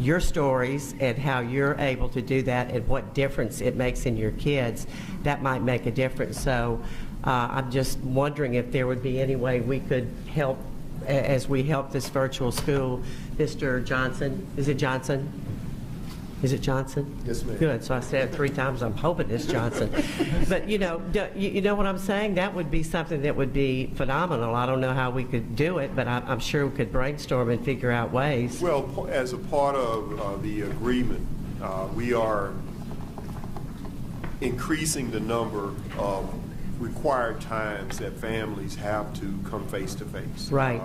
your stories and how you're able to do that and what difference it makes in your kids, that might make a difference. So I'm just wondering if there would be any way we could help as we help this virtual school. Mr. Johnson, is it Johnson? Is it Johnson? Yes, ma'am. Good. So I said it 3 times. I'm hoping it's Johnson. But you know what I'm saying? That would be something that would be phenomenal. I don't know how we could do it, but I'm sure we could brainstorm and figure out ways. Well, as a part of the agreement, we are increasing the number of required times that families have to come face to face. Right.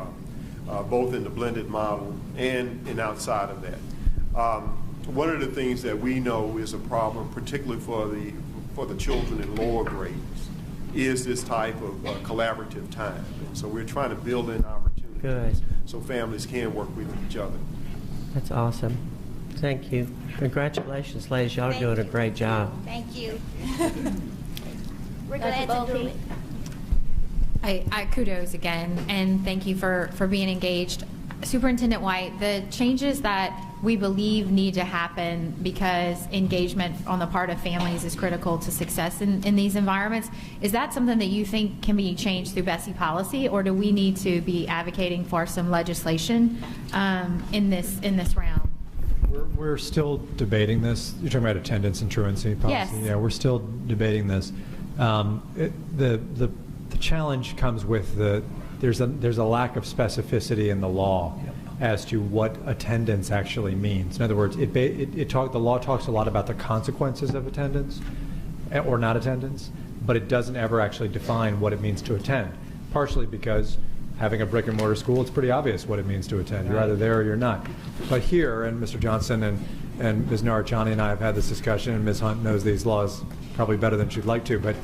Both in the blended model and outside of that. One of the things that we know is a problem, particularly for the children in lower grades, is this type of collaborative time. And so we're trying to build in opportunities Good. so families can work with each other. That's awesome. Thank you. Congratulations, ladies. Y'all are doing a great job. Thank you. We're glad to do it. I kudos again, and thank you for being engaged. Superintendent White, the changes that we believe need to happen because engagement on the part of families is critical to success in these environments, is that something that you think can be changed through BESE policy, or do we need to be advocating for some legislation in this round? We're still debating this. You're talking about attendance and truancy policy? Yes. Yeah, we're still debating this. The challenge comes with there's a lack of specificity in the law as to what attendance actually means. In other words, the law talks a lot about the consequences of attendance or not attendance, but it doesn't ever actually define what it means to attend, partially because having a brick and mortar school, it's pretty obvious what it means to attend. You're either there or you're not. But here, and Mr. Johnson and Ms. Narachani and I have had this discussion, and Ms. Hunt knows these laws probably better than she'd like to, but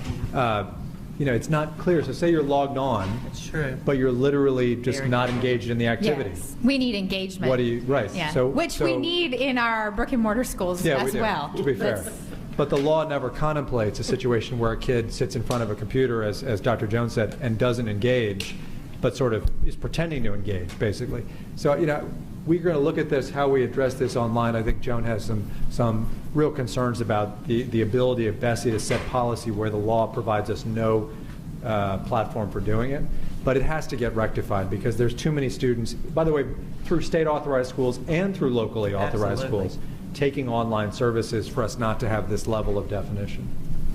it's not clear. So say you're logged on, That's true. but you're literally just not engaged in the activity. Yes, we need engagement. What do you, right. Yeah. So, Which we need in our brick and mortar schools yeah, as we do, well. to be fair. But the law never contemplates a situation where a kid sits in front of a computer, as Dr. Jones said, and doesn't engage, but sort of is pretending to engage, basically. So, we're going to look at this, how we address this online. I think Joan has some real concerns about the ability of BESE to set policy where the law provides us no platform for doing it. But it has to get rectified because there's too many students, by the way, through state authorized schools and through locally authorized Absolutely. schools, taking online services for us not to have this level of definition.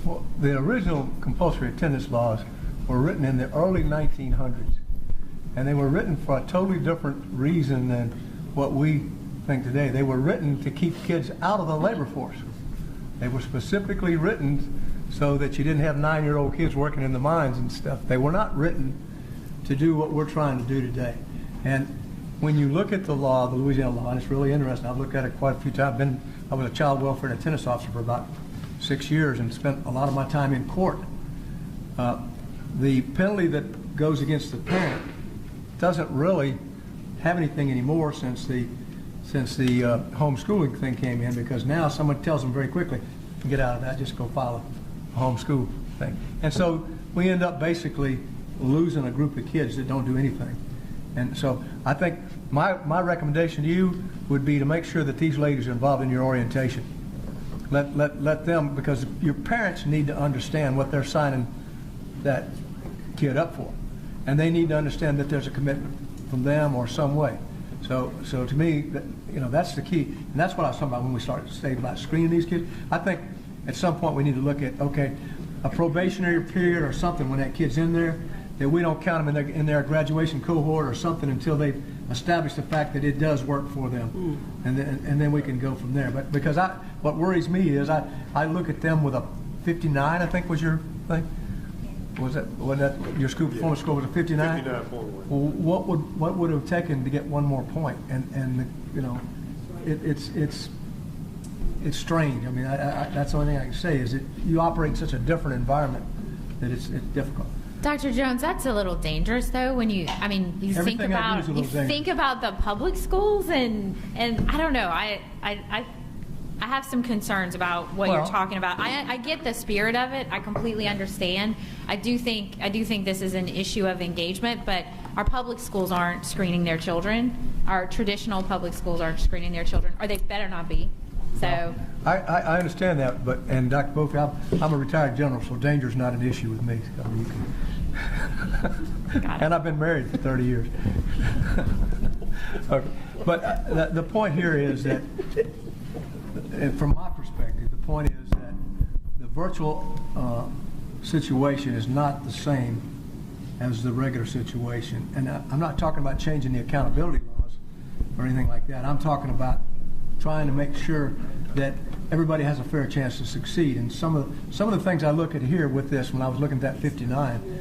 Well, the original compulsory attendance laws were written in the early 1900s, and they were written for a totally different reason than what we think today. They were written to keep kids out of the labor force. They were specifically written so that you didn't have 9-year-old kids working in the mines and stuff. They were not written to do what we're trying to do today. And when you look at the law, the Louisiana law, and it's really interesting. I've looked at it quite a few times. I was a child welfare and attendance officer for about 6 years and spent a lot of my time in court. The penalty that goes against the parent doesn't really have anything anymore since the homeschooling thing came in, because now someone tells them very quickly, get out of that, just go file a homeschool thing. And so we end up basically losing a group of kids that don't do anything. And so I think my recommendation to you would be to make sure that these ladies are involved in your orientation. Let them, because your parents need to understand what they're signing that kid up for. And they need to understand that there's a commitment from them or some way. So to me, that's the key. And that's what I was talking about when we started to say about screening these kids. I think at some point we need to look at, okay, a probationary period or something when that kid's in there, that we don't count them in their graduation cohort or something until they've established the fact that it does work for them. And then we can go from there. But because what worries me is I look at them with a 59, I think was your thing. Was that your school performance score was a 59? 59.1. Well, what would it have taken to get one more point? And it's strange. I mean, that's the only thing I can say is that you operate in such a different environment that it's difficult. Dr. Jones, that's a little dangerous, though. When you think about the public schools, and I don't know. I have some concerns about what you're talking about. I get the spirit of it. I completely understand. I do think this is an issue of engagement, but our public schools aren't screening their children. Our traditional public schools aren't screening their children, or they better not be. So I understand that, but, and Dr. Bofi, I'm a retired general, so danger's not an issue with me. I mean, you can, and I've been married for 30 years. Okay. But the point here is that, from my perspective, the point is that the virtual situation is not the same as the regular situation. And I'm not talking about changing the accountability laws or anything like that. I'm talking about trying to make sure that everybody has a fair chance to succeed. And some of the things I look at here with this, when I was looking at that 59,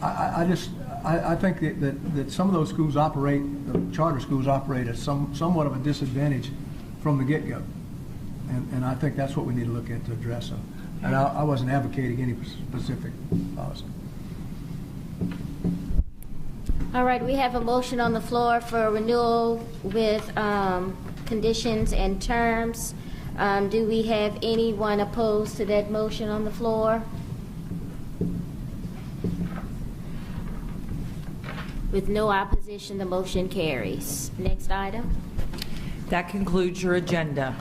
I think that some of those schools operate, the charter schools operate at somewhat of a disadvantage from the get-go. And I think that's what we need to look at to address them. And I wasn't advocating any specific policy. All right, we have a motion on the floor for renewal with conditions and terms. Do we have anyone opposed to that motion on the floor? With no opposition, the motion carries. Next item. That concludes your agenda.